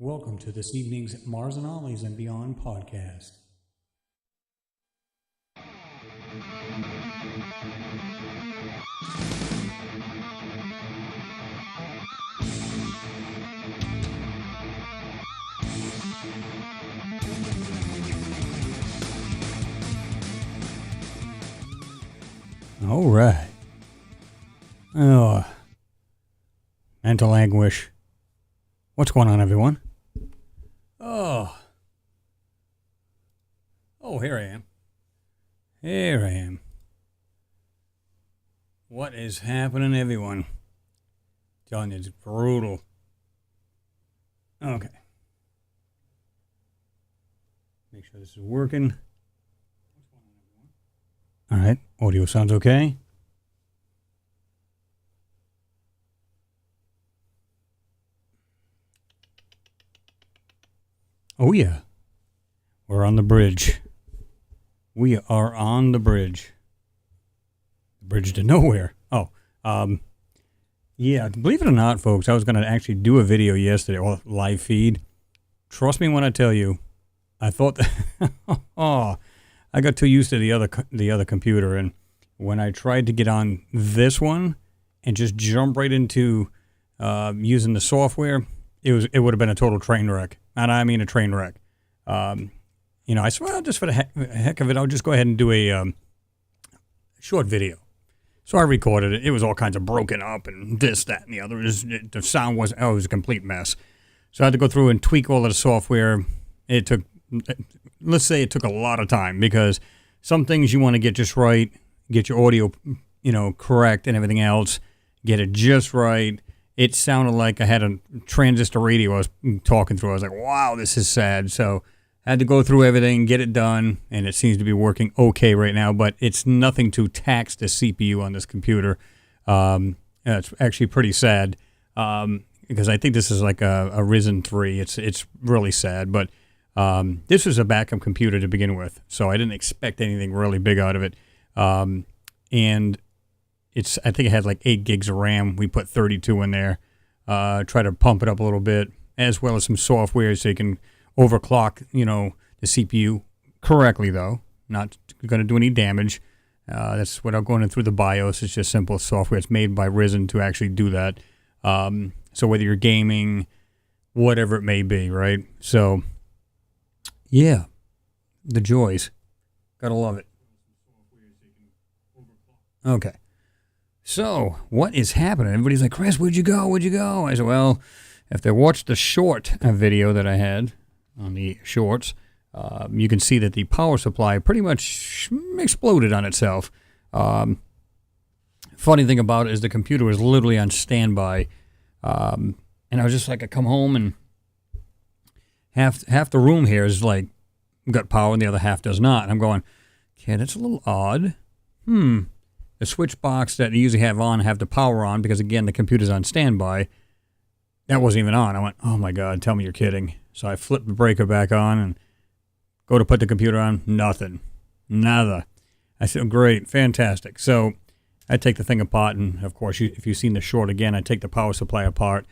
Welcome to this evening's Mars Anomalies and Beyond podcast. All right. Oh, mental anguish. What's going on, everyone? Oh, here I am. Here I am. What is happening, everyone? Telling you, it's brutal. Okay. Make sure this is working. All right. Audio sounds okay. Oh, yeah. We're on the bridge. We are on the bridge. The bridge to nowhere. Yeah, believe it or not, folks, I was going to actually do a video yesterday, or live feed. Trust me when I tell you, I thought that, I got too used to the other computer, and when I tried to get on this one and just jump right into using the software, it would have been a total train wreck. And I mean a train wreck. I said, well, just for the heck of it, I'll just go ahead and do a short video. So I recorded it. It was all kinds of broken up and this, that, and the other. The sound was a complete mess. So I had to go through and tweak all of the software. Let's say it took a lot of time because some things you want to get just right, get your audio, correct and everything else, get it just right. It sounded like I had a transistor radio I was talking through. I was like, wow, this is sad. So I had to go through everything, get it done, and it seems to be working okay right now, but it's nothing to tax the CPU on this computer. It's actually pretty sad because I think this is like a Ryzen 3. It's really sad, but this was a backup computer to begin with, so I didn't expect anything really big out of it. And I think it had like 8 gigs of RAM. We put 32 in there. Try to pump it up a little bit, as well as some software so you can overclock, the CPU correctly, though. Not going to do any damage. That's without going through the BIOS. It's just simple software. It's made by Ryzen to actually do that. So whether you're gaming, whatever it may be, right? So, yeah, the joys. Gotta love it. Okay. So, what is happening? Everybody's like, Chris, where'd you go? Where'd you go? I said, well, if they watched the short video that I had on the shorts, you can see that the power supply pretty much exploded on itself. Funny thing about it is the computer was literally on standby. And I was just like, I come home and half the room here is like, got power and the other half does not. And I'm going, okay, that's a little odd. The switch box that you usually have the power on because, again, the computer's on standby. That wasn't even on. I went, oh, my God, tell me you're kidding. So I flipped the breaker back on and go to put the computer on. Nothing. Nada. I said, great, fantastic. So I take the thing apart, and, of course, if you've seen the short again, I take the power supply apart,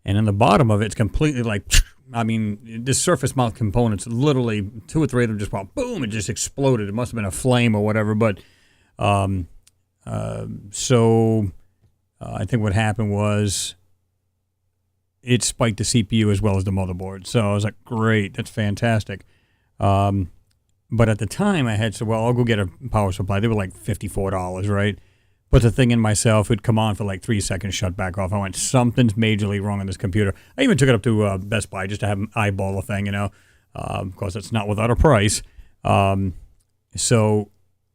and in the bottom of it, it's completely like, this surface mount components, literally 2 or 3 of them just went, boom, it just exploded. It must have been a flame or whatever, but I think what happened was it spiked the CPU as well as the motherboard. So I was like, great, that's fantastic. But at the time I had said, well, I'll go get a power supply. They were like $54, right? Put the thing in myself. It'd come on for like 3 seconds, shut back off. I went, something's majorly wrong on this computer. I even took it up to Best Buy just to have an eyeball the thing, Of course, it's not without a price. So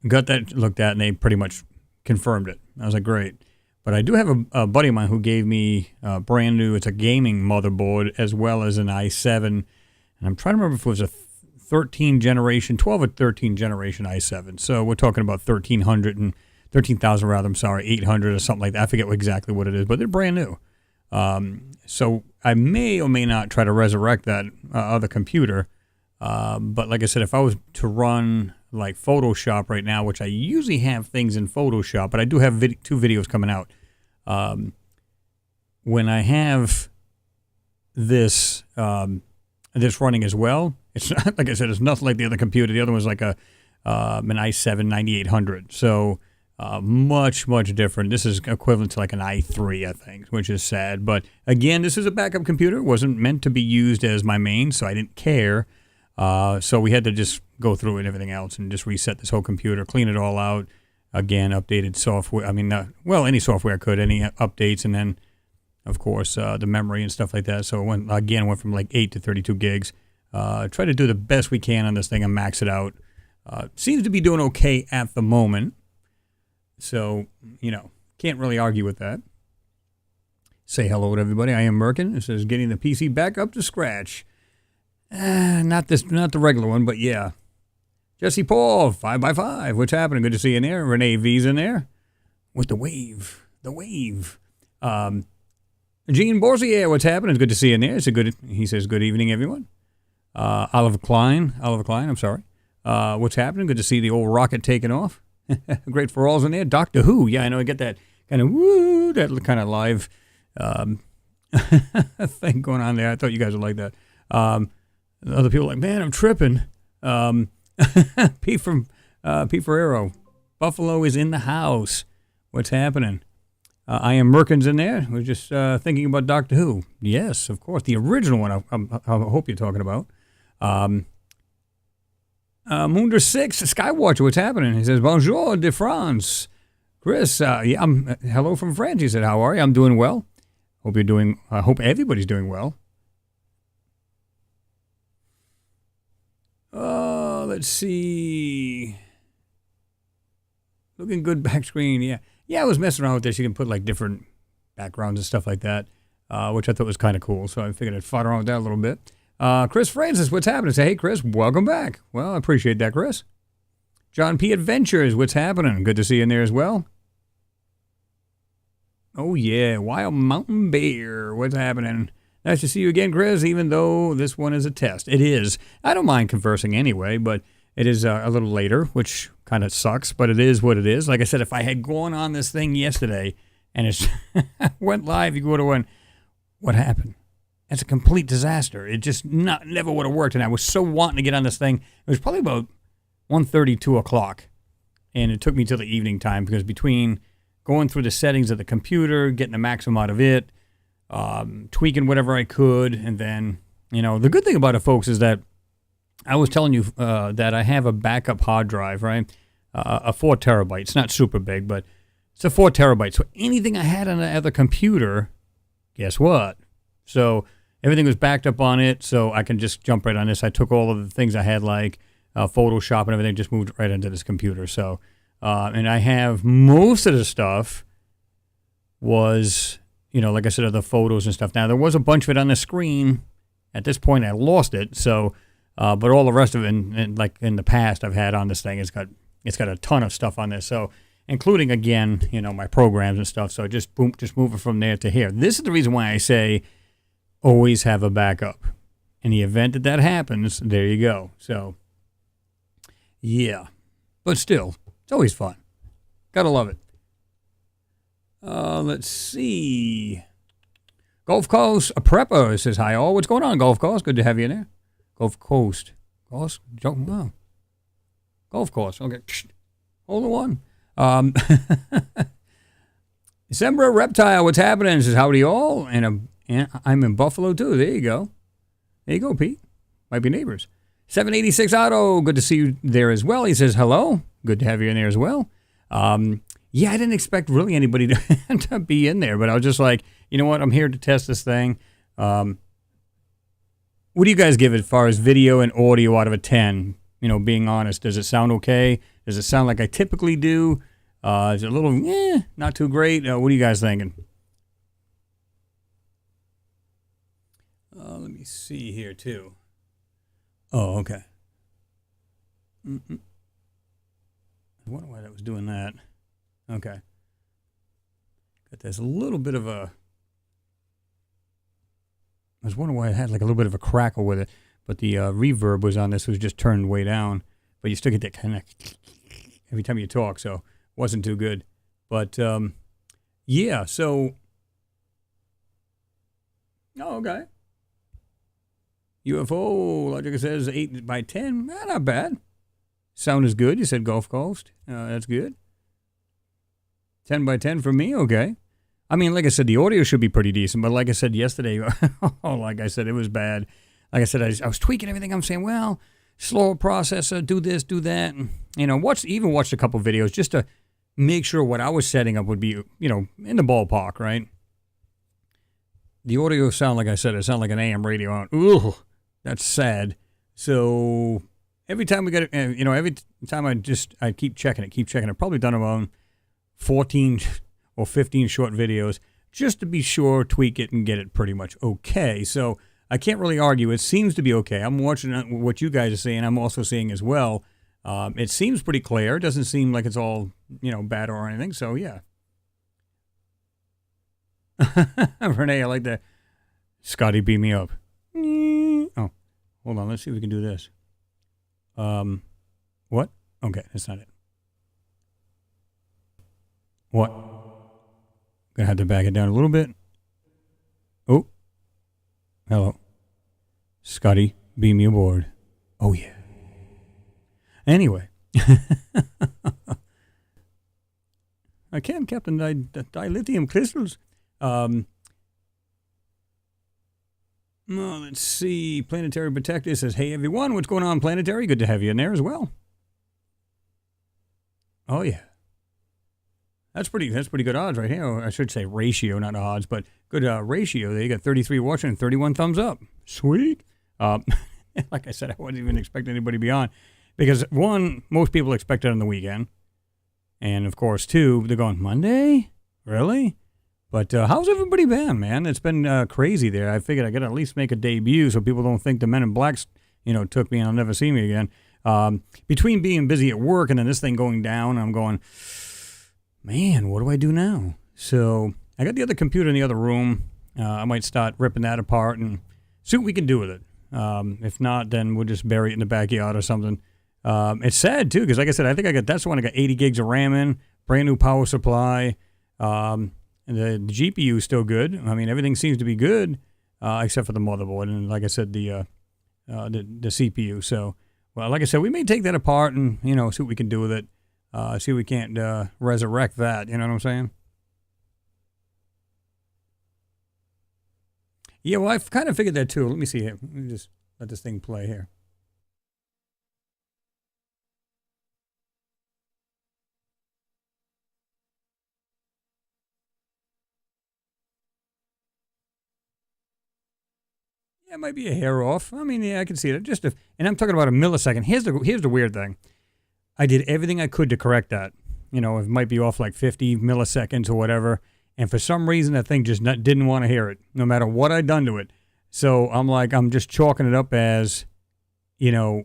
got that looked at, and they pretty much confirmed it. I was like, great. But I do have a buddy of mine who gave me brand new, it's a gaming motherboard as well as an i7. And I'm trying to remember if it was a 12 or 13 generation i7. So we're talking about 13,000 rather, 800 or something like that. I forget exactly what it is, but they're brand new. So I may or may not try to resurrect that other computer. But like I said, if I was to run like Photoshop right now, which I usually have things in Photoshop, but I do have 2 videos coming out. When I have this running as well. It's not, like I said, it's nothing like the other computer. The other one's like an i7 9800. So much different. This is equivalent to like an i3, I think, which is sad. But again, this is a backup computer. It wasn't meant to be used as my main, so I didn't care. So we had to just go through it and everything else and just reset this whole computer, clean it all out. Again, updated software. I mean, any software I could, any updates, and then, of course, the memory and stuff like that. So it went from like 8 to 32 gigs. Try to do the best we can on this thing and max it out. Seems to be doing okay at the moment. So, can't really argue with that. Say hello to everybody. I am Merkin. This is getting the PC back up to scratch. Not the regular one, but yeah. Jesse Paul, 5x5. What's happening? Good to see you in there. Renee V's in there with the wave. The wave. Gene Borsier, what's happening? It's good to see you in there. He says, good evening, everyone. Oliver Klein, I'm sorry. What's happening? Good to see the old rocket taking off. Great for all's in there. Doctor Who. Yeah, I know. I get that kind of that kind of live thing going on there. I thought you guys would like that. Other people are like, man, I'm tripping. Pete Ferrero. Buffalo is in the house. What's happening? I am Merkins in there. We're just thinking about Doctor Who. Yes, of course. The original one I hope you're talking about. Moonder 6, Skywatcher, what's happening? He says, bonjour de France. Chris, hello from France. He said, how are you? I'm doing well. Hope everybody's doing well. Let's see. Looking good back screen, yeah. Yeah, I was messing around with this. You can put like different backgrounds and stuff like that, which I thought was kind of cool. So I figured I'd fodder around with that a little bit. Chris Francis, what's happening? Say, hey, Chris, welcome back. Well, I appreciate that, Chris. John P. Adventures, what's happening? Good to see you in there as well. Oh, yeah, Wild Mountain Bear, what's happening? Nice to see you again, Chris, even though this one is a test. It is. I don't mind conversing anyway, but it is a little later, which kind of sucks, but it is what it is. Like I said, if I had gone on this thing yesterday and it went live, you would have went, what happened? It's a complete disaster. It just never would have worked, and I was so wanting to get on this thing. It was probably about 1:30, 2 o'clock, and it took me till the evening time because between going through the settings of the computer, getting the maximum out of it, tweaking whatever I could, and then, the good thing about it, folks, is that I was telling you that I have a backup hard drive, right? A 4 terabyte. It's not super big, but it's a 4 terabyte. So anything I had on the other computer, guess what? So everything was backed up on it, so I can just jump right on this. I took all of the things I had, like Photoshop and everything, just moved it right into this computer. So, and I have most of the stuff was, like I said, of the photos and stuff. Now, there was a bunch of it on the screen. At this point, I lost it. So, but all the rest of it, like in the past, I've had on this thing. It's got a ton of stuff on this. So, including again, my programs and stuff. So just move it from there to here. This is the reason why I say always have a backup. In the event that happens, there you go. So, yeah. But still, it's always fun. Gotta love it. Let's see. Gulf Coast, a prepper says, hi all. What's going on, Gulf Coast? Good to have you in there. Gulf Coast. Gulf Coast. Okay. Hold on. December Reptile, what's happening? Says, howdy all. And I'm in Buffalo, too. There you go. There you go, Pete. Might be neighbors. 786 Auto, good to see you there as well. He says, hello. Good to have you in there as well. Yeah, I didn't expect really anybody to be in there, but I was just like, you know what? I'm here to test this thing. What do you guys give it as far as video and audio out of a 10? Being honest, does it sound okay? Does it sound like I typically do? Is it a little, not too great? What are you guys thinking? Let me see here, too. Oh, okay. I wonder why that was doing that. Okay. Got this a little bit of a... I was wondering why it had like a little bit of a crackle with it, but the reverb was on this, was just turned way down. But you still get that kind of every time you talk, so wasn't too good. But, yeah, so... Oh, okay. UFO, Logic says 8 by 10. Not bad. Sound is good. You said Gulf Coast. That's good. 10 by 10 for me? Okay. I mean, like I said, the audio should be pretty decent, but like I said yesterday, like I said, it was bad. Like I said, I was tweaking everything. I'm saying, well, slower processor, do this, do that. And, watched a couple videos just to make sure what I was setting up would be, in the ballpark, right? The audio sound, like I said, it sounded like an AM radio on. Ooh, that's sad. So every time we get it, every time I keep checking it. I've probably done about 14 or 15 short videos just to be sure, tweak it, and get it pretty much okay. So I can't really argue. It seems to be okay. I'm watching what you guys are saying. I'm also seeing as well. It seems pretty clear. It doesn't seem like it's all, bad or anything. So, yeah. Renee, I like that. Scotty, beat me up. Oh, hold on. Let's see if we can do this. What? Okay, that's not it. What? Gonna have to back it down a little bit. Oh. Hello. Scotty, beam me aboard. Oh, yeah. Anyway. I can, Captain. Dilithium crystals. Let's see. Planetary Protector says, hey, everyone. What's going on, Planetary? Good to have you in there as well. Oh, yeah. That's pretty good odds right here. Or I should say ratio, not odds, but good ratio. There you got 33 watching and 31 thumbs up. Sweet. Like I said, I wasn't even expecting anybody to be on. Because, one, most people expect it on the weekend. And, of course, two, they're going, Monday? Really? But how's everybody been, man? It's been crazy there. I figured I got to at least make a debut so people don't think the Men in Blacks, took me and I'll never see me again. Between being busy at work and then this thing going down, I'm going, man, what do I do now? So I got the other computer in the other room. I might start ripping that apart and see what we can do with it. If not, then we'll just bury it in the backyard or something. It's sad, too, because like I said, I think that's the one I got 80 gigs of RAM in, brand new power supply. And the GPU is still good. I mean, everything seems to be good, except for the motherboard. And like I said, the CPU. So, well, like I said, we may take that apart and, see what we can do with it. See if we can't resurrect that. You know what I'm saying? Yeah, well, I've kind of figured that too. Let me see here. Let me just let this thing play here. Yeah, it might be a hair off. I mean, yeah, I can see it. And I'm talking about a millisecond. Here's the weird thing. I did everything I could to correct that. It might be off like 50 milliseconds or whatever. And for some reason, that thing just didn't want to hear it, no matter what I'd done to it. So I'm just chalking it up as, not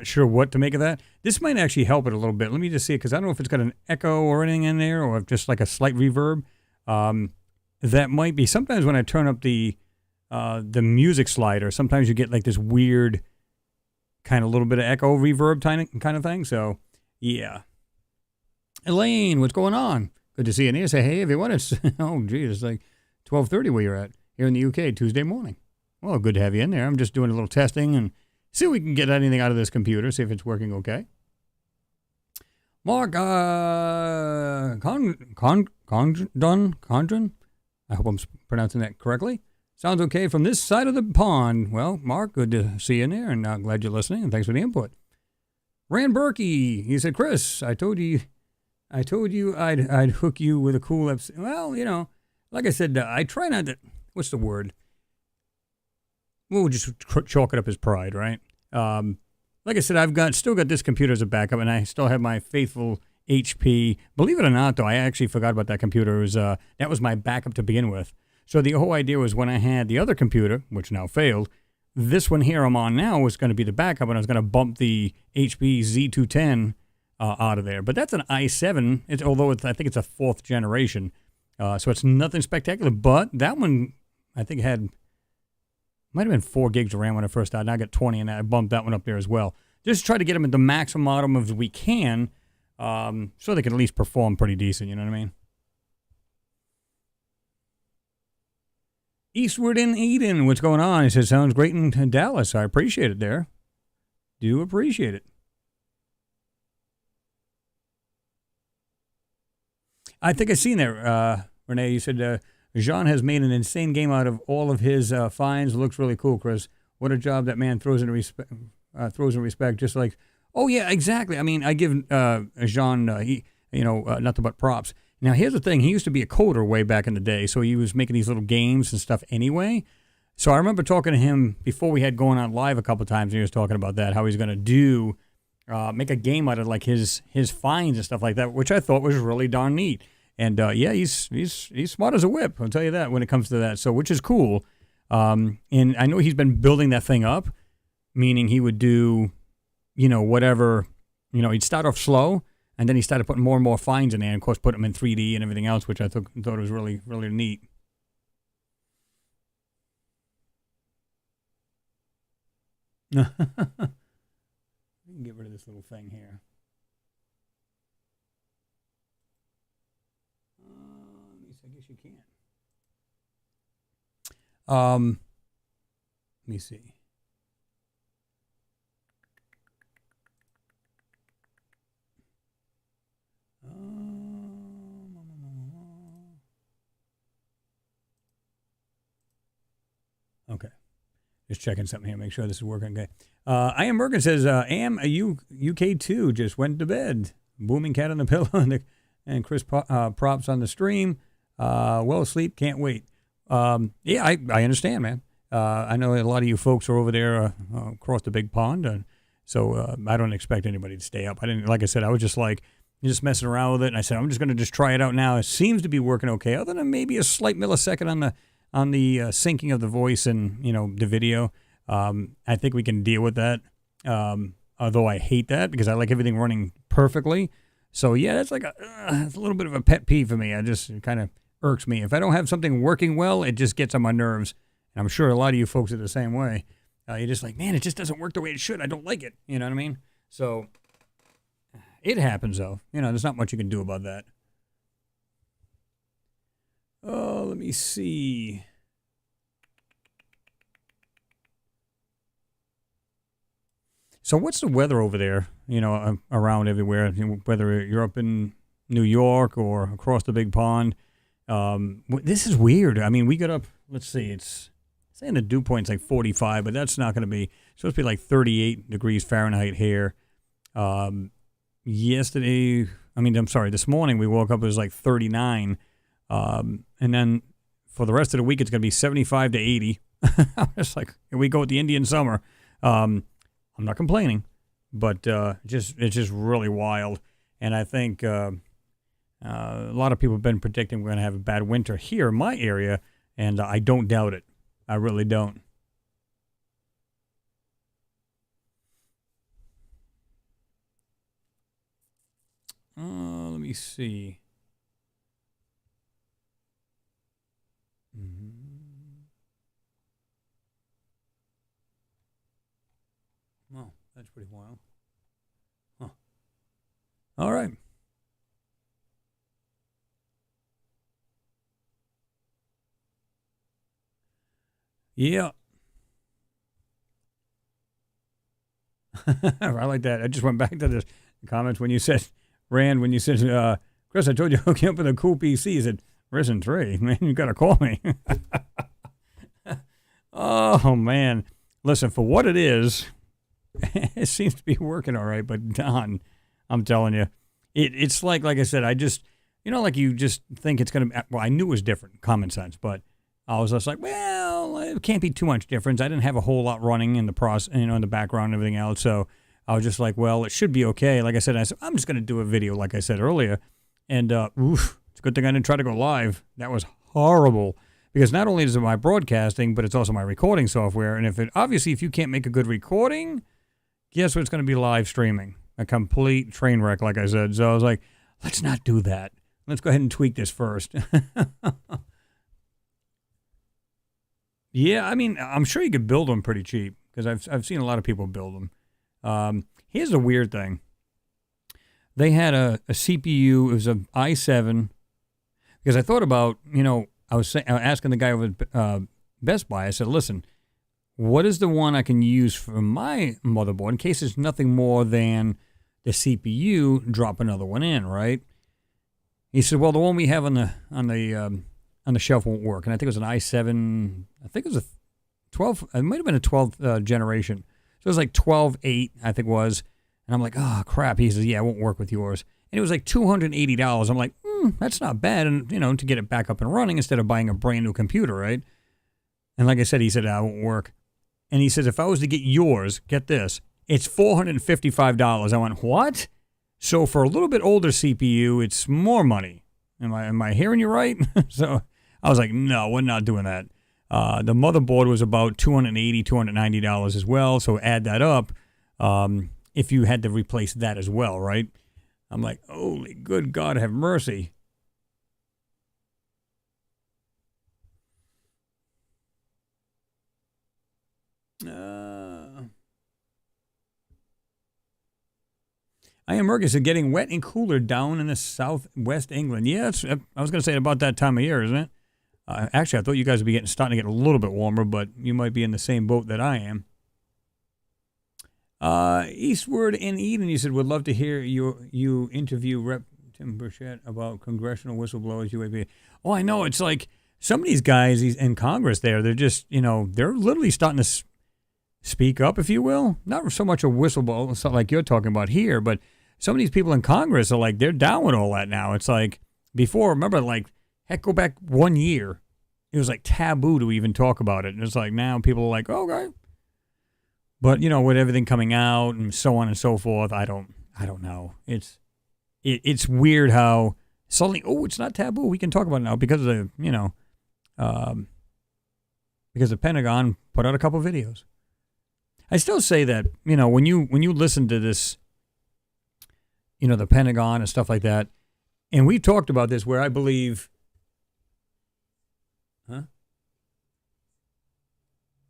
sure what to make of that. This might actually help it a little bit. Let me just see it, because I don't know if it's got an echo or anything in there, or if just like a slight reverb. That might be. Sometimes when I turn up the music slider, sometimes you get like this weird kind of little bit of echo reverb kind of thing. So, yeah. Elaine, what's going on? Good to see you in here. Say, hey, everyone. It's, it's like 12:30 where you're at here in the UK, Tuesday morning. Well, good to have you in there. I'm just doing a little testing and see if we can get anything out of this computer, see if it's working okay. Mark Condren? I hope I'm pronouncing that correctly. Sounds okay from this side of the pond. Well, Mark, good to see you in there, and I'm glad you're listening, and thanks for the input. Rand Berkey, he said, Chris, I told you I'd hook you with a cool episode. Well, like I said, I try not to, what's the word? We'll just chalk it up as pride, right? Like I said, I've still got this computer as a backup, and I still have my faithful HP. Believe it or not, though, I actually forgot about that computer. That was my backup to begin with. So the whole idea was when I had the other computer, which now failed, this one here I'm on now was going to be the backup, and I was going to bump the HP Z210 out of there. But that's an i7, although I think it's a 4th generation. So it's nothing spectacular. But that one, I think, might have been 4 gigs of RAM when I first started. Now I got 20, and I bumped that one up there as well. Just try to get them at the maximum as we can, so they can at least perform pretty decent, you know what I mean? Eastward in Eden, what's going on? He says, sounds great in Dallas. I appreciate it there. Do appreciate it. I think I've seen there, Renee. You said Jean has made an insane game out of all of his finds. Looks really cool, Chris. What a job that man throws in respect. Just like, oh yeah, exactly. I mean, I give Jean, nothing but props. Now here's the thing: he used to be a coder way back in the day, so he was making these little games and stuff anyway. So I remember talking to him before we had going on live a couple times, and he was talking about that, how he's going to make a game out of like his finds and stuff like that, which I thought was really darn neat. And he's smart as a whip. I'll tell you that when it comes to that. So which is cool. And I know he's been building that thing up, meaning he would do, whatever, he'd start off slow, and then he started putting more and more finds in there, and of course put them in 3D and everything else, which I thought was really, really neat. We can get rid of this little thing here. I guess you can. Let me see. Okay. Just checking something here, make sure this is working okay. I Am Merkin says, Am a UK2 just went to bed. Booming cat on the pillow and Chris props on the stream. Well asleep, can't wait. I understand, man. I know a lot of you folks are over there across the big pond, so I don't expect anybody to stay up. Like I said, I was just messing around with it, and I said I'm just going to just try it out now. It seems to be working okay, other than maybe a slight millisecond on the syncing of the voice and the video. I think we can deal with that. Although I hate that because I like everything running perfectly. So yeah, that's like it's a little bit of a pet peeve for me. I just kind of irks me. If I don't have something working well, it just gets on my nerves. And I'm sure a lot of you folks are the same way. You're just like, man, it just doesn't work the way it should. I don't like it. You know what I mean? So it happens, though. There's not much you can do about that. Oh, let me see. So what's the weather over there, around everywhere, whether you're up in New York or across the big pond? This is weird. I mean, we got up, let's see, it's saying the dew point's like 45, but that's not going to be, it's supposed to be like 38 degrees Fahrenheit here. This morning we woke up, it was like 39. And then for the rest of the week, it's going to be 75 to 80. I'm just like, here we go with the Indian summer. I'm not complaining, but it's just really wild. And I think a lot of people have been predicting we're going to have a bad winter here in my area, and I don't doubt it. I really don't. Let me see. Oh, that's pretty wild. Huh. All right. Yeah. I like that. I just went back to the comments when you said, Rand, when you said, Chris, I told you to hook you up with a cool PC. He said, Risen 3. Man, you got to call me. Oh, man. Listen, for what it is, it seems to be working all right, but Don, I'm telling you, it's like I said, I just, like you just think it's going to, well, I knew it was different, common sense, but I was just like, well, it can't be too much difference. I didn't have a whole lot running in the process, in the background and everything else, so I was just like, well, it should be okay. Like I said, I'm just going to do a video, like I said earlier, and it's a good thing I didn't try to go live. That was horrible. Because not only is it my broadcasting, but it's also my recording software, and if you can't make a good recording, guess what? It's going to be live streaming. A complete train wreck, like I said. So I was like, let's not do that. Let's go ahead and tweak this first. Yeah, I mean, I'm sure you could build them pretty cheap because I've seen a lot of people build them. Here's the weird thing. They had a CPU. It was an i7. Because I thought about, I was asking the guy over Best Buy. I said, listen, what is the one I can use for my motherboard in case it's nothing more than the CPU? Drop another one in, right? He said, well, the one we have on the shelf won't work. And I think it was an i7. I think it was a 12. It might have been a 12th generation. So it was like 12.8, I think it was. And I'm like, oh, crap. He says, yeah, it won't work with yours. And it was like $280. I'm like, that's not bad. And, to get it back up and running instead of buying a brand new computer, right? And like I said, he said, it won't work. And he says, if I was to get yours, get this, it's $455. I went, what? So for a little bit older CPU, it's more money. Am I hearing you right? So I was like, no, we're not doing that. The motherboard was about $280, $290 as well. So add that up if you had to replace that as well, right? I'm like, holy good God, have mercy. I am Mercus getting wet and cooler down in the southwest England. Yeah, I was going to say about that time of year, isn't it? Actually, I thought you guys would be starting to get a little bit warmer, but you might be in the same boat that I am. Eastward in Eden, you said, would love to hear you interview Rep. Tim Burchett about congressional whistleblowers, UAP. Oh, I know. It's like some of these guys in Congress there, they're just, they're literally starting to speak up, if you will. Not so much a whistleblower, like you're talking about here, but some of these people in Congress are like, they're down with all that now. It's like before, remember, like, heck, go back 1 year. It was like taboo to even talk about it. And it's like now people are like, oh, okay. But, with everything coming out and so on and so forth, I don't know. It's weird how suddenly, it's not taboo. We can talk about it now because of because the Pentagon put out a couple videos. I still say that, when you listen to this, the Pentagon and stuff like that, and we talked about this where I believe,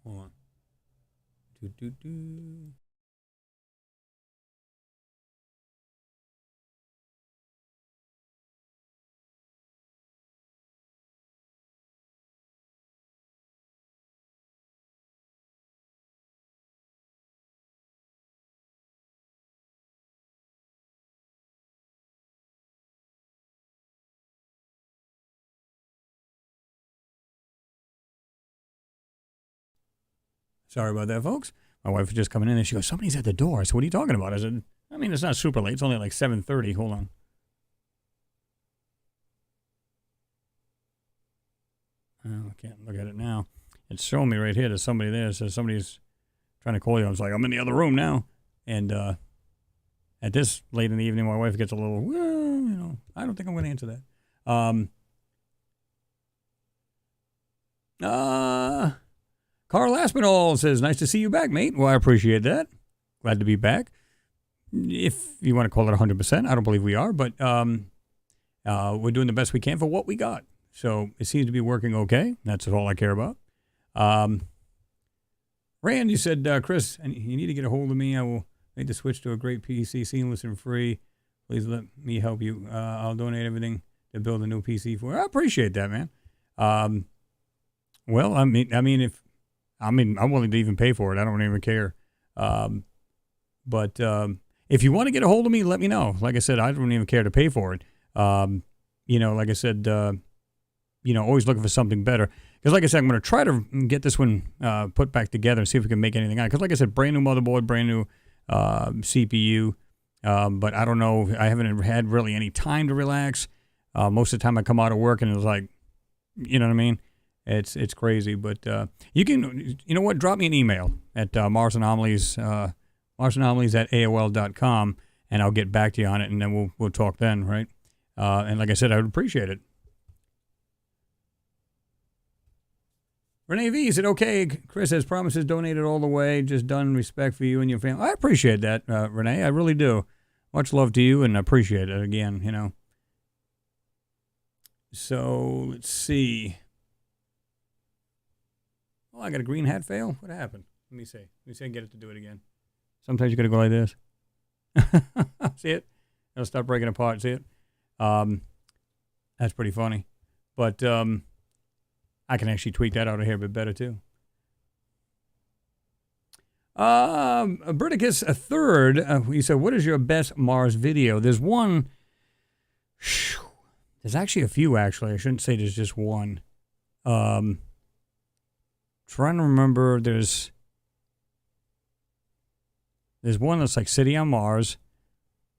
hold on. Sorry about that, folks. My wife was just coming in and she goes, somebody's at the door. I said, what are you talking about? I said, it's not super late. It's only like 7:30. Hold on. Oh, I can't look at it now. It's showing me right here. There's somebody there. It says somebody's trying to call you. I was like, I'm in the other room now. And at this late in the evening, my wife gets a little, I don't think I'm going to answer that. Carl Aspinall says, nice to see you back, mate. Well, I appreciate that. Glad to be back. If you want to call it 100%, I don't believe we are, but we're doing the best we can for what we got. So it seems to be working okay. That's all I care about. Rand, you said, Chris, you need to get a hold of me. I will make the switch to a great PC, seamless and free. Please let me help you. I'll donate everything to build a new PC for you. I appreciate that, man. Well, I'm willing to even pay for it. I don't even care. But if you want to get a hold of me, let me know. Like I said, I don't even care to pay for it. Like I said, always looking for something better. Because like I said, I'm going to try to get this one put back together and see if we can make anything out. Because like I said, brand new motherboard, brand new CPU. But I don't know. I haven't had really any time to relax. Most of the time I come out of work and it's like, you know what I mean? It's crazy. But you can, drop me an email at Mars Anomalies at AOL.com, and I'll get back to you on it, and then we'll talk then, right? And like I said, I would appreciate it. Renee V said, okay, Chris has promises donated all the way, just done respect for you and your family. I appreciate that, Renee. I really do. Much love to you, and I appreciate it again, So, let's see. Oh, I got a green hat fail? What happened? Let me see. Let me see if I can get it to do it again. Sometimes you got to go like this. See it? It'll start breaking apart. See it? That's pretty funny. But, I can actually tweak that out of here a bit better too. Briticus a third. He said, "What is your best Mars video?" There's one. There's actually a few. Actually, I shouldn't say there's just one. Trying to remember. There's one that's like City on Mars.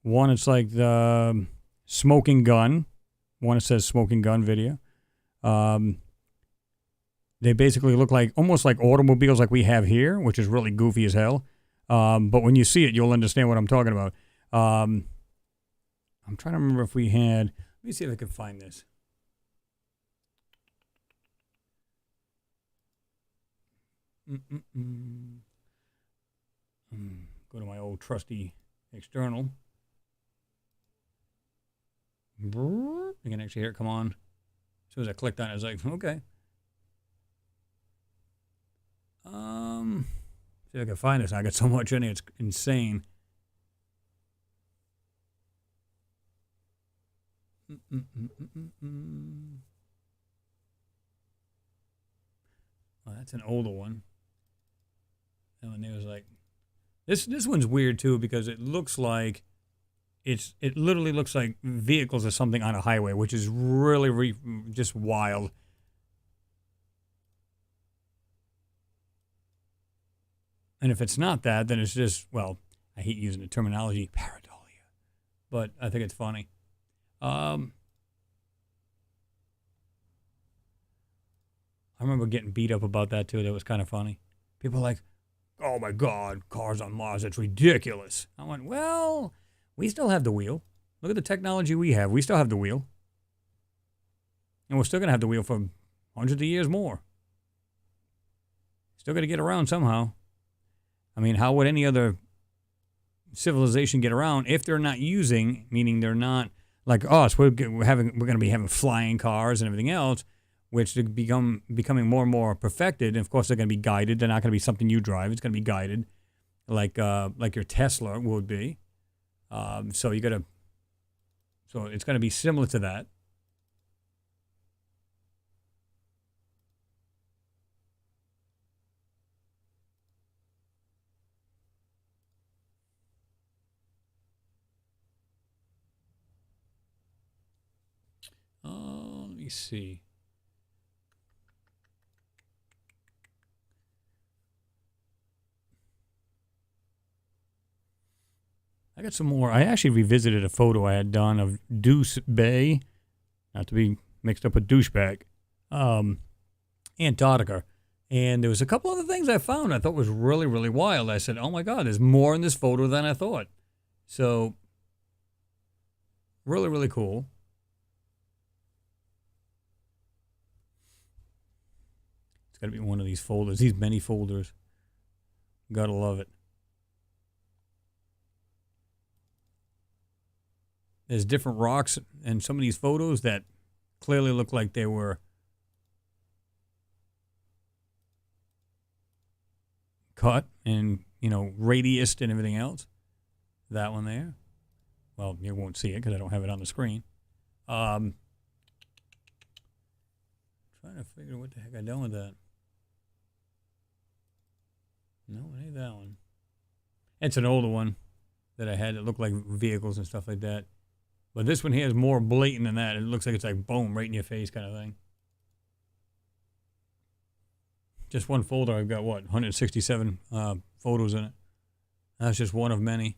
One that's like the smoking gun. One that says smoking gun video. They basically look like almost like automobiles like we have here, which is really goofy as hell. But when you see it, you'll understand what I'm talking about. I'm trying to remember if we had. Let me see if I can find this. Go to my old trusty external. You can actually hear it come on. As soon as I clicked on it, I was like, okay. See if I can find this. I got so much in it, it's insane. Well, that's an older one. That one there was like, this one's weird too because it looks like it literally looks like vehicles or something on a highway, which is really just wild. And if it's not that, then it's just, well, I hate using the terminology, pareidolia. But I think it's funny. I remember getting beat up about that too. That was kind of funny. People are like, oh my God, cars on Mars, that's ridiculous. I went, well, we still have the wheel. Look at the technology we have. We still have the wheel. And we're still going to have the wheel for hundreds of years more. Still got to get around somehow. I mean, how would any other civilization get around if they're not using, meaning they're not like us, we're going to be having flying cars and everything else, which are becoming more and more perfected. And of course, they're going to be guided. They're not going to be something you drive. It's going to be guided, like your Tesla would be. So it's going to be similar to that. Let me see. I got some more. I actually revisited a photo I had done of Deuce Bay, not to be mixed up with douchebag, Antarctica. And there was a couple other things I found I thought was really, really wild. I said, oh my God, there's more in this photo than I thought. So, really, really cool. It's got to be one of these folders, these many folders. Gotta love it. There's different rocks in some of these photos that clearly look like they were cut and, radiused and everything else. That one there. Well, you won't see it because I don't have it on the screen. Trying to figure what the heck I done with that. No, it ain't that one. It's an older one that I had that looked like vehicles and stuff like that. But this one here is more blatant than that. It looks like it's like boom, right in your face kind of thing. Just one folder. I've got, 167 photos in it. That's just one of many.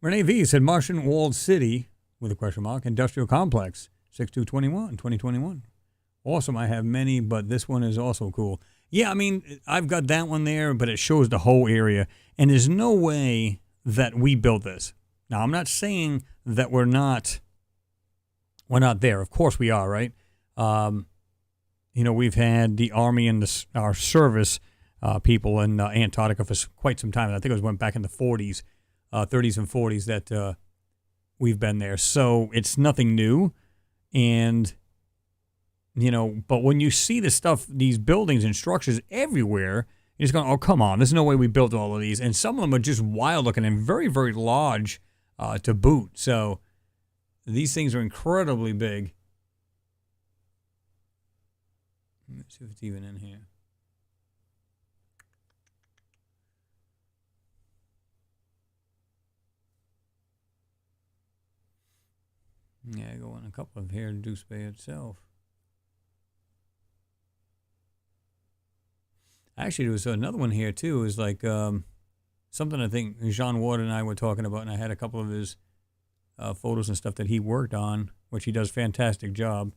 Renee V said Martian walled city with a question mark, industrial complex, 6/2/21, 2021. Awesome. I have many, but this one is also cool. Yeah, I mean, I've got that one there, but it shows the whole area. And there's no way that we built this. Now, I'm not saying that we're not there. Of course we are, right? We've had the Army and our service people in Antarctica for quite some time. I think it went back in the 40s. 30s and 40s that we've been there. So it's nothing new. And But when you see the stuff, these buildings and structures everywhere, you're just going, oh, come on, there's no way we built all of these. And some of them are just wild looking and very, very large to boot. So these things are incredibly big. Let's see if it's even in here. Yeah, I go on a couple of here in Deuce Bay itself. Actually, there was another one here, too. It was like something I think Jean Ward and I were talking about, and I had a couple of his photos and stuff that he worked on, which he does a fantastic job.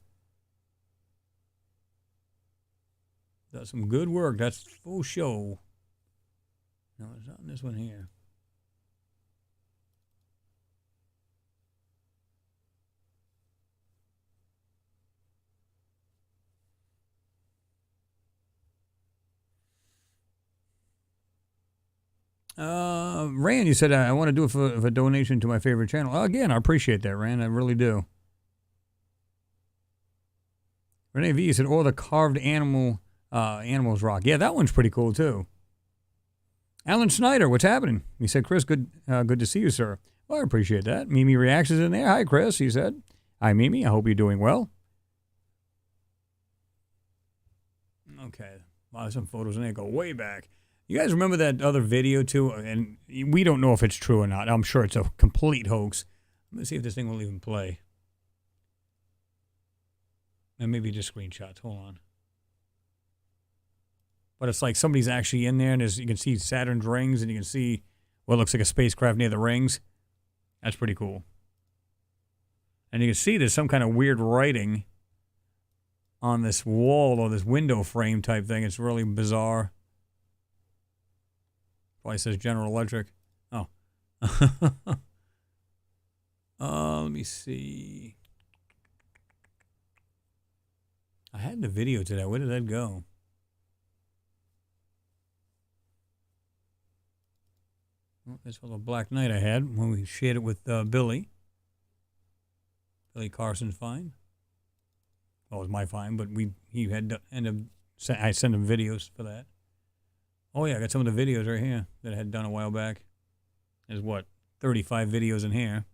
Does some good work. That's full show. No, it's not in this one here. Rand, you said I want to do it for a donation to my favorite channel. Again, I appreciate that, Rand. I really do. Renee V said, "Oh, the carved animals rock." Yeah, that one's pretty cool too. Alan Snyder, what's happening? He said, "Chris, good to see you, sir." Well, I appreciate that. Mimi Reacts is in there. Hi, Chris. He said, "Hi, Mimi. I hope you're doing well." Okay, wow, some photos in there go way back. You guys remember that other video, too? And we don't know if it's true or not. I'm sure it's a complete hoax. Let me see if this thing will even play. And maybe just screenshots. Hold on. But it's like somebody's actually in there, and you can see Saturn's rings, and you can see what looks like a spacecraft near the rings. That's pretty cool. And you can see there's some kind of weird writing on this wall or this window frame type thing. It's really bizarre. Probably says General Electric. Oh. Let me see. I had the video today. Where did that go? Well, that's for the Black Knight I had when we shared it with Billy. Billy Carson's find. Well, it was my find, but he had I sent him videos for that. Oh, yeah, I got some of the videos right here that I had done a while back. There's, 35 videos in here.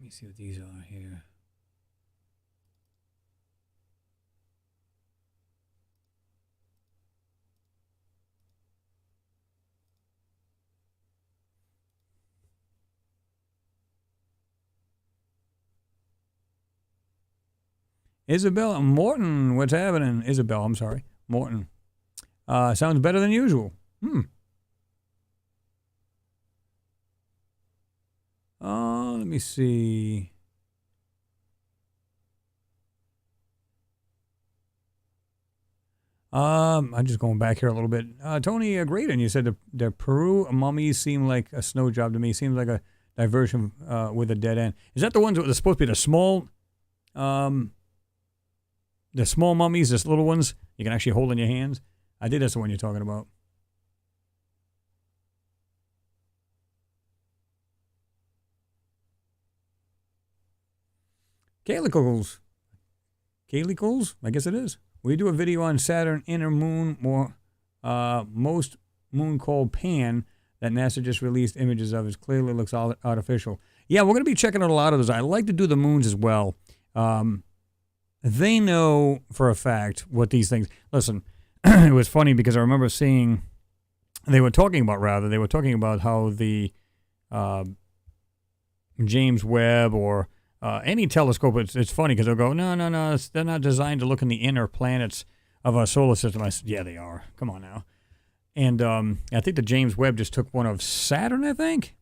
Let me see what these are here. Isabel Morton, what's happening? Isabel, I'm sorry. Morton. Sounds better than usual. Let me see. I'm just going back here a little bit. Tony Graydon, you said the Peru mummies seem like a snow job to me. Seems like a diversion with a dead end. Is that the ones that are supposed to be the small mummies, the little ones you can actually hold in your hands? I think that's the one you're talking about. Calicles, I guess it is. We do a video on Saturn inner moon, most moon called Pan, that NASA just released images of. It clearly looks artificial. Yeah, we're going to be checking out a lot of those. I like to do the moons as well. They know for a fact what these things... Listen, it was funny because I remember seeing... They were talking about how the James Webb or any telescope, it's funny because they'll go, no, they're not designed to look in the inner planets of our solar system. I said, yeah, they are. Come on now. And I think the James Webb just took one of Saturn, I think.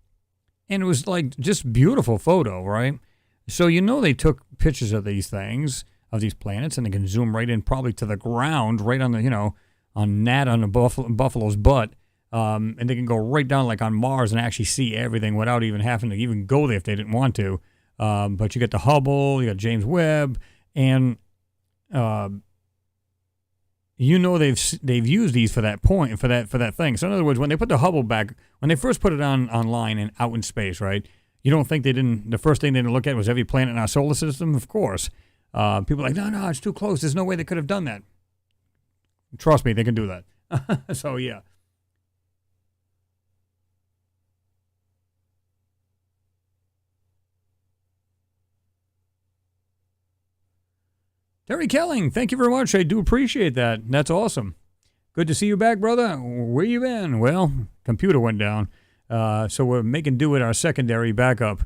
And it was like just beautiful photo, right? So they took pictures of these things, of these planets, and they can zoom right in probably to the ground, right on the, on the buffalo's butt. And they can go right down like on Mars and actually see everything without even having to even go there if they didn't want to. But you got the Hubble, you got James Webb, and they've used these for that point, for that thing. So in other words, when they put the Hubble back, when they first put it online and out in space, right? You don't think they didn't? The first thing they didn't look at was every planet in our solar system. Of course, people are like, no, it's too close. There's no way they could have done that. Trust me, they can do that. So yeah. Terry Kelling, thank you very much. I do appreciate that. That's awesome. Good to see you back, brother. Where you been? Well, computer went down. So we're making do with our secondary backup.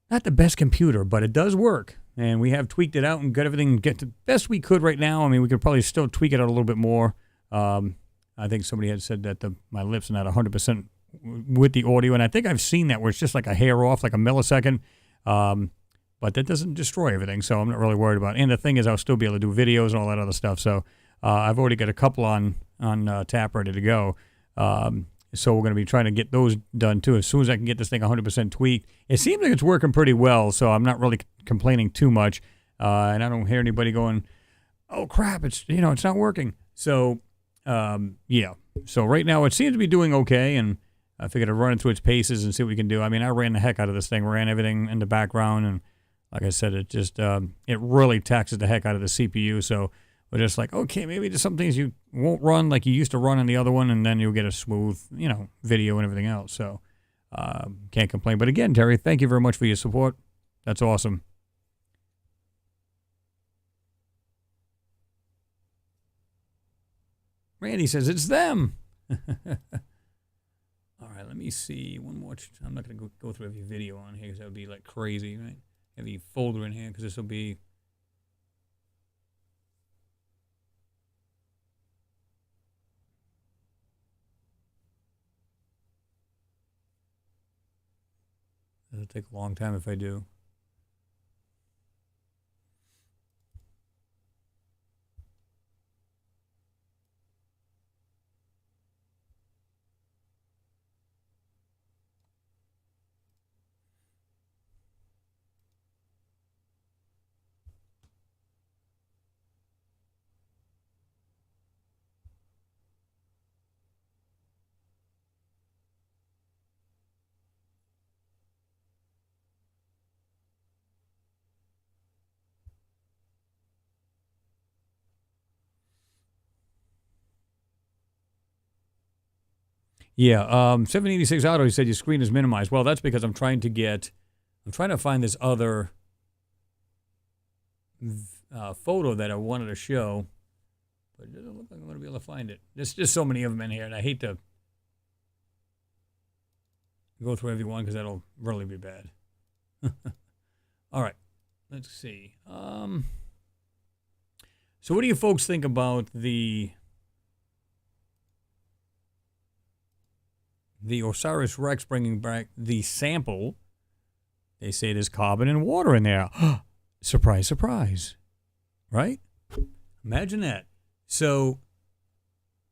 Not the best computer, but it does work. And we have tweaked it out and got everything get the best we could right now. I mean, we could probably still tweak it out a little bit more. I think somebody had said that my lips are not 100% with the audio. And I think I've seen that where it's just like a hair off, like a millisecond. But that doesn't destroy everything, so I'm not really worried about it. And the thing is, I'll still be able to do videos and all that other stuff. So I've already got a couple on tap ready to go. So we're going to be trying to get those done, too, as soon as I can get this thing 100% tweaked. It seems like it's working pretty well, so I'm not really complaining too much. And I don't hear anybody going, oh, crap, it's not working. So, yeah. So right now it seems to be doing okay, and I figured I'd run it through its paces and see what we can do. I mean, I ran the heck out of this thing, ran everything in the background, and like I said, it just it really taxes the heck out of the CPU. So we're just like, okay, maybe there's some things you won't run like you used to run on the other one, and then you'll get a smooth, video and everything else. So can't complain. But again, Terry, thank you very much for your support. That's awesome. Randy says it's them. All right, let me see one more. I'm not going to go through every video on here because that would be like crazy, right? Heavy folder in here because this will be. It'll take a long time if I do. Yeah, 786 Auto, he said your screen is minimized. Well, that's because I'm trying to find this other photo that I wanted to show, but it doesn't look like I'm going to be able to find it. There's just so many of them in here, and I hate to go through every one because that'll really be bad. All right, let's see. So what do you folks think about the OSIRIS-REx bringing back the sample? They say there's carbon and water in there. Surprise, surprise. Right? Imagine that. So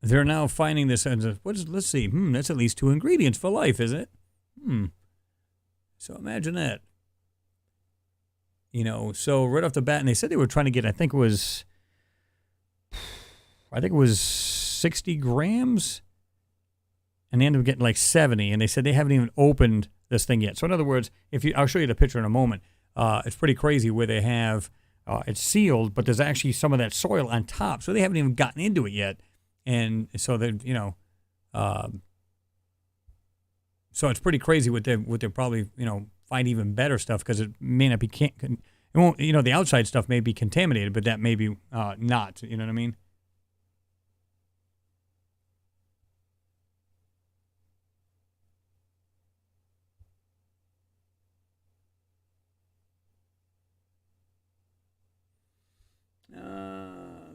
they're now finding this. Let's see. That's at least 2 ingredients for life, isn't it? So imagine that. So right off the bat, and they said they were trying to get, I think it was 60 grams. And they ended up getting like 70, and they said they haven't even opened this thing yet. So in other words, I'll show you the picture in a moment. It's pretty crazy where they have it's sealed, but there's actually some of that soil on top, so they haven't even gotten into it yet. And so they're so it's pretty crazy what they're probably find even better stuff because it may not be it won't the outside stuff may be contaminated, but that may be not. You know what I mean?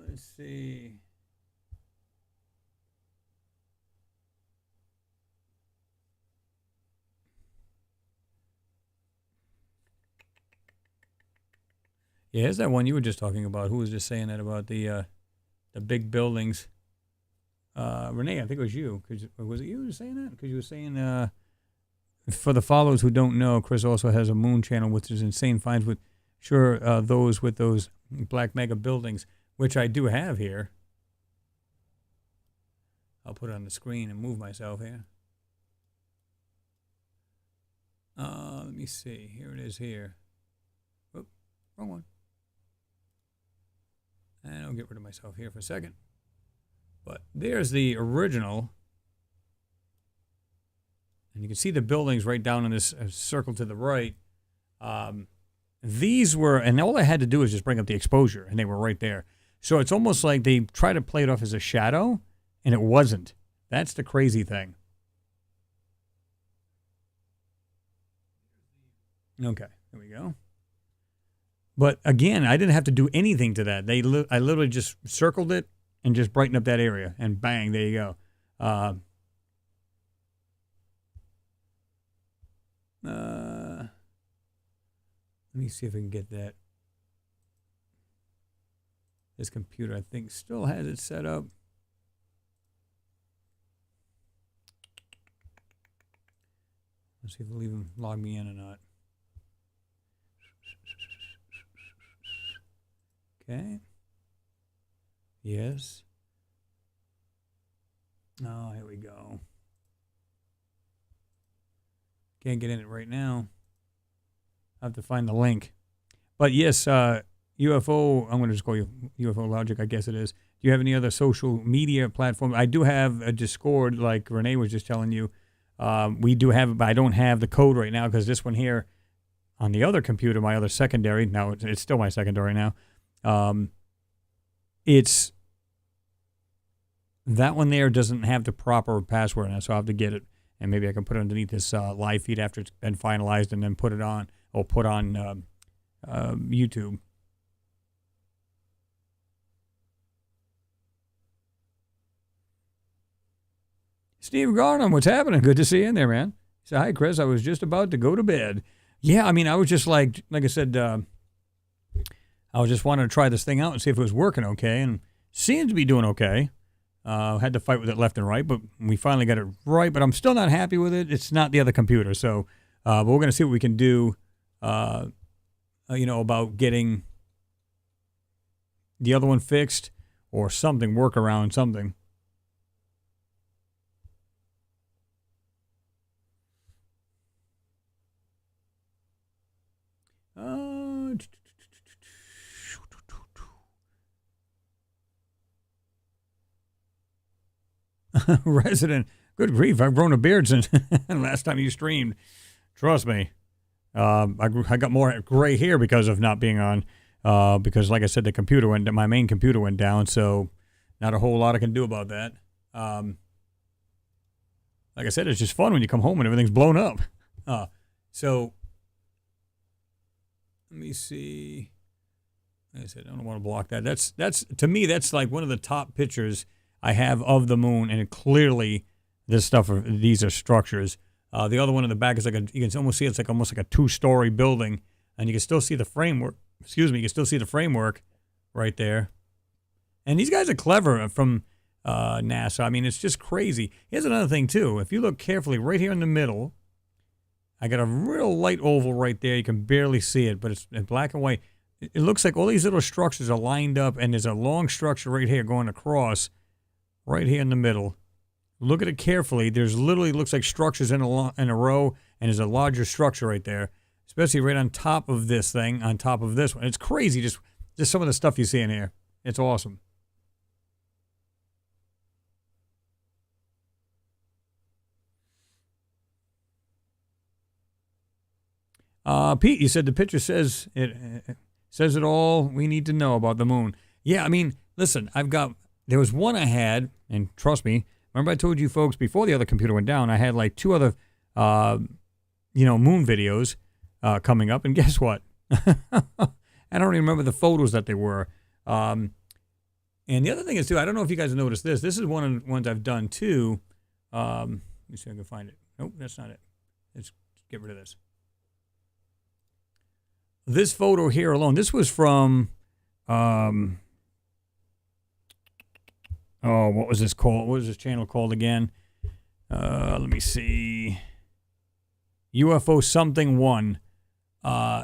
Let's see. Yeah, here's that one you were just talking about. Who was just saying that about the big buildings? Renee, I think it was you. Was it you who was saying that? Because you were saying, for the followers who don't know, Chris also has a moon channel, which is insane finds with those black mega buildings, which I do have here. I'll put it on the screen and move myself here. Let me see. Here it is here. Oop, wrong one. And I'll get rid of myself here for a second. But there's the original. And you can see the buildings right down in this circle to the right. These were, and all I had to do was just bring up the exposure, and they were right there. So it's almost like they try to play it off as a shadow, and it wasn't. That's the crazy thing. Okay, there we go. But again, I didn't have to do anything to that. I literally just circled it and just brightened up that area, and bang, there you go. Let me see if I can get that. This computer, I think, still has it set up. Let's see if it'll even log me in or not. Okay. Yes. Oh, here we go. Can't get in it right now. I have to find the link. But yes, UFO, I'm going to just call you UFO Logic, I guess it is. Do you have any other social media platform? I do have a Discord, like Renee was just telling you. We do have it, but I don't have the code right now because this one here on the other computer, my other secondary, now it's still my secondary now. It's that one there doesn't have the proper password now, so I'll have to get it. And maybe I can put it underneath this live feed after it's been finalized and then put it on, or put on YouTube. Steve Garnham, what's happening? Good to see you in there, man. He said, hi, Chris. I was just about to go to bed. Yeah, I mean, I was just like I said, I was just wanting to try this thing out and see if it was working okay, and seemed to be doing okay. Had to fight with it left and right, but we finally got it right. But I'm still not happy with it. It's not the other computer, so but we're going to see what we can do, about getting the other one fixed or something, work around something. Resident, good grief, I've grown a beard since last time you streamed. Trust me. I got more gray hair because of not being on, because like I said, my main computer went down, so not a whole lot I can do about that. Like I said, it's just fun when you come home and everything's blown up. So, let me see. Like I said, I don't want to block that. That's to me, that's like one of the top pictures I have of the moon, and clearly these are structures. The other one in the back is you can almost see it's like almost like a 2-story building, and you can still see the framework. You can still see the framework right there. And these guys are clever from NASA. I mean, it's just crazy. Here's another thing too. If you look carefully, right here in the middle, I got a real light oval right there. You can barely see it, but it's in black and white. It looks like all these little structures are lined up, and there's a long structure right here going across. Right here in the middle. Look at it carefully. There's literally looks like structures in a row, and there's a larger structure right there, especially right on top of this thing, on top of this one. It's crazy, just some of the stuff you see in here. It's awesome. Pete, you said the picture says it all we need to know about the moon. Yeah, I mean, listen, there was one I had, and trust me, remember I told you folks before the other computer went down, I had like 2 other, moon videos coming up, and guess what? I don't even remember the photos that they were. And the other thing is, too, I don't know if you guys noticed this. This is one of the ones I've done, too. Let me see if I can find it. Nope, that's not it. Let's get rid of this. This photo here alone, this was from... what was this called? What was this channel called again? Let me see. UFO something 1.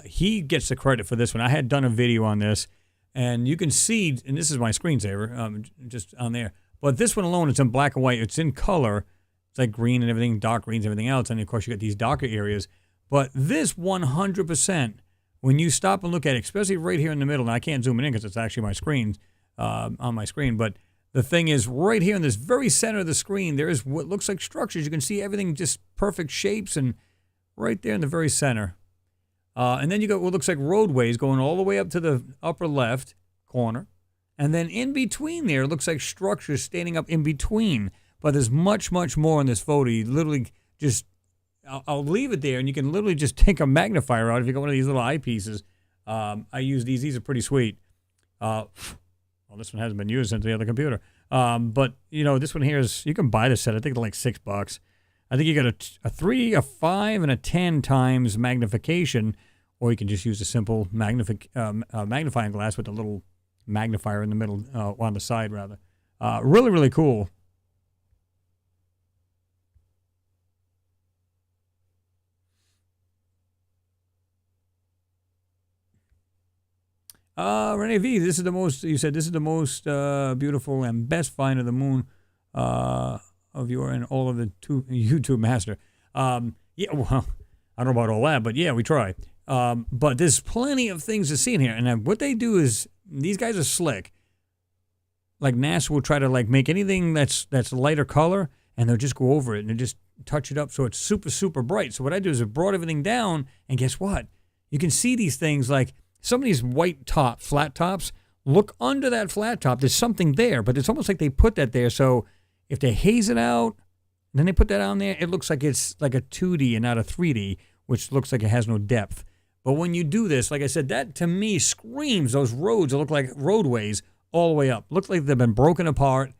He gets the credit for this one. I had done a video on this, and you can see, and this is my screensaver, just on there, But this one alone, it's in black and white. It's in color. It's like green and everything, dark greens, everything else. And of course, you got these darker areas. But this 100%, when you stop and look at it, especially right here in the middle, and I can't zoom it in because it's actually my screen, on my screen, but the thing is, right here in this very center of the screen, there is what looks like structures. You can see everything just perfect shapes, and right there in the very center. And then you got what looks like roadways going all the way up to the upper left corner. And then in between there, it looks like structures standing up in between. But there's much, much more in this photo. You literally just, I'll leave it there, and you can literally just take a magnifier out if you got one of these little eyepieces. I use these. These are pretty sweet. Well, this one hasn't been used since the other computer. But, you know, this one here is, you can buy this set. I think it's like $6. I think you got a 3, a 5, and a 10 times magnification, or you can just use a simple magnifying glass with a little magnifier in the middle, on the side, rather. Really, really cool. Renee V, this is the most, you said this is the most beautiful and best find of the moon of your and all of the YouTube master. Yeah, well, I don't know about all that, but yeah, we try. But there's plenty of things to see in here. And what they do is, these guys are slick. Like NASA will try to like make anything that's lighter color, and they'll just go over it and they'll just touch it up so it's super, super bright. So what I do is I brought everything down, and guess what? You can see these things like, some of these white flat tops, look under that flat top. There's something there, but it's almost like they put that there. So if they haze it out, then they put that on there, it looks like it's like a 2D and not a 3D, which looks like it has no depth. But when you do this, like I said, that to me screams those roads that look like roadways all the way up. Looks like they've been broken apart,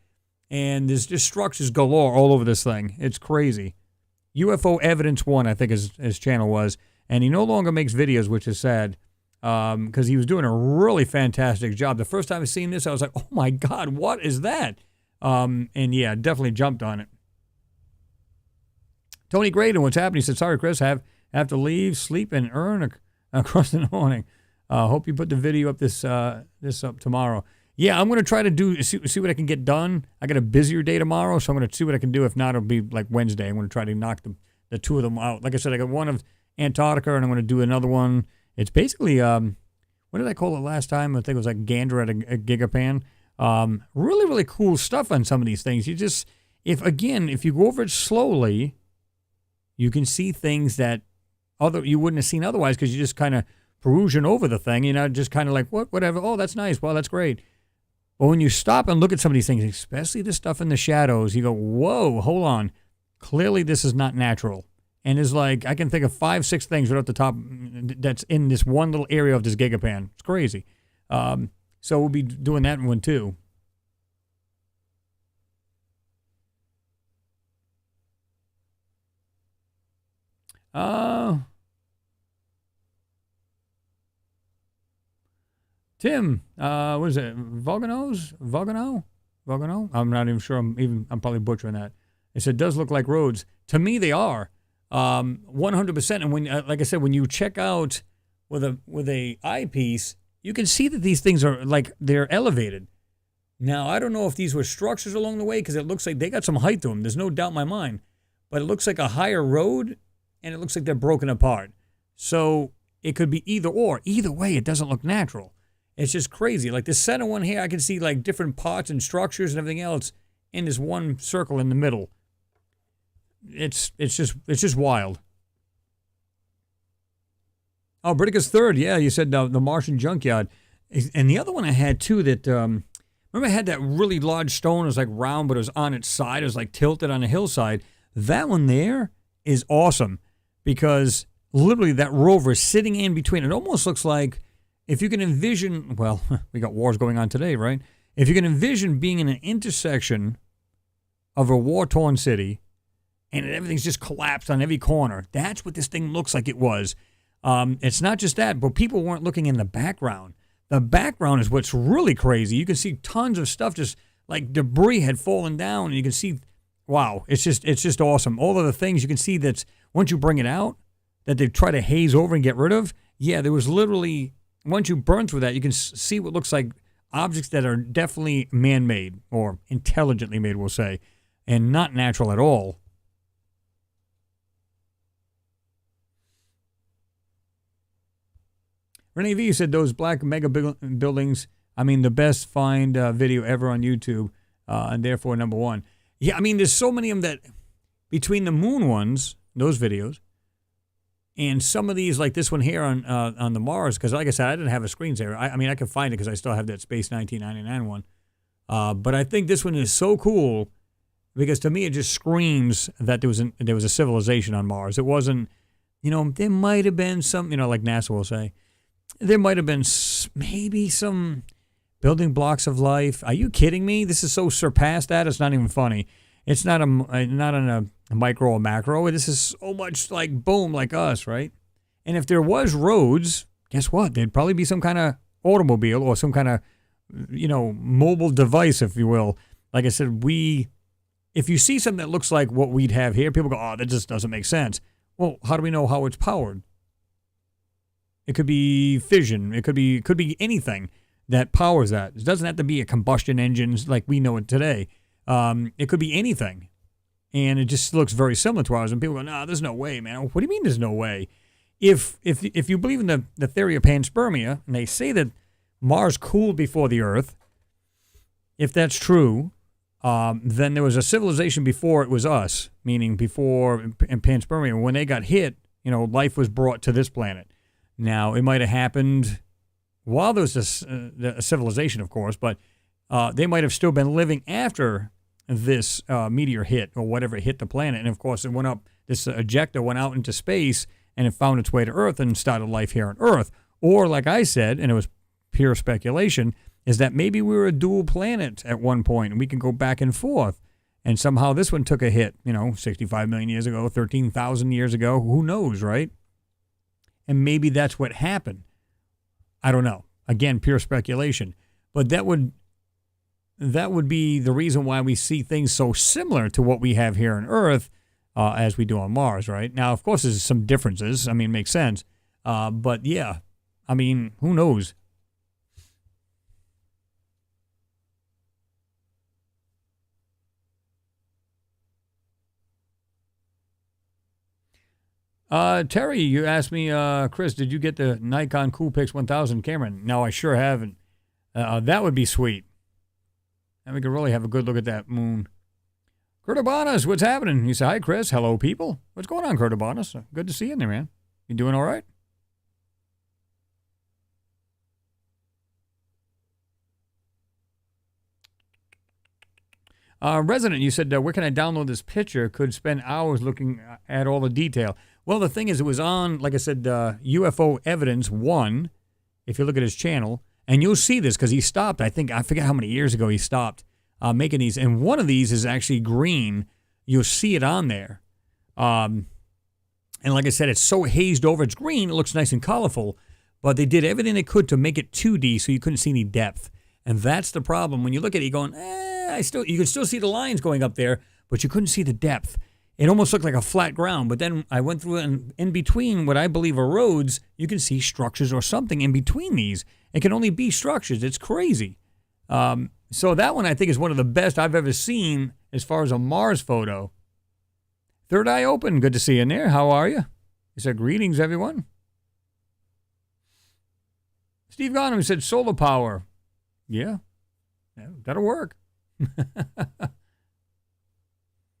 and there's just structures galore all over this thing. It's crazy. UFO Evidence 1, I think his channel was, and he no longer makes videos, which is sad. Because he was doing a really fantastic job. The first time I seen this, I was like, oh my God, what is that? And yeah, definitely jumped on it. Tony Graydon, what's happening? He said, sorry, Chris, have to leave, sleep, and earn across the morning. Hope you put the video up this up tomorrow. Yeah, I'm going to try to see what I can get done. I got a busier day tomorrow, so I'm going to see what I can do. If not, it'll be like Wednesday. I'm going to try to knock the two of them out. Like I said, I got one of Antarctica, and I'm going to do another one. It's basically, what did I call it last time? I think it was like Gander at a Gigapan. Really, really cool stuff on some of these things. You just, if you go over it slowly, you can see things that you wouldn't have seen otherwise, because you're just kind of perusing over the thing, just kind of like, whatever, oh, that's nice, well, that's great. But when you stop and look at some of these things, especially the stuff in the shadows, you go, whoa, hold on. Clearly this is not natural. And there's like, I can think of 5, 6 things right off the top that's in this one little area of this Gigapan. It's crazy. So we'll be doing that one too. Tim, what is it? Vogano? I'm not even sure. I'm probably butchering that. It said, does look like roads. To me, they are. 100%. And when, like I said, when you check out with a eyepiece, you can see that these things are like, they're elevated. Now, I don't know if these were structures along the way, because it looks like they got some height to them. There's no doubt in my mind. But it looks like a higher road, and it looks like they're broken apart. So it could be either or. Either way, it doesn't look natural. It's just crazy. Like this center one here, I can see like different parts and structures and everything else in this one circle in the middle. It's just wild. Oh, Britica's third. Yeah, you said the Martian junkyard. And the other one I had too that, remember I had that really large stone. It was like round, but it was on its side. It was like tilted on a hillside. That one there is awesome, because literally that rover is sitting in between. It almost looks like, if you can envision, well, we got wars going on today, right? If you can envision being in an intersection of a war-torn city, and everything's just collapsed on every corner, that's what this thing looks like it was. It's not just that, but people weren't looking in the background. The background is what's really crazy. You can see tons of stuff, just like debris had fallen down, and you can see, wow, it's just awesome. All of the things you can see that's, once you bring it out, that they try to haze over and get rid of, yeah, there was literally, once you burn through that, you can see what looks like objects that are definitely man-made or intelligently made, we'll say, and not natural at all. Renee V said those black mega buildings, I mean, the best find video ever on YouTube, and therefore number one. Yeah, I mean, there's so many of them that, between the moon ones, those videos, and some of these, like this one here on the Mars, because like I said, I didn't have a screensaver. I mean, I can find it because I still have that Space 1999 one. But I think this one is so cool because to me it just screams that there was a civilization on Mars. It wasn't, there might have been some, like NASA will say, there might have been maybe some building blocks of life. Are you kidding me? This is so surpassed that it's not even funny. It's not not on a micro or macro. This is so much like boom, like us, right? And if there was roads, guess what? There'd probably be some kind of automobile or some kind of, mobile device, if you will. Like I said, if you see something that looks like what we'd have here, people go, oh, that just doesn't make sense. Well, how do we know how it's powered? It could be fission. It could be anything that powers that. It doesn't have to be a combustion engine like we know it today. It could be anything. And it just looks very similar to ours. And people go, no, there's no way, man. What do you mean there's no way? If you believe in the theory of panspermia, and they say that Mars cooled before the Earth, if that's true, then there was a civilization before it was us, meaning before in panspermia. When they got hit, life was brought to this planet. Now, it might have happened while there was a civilization, of course, but they might have still been living after this meteor hit or whatever hit the planet. And, of course, it went up, this ejector went out into space and it found its way to Earth and started life here on Earth. Or, like I said, and it was pure speculation, is that maybe we were a dual planet at one point and we can go back and forth. And somehow this one took a hit, 65 million years ago, 13,000 years ago. Who knows, right? And maybe that's what happened. I don't know. Again, pure speculation. But that would be the reason why we see things so similar to what we have here on Earth as we do on Mars, right? Now, of course, there's some differences. I mean, it makes sense. But, yeah, I mean, who knows? Terry, you asked me, Chris, did you get the Nikon Coolpix 1000 camera? No, I sure haven't. That would be sweet. And we could really have a good look at that moon. Kurtabanas, what's happening? He said, hi, Chris. Hello, people. What's going on, Kurtabanas? Good to see you in there, man. You doing all right? Resident, you said, where can I download this picture? Could spend hours looking at all the detail. Well, the thing is, it was on, like I said, UFO Evidence 1, if you look at his channel, and you'll see this because he stopped, I forget how many years ago he stopped making these, and one of these is actually green. You'll see it on there. And like I said, it's so hazed over, it's green, it looks nice and colorful, but they did everything they could to make it 2D so you couldn't see any depth. And that's the problem. When you look at it, you're going, you can still see the lines going up there, but you couldn't see the depth. It almost looked like a flat ground, but then I went through it, and in between what I believe are roads, you can see structures or something in between these. It can only be structures. It's crazy. So that one I think is one of the best I've ever seen as far as a Mars photo. Third Eye Open, good to see you in there. How are you? He said, greetings, everyone. Steve Ghanem said, solar power. Yeah, that'll work.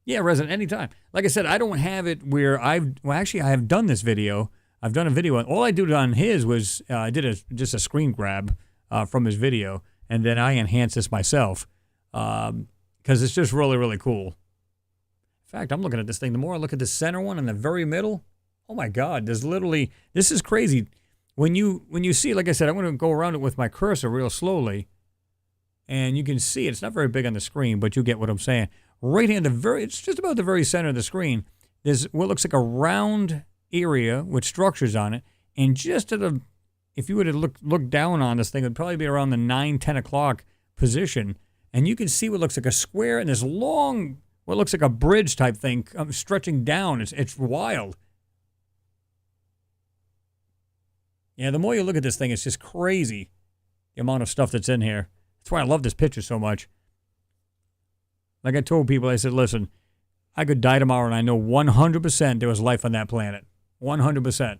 Yeah, Resident, anytime. Like I said, I don't have it where I have done this video. I've done a video. All I did on his was I did just a screen grab from his video, and then I enhanced this myself because it's just really, really cool. In fact, I'm looking at this thing. The more I look at the center one in the very middle, oh my God, this is crazy. When you see, like I said, I'm going to go around it with my cursor real slowly, and you can see it's not very big on the screen, but you get what I'm saying. Right here in it's just about the very center of the screen, there's what looks like a round area with structures on it, and just if you were to look down on this thing, it would probably be around the 9-10 o'clock position, and you can see what looks like a square and this long, what looks like a bridge type thing stretching down. It's wild. Yeah, the more you look at this thing, it's just crazy, the amount of stuff that's in here. That's why I love this picture so much. Like I told people, I said, listen, I could die tomorrow and I know 100% there was life on that planet. 100%.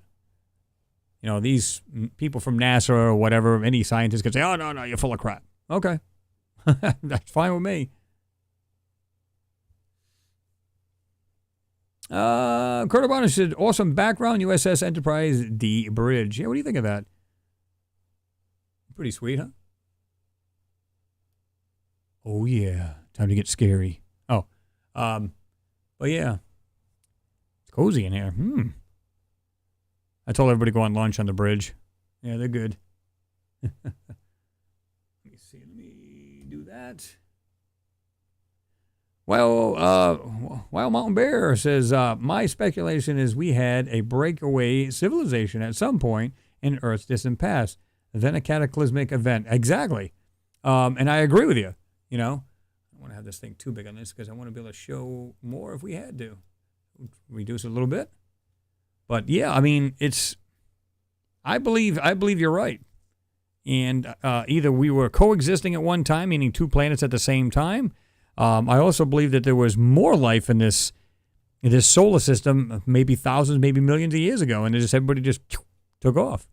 You know, these people from NASA or whatever, any scientist could say, oh, no, you're full of crap. Okay. That's fine with me. Kurt O'Connor said, awesome background, USS Enterprise D bridge. Yeah, what do you think of that? Pretty sweet, huh? Oh, yeah. Time to get scary. Oh. But yeah. It's cozy in here. I told everybody to go on lunch on the bridge. Yeah, they're good. Let me see. Let me do that. Well, Wild Mountain Bear says, my speculation is we had a breakaway civilization at some point in Earth's distant past. Then a cataclysmic event. Exactly. And I agree with you. You know, I don't want to have this thing too big on this because I want to be able to show more if we had to. Reduce it a little bit. But yeah, I mean, I believe you're right. And either we were coexisting at one time, meaning two planets at the same time. I also believe that there was more life in this solar system, maybe thousands, maybe millions of years ago, and everybody just took off.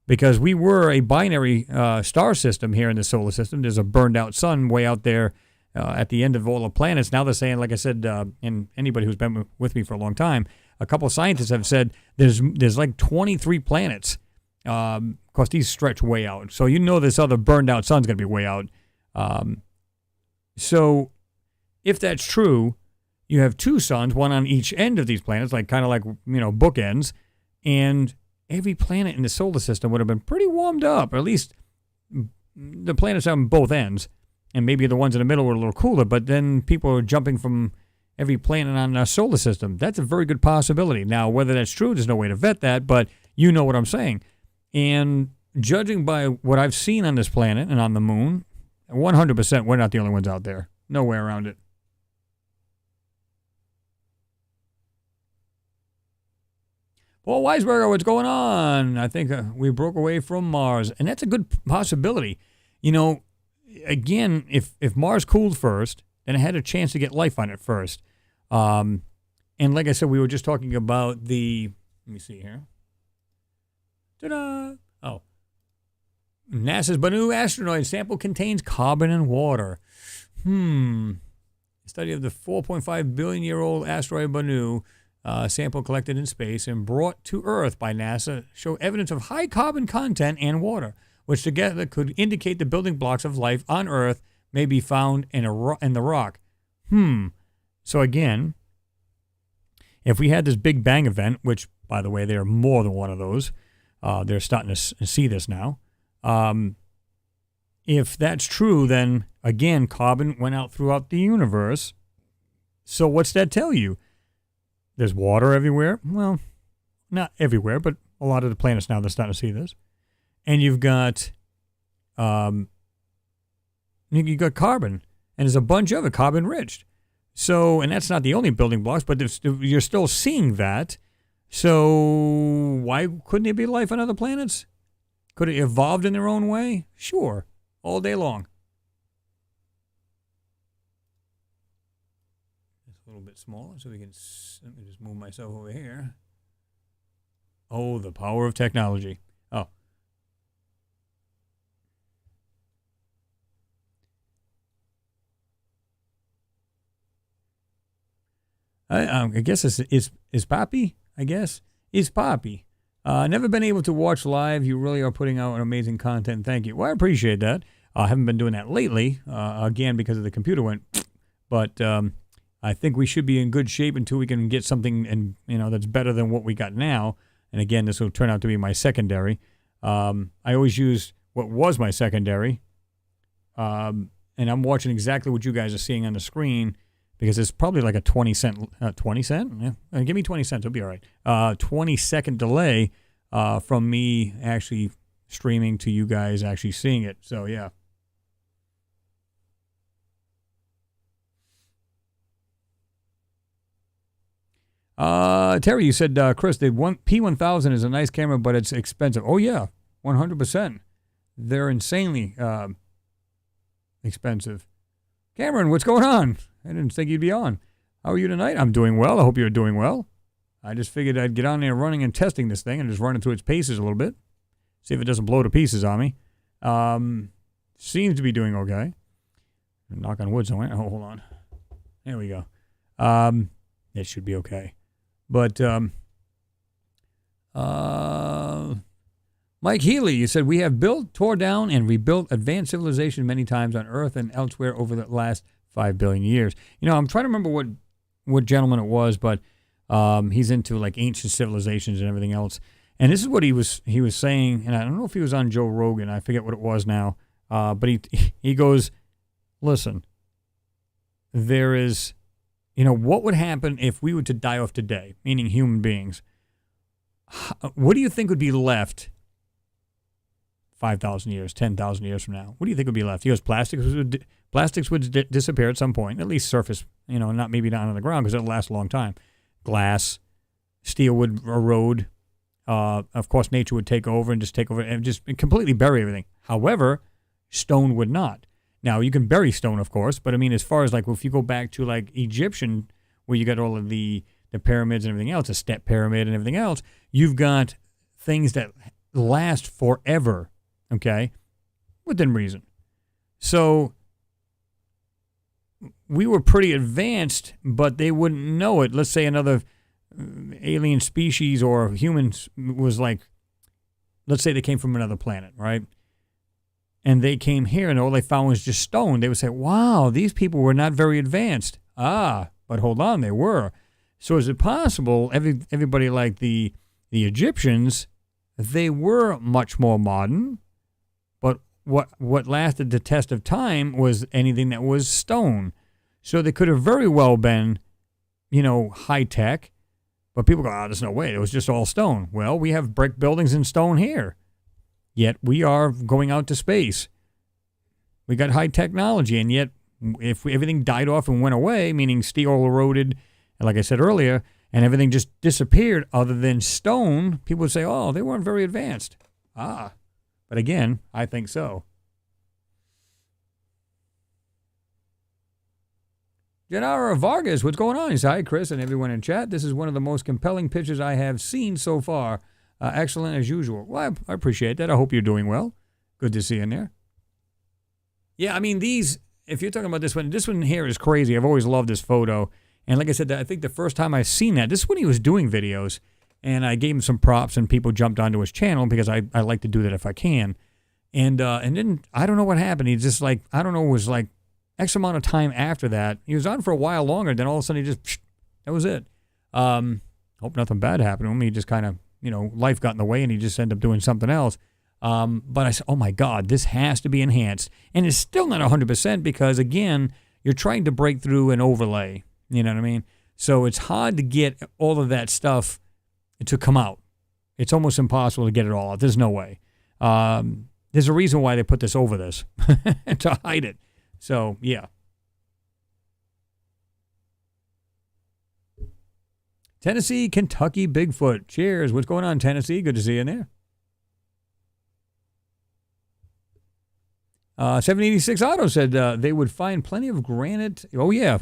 Because we were a binary star system here in the solar system. There's a burned out sun way out there at the end of all the planets. Now they're saying, like I said, and anybody who's been with me for a long time, a couple of scientists have said there's like 23 planets. Of course, these stretch way out. So you know this other burned out sun's going to be way out. So if that's true, you have two suns, one on each end of these planets, kind of like bookends, and every planet in the solar system would have been pretty warmed up, or at least the planets on both ends, and maybe the ones in the middle were a little cooler, but then people are jumping from every planet on our solar system. That's a very good possibility. Now, whether that's true, there's no way to vet that, but you know what I'm saying. And judging by what I've seen on this planet and on the moon, 100% we're not the only ones out there. No way around it. Paul Weisberger, what's going on? I think we broke away from Mars, and that's a good possibility. You know, again, if Mars cooled first, then it had a chance to get life on it first. And like I said, we were just talking about let me see here. Ta-da! Oh. NASA's Bennu asteroid sample contains carbon and water. A study of the 4.5 billion-year-old asteroid Bennu, sample collected in space and brought to Earth by NASA, show evidence of high carbon content and water, which together could indicate the building blocks of life on Earth may be found in the rock. So again, if we had this Big Bang event, which, by the way, there are more than one of those, they're starting to see this now. If that's true, then, again, carbon went out throughout the universe. So what's that tell you? There's water everywhere. Well, not everywhere, but a lot of the planets now they're starting to see this. And you've got carbon, and there's a bunch of it, carbon-rich. So, and that's not the only building blocks, but you're still seeing that. So why couldn't there be life on other planets? Could it evolved in their own way? Sure, all day long. A little bit smaller so we can, let me just move myself over here. Oh, the power of technology. Oh. I guess it's Poppy, I guess. It's Poppy. Never been able to watch live. You really are putting out amazing content. Thank you. Well, I appreciate that. I haven't been doing that lately, again, because the computer went, but I think we should be in good shape until we can get something that's better than what we got now. And again, this will turn out to be my secondary. I always use what was my secondary. And I'm watching exactly what you guys are seeing on the screen because it's probably like a 20 cent? Yeah. Give me 20 cents. It'll be all right. 20-second delay from me actually streaming to you guys actually seeing it. So, yeah. Terry, you said, Chris, the P1000 is a nice camera, but it's expensive. Oh, yeah, 100%. They're insanely expensive. Cameron, what's going on? I didn't think you'd be on. How are you tonight? I'm doing well. I hope you're doing well. I just figured I'd get on there running and testing this thing and just run it through its paces a little bit. See if it doesn't blow to pieces on me. Seems to be doing okay. Knock on wood somewhere. Oh, hold on. There we go. It should be okay. But Mike Healy, you said, we have built, tore down, and rebuilt advanced civilization many times on Earth and elsewhere over the last 5 billion years. You know, I'm trying to remember what gentleman it was, but he's into like ancient civilizations and everything else. And this is what he was saying, and I don't know if he was on Joe Rogan. I forget what it was now. But he goes, listen, there is, what would happen if we were to die off today, meaning human beings? What do you think would be left 5,000 years, 10,000 years from now? What do you think would be left? He goes, plastics would disappear at some point, at least surface, not maybe down on the ground because it'll last a long time. Glass, steel would erode. Of course, nature would take over and just completely bury everything. However, stone would not. Now, you can bury stone, of course, but I mean, as far as like if you go back to like Egyptian, where you got all of the pyramids and everything else, a step pyramid and everything else, you've got things that last forever, okay, within reason. So we were pretty advanced, but they wouldn't know it. Let's say another alien species or humans was like, let's say they came from another planet, right? And they came here and all they found was just stone. They would say, wow, these people were not very advanced. But hold on, they were. So is it possible everybody like the Egyptians, they were much more modern, but what lasted the test of time was anything that was stone. So they could have very well been, high tech, but people go, there's no way. It was just all stone. Well, we have brick buildings and stone here. Yet we are going out to space. We got high technology, and yet if everything died off and went away, meaning steel eroded, and like I said earlier, and everything just disappeared other than stone, people would say, oh, they weren't very advanced. But again, I think so. Gennaro Vargas, what's going on? He said, hi, Chris, and everyone in chat. This is one of the most compelling pictures I have seen so far. Excellent as usual. Well, I appreciate that. I hope you're doing well. Good to see you in there. Yeah, I mean, if you're talking about this one here is crazy. I've always loved this photo. And like I said, I think the first time I seen that, this is when he was doing videos. And I gave him some props and people jumped onto his channel because I like to do that if I can. And then I don't know what happened. He just like, I don't know, it was like X amount of time after that. He was on for a while longer. Then all of a sudden that was it. Hope nothing bad happened to him. He just kind of, life got in the way and he just ended up doing something else. But I said, oh my God, this has to be enhanced. And it's still not 100% because, again, you're trying to break through an overlay. You know what I mean? So it's hard to get all of that stuff to come out. It's almost impossible to get it all out. There's no way. There's a reason why they put this over this, to hide it. So, yeah. Tennessee, Kentucky, Bigfoot. Cheers. What's going on, Tennessee? Good to see you in there. 786 Auto said they would find plenty of granite. Oh, yeah.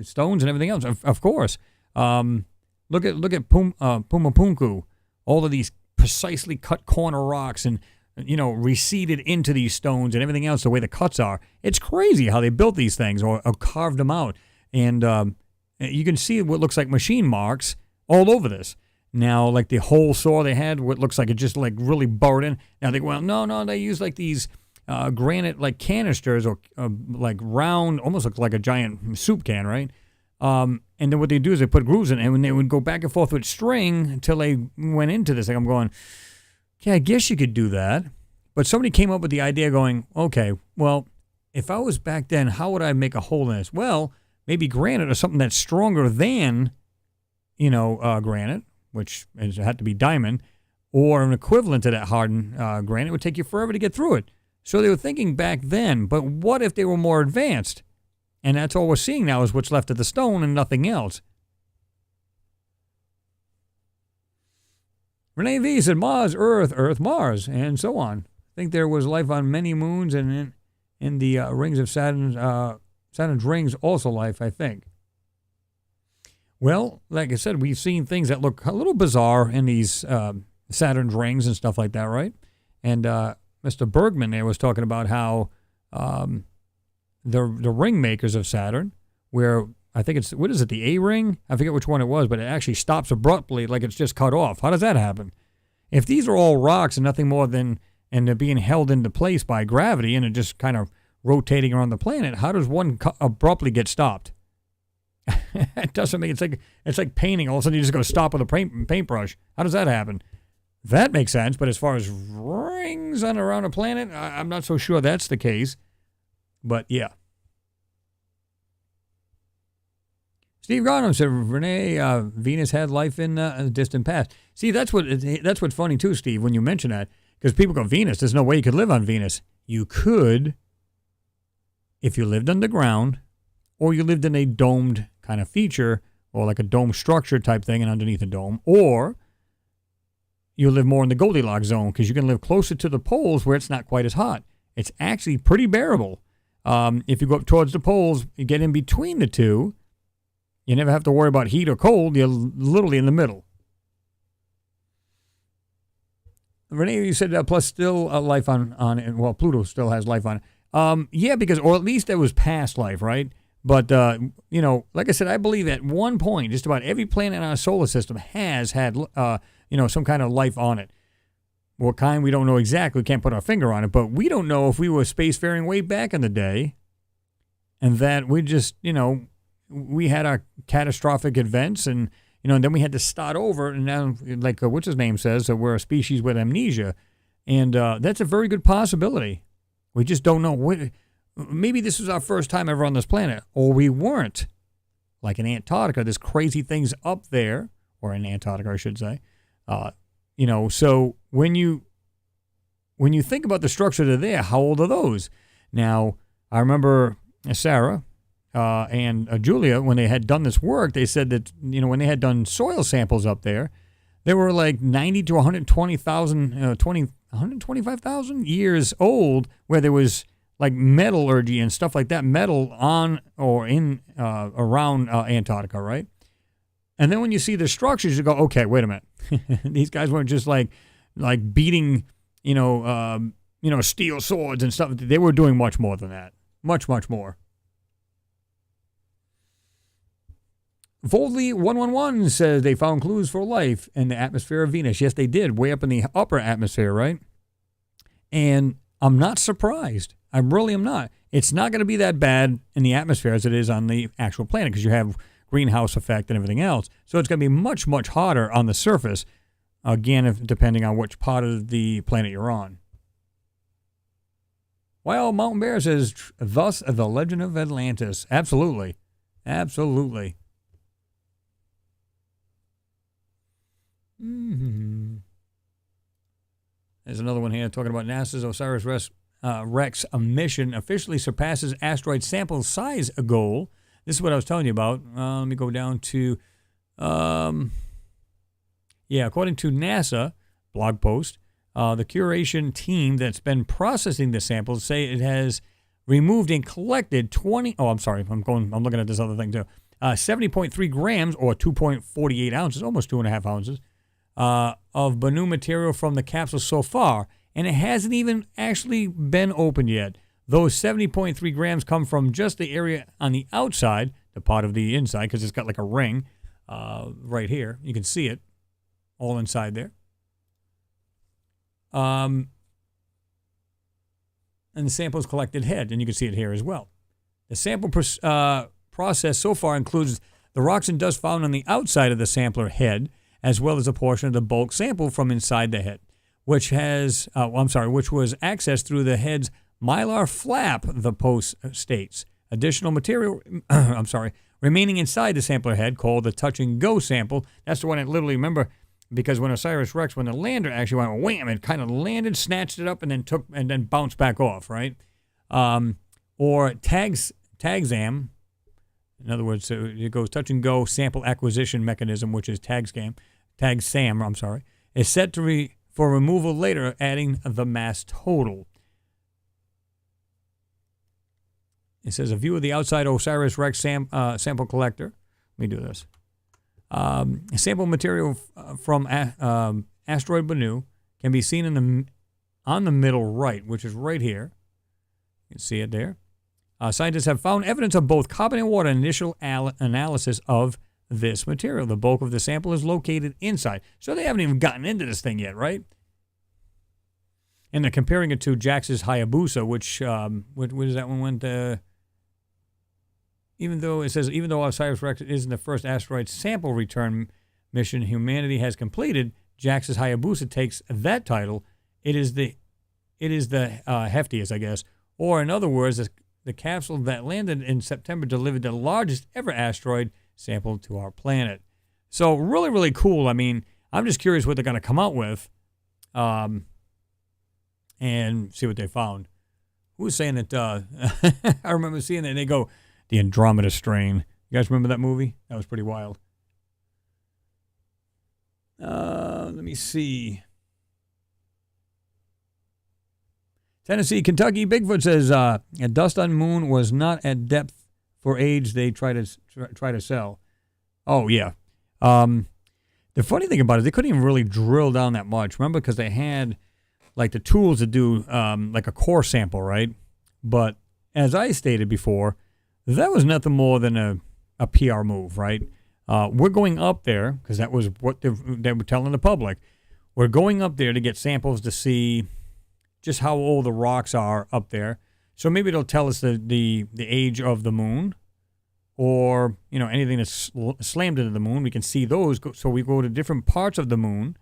Stones and everything else, of course. Look at Pumapunku. All of these precisely cut corner rocks and, receded into these stones and everything else, the way the cuts are. It's crazy how they built these things or carved them out. And you can see what looks like machine marks all over this. Now, like the hole saw they had, what looks like it just like really burrowed in. Now they go, well, no, they use like these granite like canisters or like round, almost look like a giant soup can, right? And then what they do is they put grooves in it, and when they would go back and forth with string until they went into this. Like I'm going, okay, I guess you could do that. But somebody came up with the idea going, okay, well, if I was back then, how would I make a hole in this? Well, maybe granite or something that's stronger than, granite, which had to be diamond, or an equivalent to that hardened granite. It would take you forever to get through it. So they were thinking back then, but what if they were more advanced? And that's all we're seeing now is what's left of the stone and nothing else. Renee V said Mars, Earth, Mars, and so on. I think there was life on many moons and in the rings of Saturn's rings also life, I think. Well, like I said, we've seen things that look a little bizarre in these Saturn's rings and stuff like that, right? And Mr. Bergman there was talking about how the ring makers of Saturn, where I think it's, what is it, the A ring? I forget which one it was, but it actually stops abruptly like it's just cut off. How does that happen? If these are all rocks and nothing more than, and they're being held into place by gravity and it just kind of rotating around the planet, how does one abruptly get stopped? It doesn't make, it's like painting. All of a sudden you just go stop with a paintbrush. How does that happen? That makes sense, but as far as rings on around a planet, I'm not so sure that's the case. But yeah. Steve Garnham said, Renee, Venus had life in the distant past. See, that's what's funny too, Steve, when you mention that, because people go, Venus, there's no way you could live on Venus. You could if you lived underground, or you lived in a domed kind of feature, or like a dome structure type thing and underneath a dome, or you live more in the Goldilocks zone because you can live closer to the poles where it's not quite as hot. It's actually pretty bearable. If you go up towards the poles, you get in between the two, you never have to worry about heat or cold. You're literally in the middle. Renee, you said plus still life on it. Well, Pluto still has life on it. Yeah, because, or at least there was past life, right? But, like I said, I believe at one point, just about every planet in our solar system has had, some kind of life on it. What kind, we don't know exactly. We can't put our finger on it. But we don't know if we were spacefaring way back in the day and that we just, we had our catastrophic events and, and then we had to start over. And now, like what's his name says, we're a species with amnesia. And that's a very good possibility. We just don't know. Maybe this is our first time ever on this planet, or we weren't. Like in Antarctica, there's crazy things up there, or in Antarctica, I should say. So when you think about the structure that are there, how old are those? Now, I remember Sarah and Julia, when they had done this work, they said that, when they had done soil samples up there, they were like 90 to 125,000 years old, where there was like metallurgy and stuff like that, metal on or in around Antarctica, right? And then when you see the structures, you go, okay, wait a minute. These guys weren't just like beating, steel swords and stuff. They were doing much more than that. Much, much more. Voldly 111 says they found clues for life in the atmosphere of Venus. Yes, they did, way up in the upper atmosphere, right? And I'm not surprised. I really am not. It's not going to be that bad in the atmosphere as it is on the actual planet because you have greenhouse effect and everything else. So it's going to be much, much hotter on the surface, again, depending on which part of the planet you're on. Well, Mountain Bear says, thus the legend of Atlantis. Absolutely. Absolutely. Mm-hmm. There's another one here talking about NASA's OSIRIS-REx mission officially surpasses asteroid sample size goal. This is what I was telling you about. Let me go down to, according to NASA blog post, the curation team that's been processing the samples say it has removed and collected I'm looking at this other thing too. 70.3 grams or 2.48 ounces, almost 2.5 ounces, of Bennu material from the capsule so far, and it hasn't even actually been opened yet. Those 70.3 grams come from just the area on the outside, the part of the inside, because it's got like a ring right here. You can see it all inside there. And the sample is collected head, and you can see it here as well. The sample process so far includes the rocks and dust found on the outside of the sampler head, as well as a portion of the bulk sample from inside the head, which was accessed through the head's mylar flap, the post states. Additional material, remaining inside the sampler head, called the touch and go sample. That's the one I literally remember, because when OSIRIS-REx, when the lander actually went wham, it kind of landed, snatched it up, and then bounced back off, right? Or TAGSAM. In other words, it goes touch and go sample acquisition mechanism, which is TAGSAM, is set for removal later, adding the mass total. It says a view of the outside OSIRIS-REx sample collector. Let me do this. Sample material from asteroid Bennu can be seen on the middle right, which is right here. You can see it there. Scientists have found evidence of both carbon and water in initial analysis of this material. The bulk of the sample is located inside. So they haven't even gotten into this thing yet, right? And they're comparing it to JAXA's Hayabusa, which, where does that one went? Even though OSIRIS-REx isn't the first asteroid sample return mission humanity has completed, JAXA's Hayabusa takes that title. It is the heftiest, I guess. Or in other words, the capsule that landed in September delivered the largest ever asteroid sample to our planet. So really, really cool. I mean, I'm just curious what they're going to come out with and see what they found. Who was saying that? I remember seeing that, and they go, the Andromeda Strain. You guys remember that movie? That was pretty wild. Let me see. Tennessee, Kentucky, Bigfoot says, dust on moon was not at depth for age they try to sell. Oh, yeah. The funny thing about it, they couldn't even really drill down that much. Remember, because they had, like, the tools to do, like, a core sample, right? But as I stated before, that was nothing more than a PR move, right? We're going up there, because that was what they were telling the public. We're going up there to get samples to see just how old the rocks are up there. So maybe it'll tell us the age of the moon, or, you know, anything that's slammed into the moon. We can see those. So we go to different parts of the moon,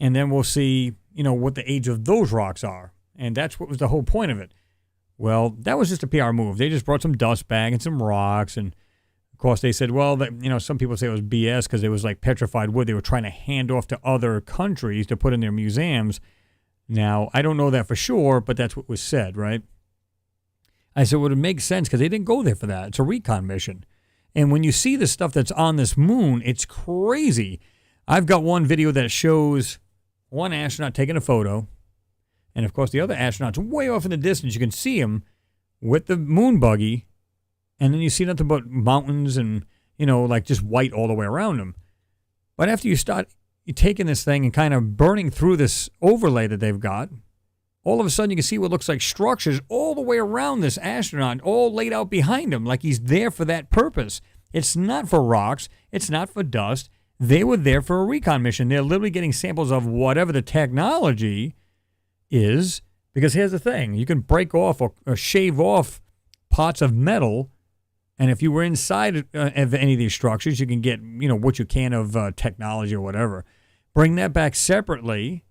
and then we'll see, you know, what the age of those rocks are. And that's what was the whole point of it. Well, that was just a PR move. They just brought some dust back and some rocks, and of course they said, well, that, you know, some people say it was BS because it was like petrified wood they were trying to hand off to other countries to put in their museums. Now, I don't know that for sure, but that's what was said, right? I said, well, it makes sense because they didn't go there for that. It's a recon mission. And when you see the stuff that's on this moon, it's crazy. I've got one video that shows one astronaut taking a photo, and of course the other astronaut's way off in the distance. You can see him with the moon buggy, and then you see nothing but mountains and, you know, like just white all the way around him. But after you start taking this thing and kind of burning through this overlay that they've got, all of a sudden you can see what looks like structures all the way around this astronaut, all laid out behind him, like he's there for that purpose. It's not for rocks. It's not for dust. They were there for a recon mission. They're literally getting samples of whatever the technology is, because here's the thing. You can break off or shave off parts of metal, and if you were inside of any of these structures, you can get, you know, what you can of technology or whatever. Bring that back separately.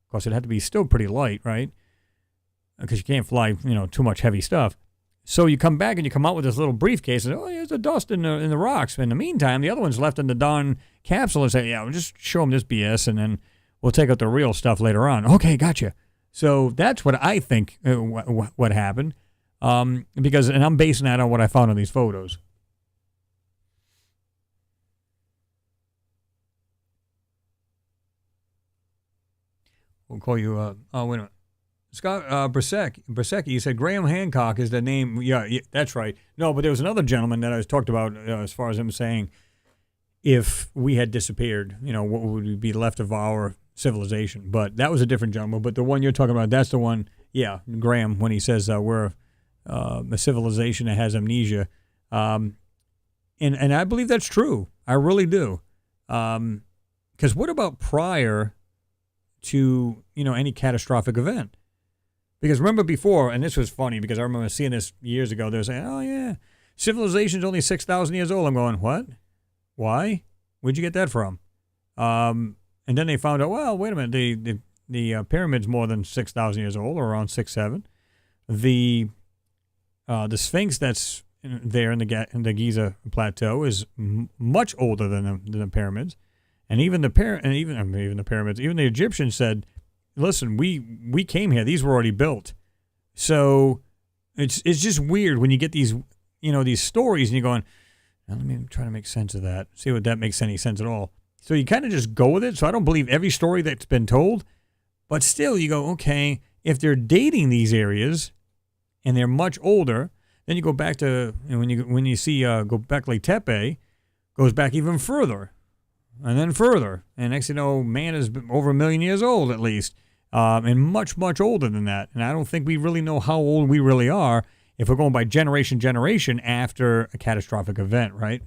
Of course, it had to be still pretty light, right? Because you can't fly, you know, too much heavy stuff. So you come back and you come out with this little briefcase and, oh, here's the dust in the rocks. In the meantime, the other one's left in the darn capsule and say, yeah, we'll just show them this BS and then we'll take out the real stuff later on. Okay, gotcha. So that's what I think what happened. Because, and I'm basing that on what I found in these photos. We'll call you, wait a minute. Scott Brzezinski, he said Graham Hancock is the name. Yeah, that's right. No, but there was another gentleman that I was talked about as far as him saying if we had disappeared, you know, what would be left of our civilization. But that was a different gentleman. But the one you're talking about, that's the one, yeah, Graham, when he says we're a civilization that has amnesia. And I believe that's true. I really do. Because what about prior to, you know, any catastrophic event? Because remember before, and this was funny because I remember seeing this years ago, they were saying, oh, yeah, civilization's only 6,000 years old. I'm going, what? Why? Where'd you get that from? And then they found out, well, wait a minute, the pyramid's more than 6,000 years old, or around 6, 7. The Sphinx that's there in the Giza Plateau is much older than the pyramids. And even the pyramids, even the Egyptians said, listen, we came here. These were already built. So it's just weird when you get these, you know, these stories and you're going, now let me try to make sense of that. See what that makes any sense at all. So you kind of just go with it. So I don't believe every story that's been told, but still you go, okay, if they're dating these areas and they're much older, Then you go back to, when you see Göbekli Tepe, goes back even further, and then further. And next thing you know, man is over 1 million years old at least, and much, much older than that. And I don't think we really know how old we really are if we're going by generation after a catastrophic event, right?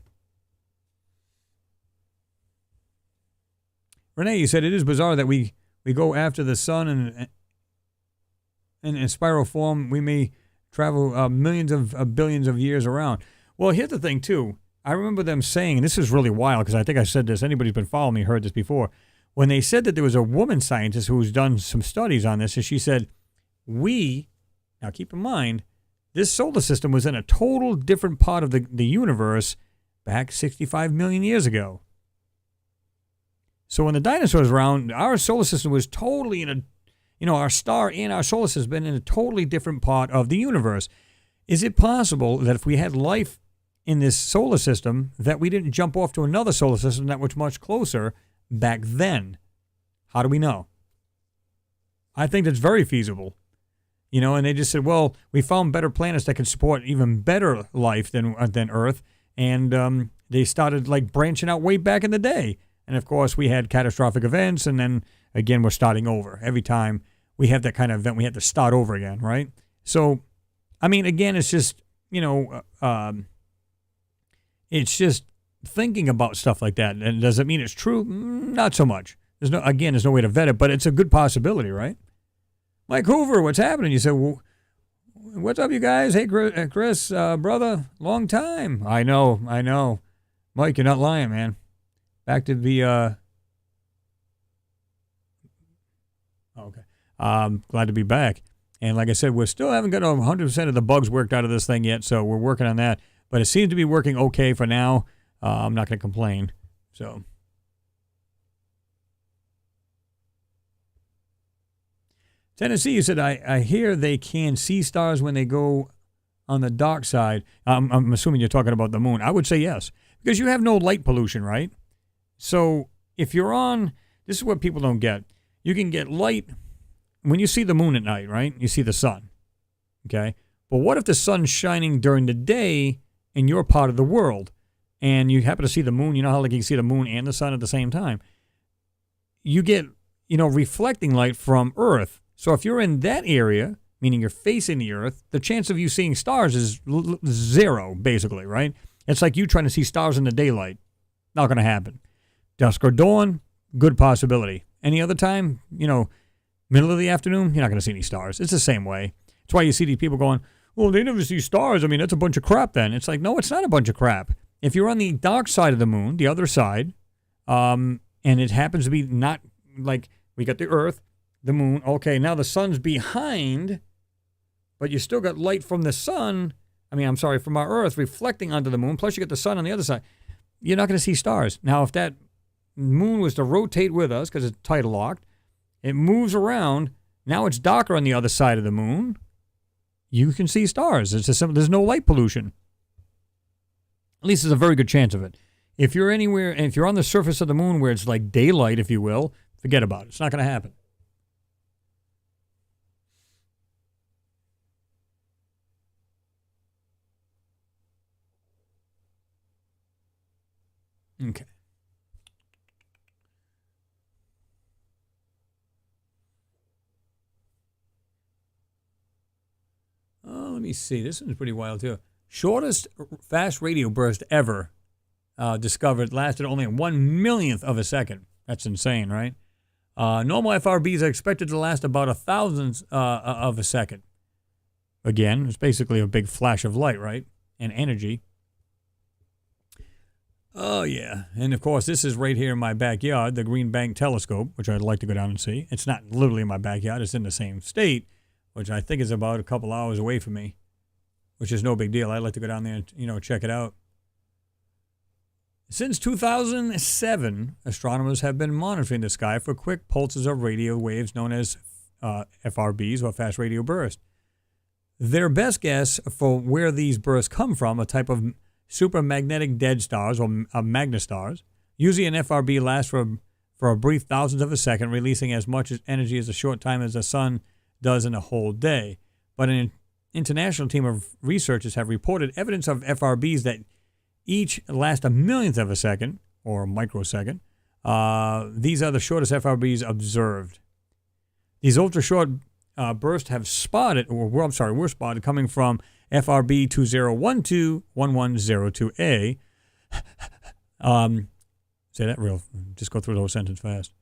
Renee, you said it is bizarre that we go after the sun and in spiral form, we may travel millions of billions of years around. Well, here's the thing, too. I remember them saying, and this is really wild because I think I said this, anybody who's been following me heard this before, when they said that there was a woman scientist who's done some studies on this, and she said, now keep in mind, this solar system was in a total different part of the universe back 65 million years ago. So when the dinosaurs were around, our solar system was totally in our star and our solar system has been in a totally different part of the universe. Is it possible that if we had life in this solar system, that we didn't jump off to another solar system that was much closer back then? How do we know? I think that's very feasible. And they just said, well, we found better planets that can support even better life than Earth, and they started branching out way back in the day. And, of course, we had catastrophic events, and then, again, we're starting over. Every time we have that kind of event, we have to start over again, right? So, I mean, again, it's just, it's just thinking about stuff like that. And does it mean it's true? Not so much. There's no way to vet it, but it's a good possibility, right? Mike Hoover, what's happening? You said, well, what's up, you guys? Hey, Chris, brother, long time. I know. Mike, you're not lying, man. Back to the, okay. Glad to be back. And like I said, we still haven't got 100% of the bugs worked out of this thing yet, so we're working on that. But it seems to be working okay for now. I'm not going to complain. So, Tennessee, you said, I hear they can see stars when they go on the dark side. I'm assuming you're talking about the moon. I would say yes, because you have no light pollution, right? So if you're on, this is what people don't get. You can get light when you see the moon at night, right? You see the sun, okay? But what if the sun's shining during the day in your part of the world and you happen to see the moon? You know how you can see the moon and the sun at the same time? You get, reflecting light from Earth. So if you're in that area, meaning you're facing the Earth, the chance of you seeing stars is zero, basically, right? It's like you trying to see stars in the daylight. Not going to happen. Dusk or dawn, good possibility. Any other time, middle of the afternoon, you're not going to see any stars. It's the same way. That's why you see these people going, well, they never see stars. I mean, that's a bunch of crap then. It's like, no, it's not a bunch of crap. If you're on the dark side of the moon, the other side, and it happens to be not like we got the Earth, the moon, okay, now the sun's behind, but you still got light from the sun, from our Earth reflecting onto the moon, plus you got the sun on the other side. You're not going to see stars. Now, if that moon was to rotate with us, because it's tidal locked, it moves around, now it's darker on the other side of the moon, you can see stars. It's just simple. There's no light pollution. At least there's a very good chance of it. If you're anywhere, and if you're on the surface of the moon where it's like daylight, if you will, forget about it. It's not going to happen. Okay. Let me see. This one's pretty wild, too. Shortest fast radio burst ever discovered lasted only 1/millionth of a second. That's insane, right? Normal FRBs are expected to last about 1,000th of a second. Again, it's basically a big flash of light, right? And energy. Oh, yeah. And, of course, this is right here in my backyard, the Green Bank Telescope, which I'd like to go down and see. It's not literally in my backyard. It's in the same state, which I think is about a couple hours away from me, which is no big deal. I'd like to go down there and, check it out. Since 2007, astronomers have been monitoring the sky for quick pulses of radio waves known as FRBs, or fast radio bursts. Their best guess for where these bursts come from, a type of supermagnetic dead stars, or magnastars. Usually an FRB lasts for a brief thousandth of a second, releasing as much energy as a short time as the sun does in a whole day. But international team of researchers have reported evidence of FRBs that each last a millionth of a second or a microsecond. These are the shortest FRBs observed. These ultra-short bursts have were spotted coming from FRB 2012-1102A. Say that real. Just go through the whole sentence fast.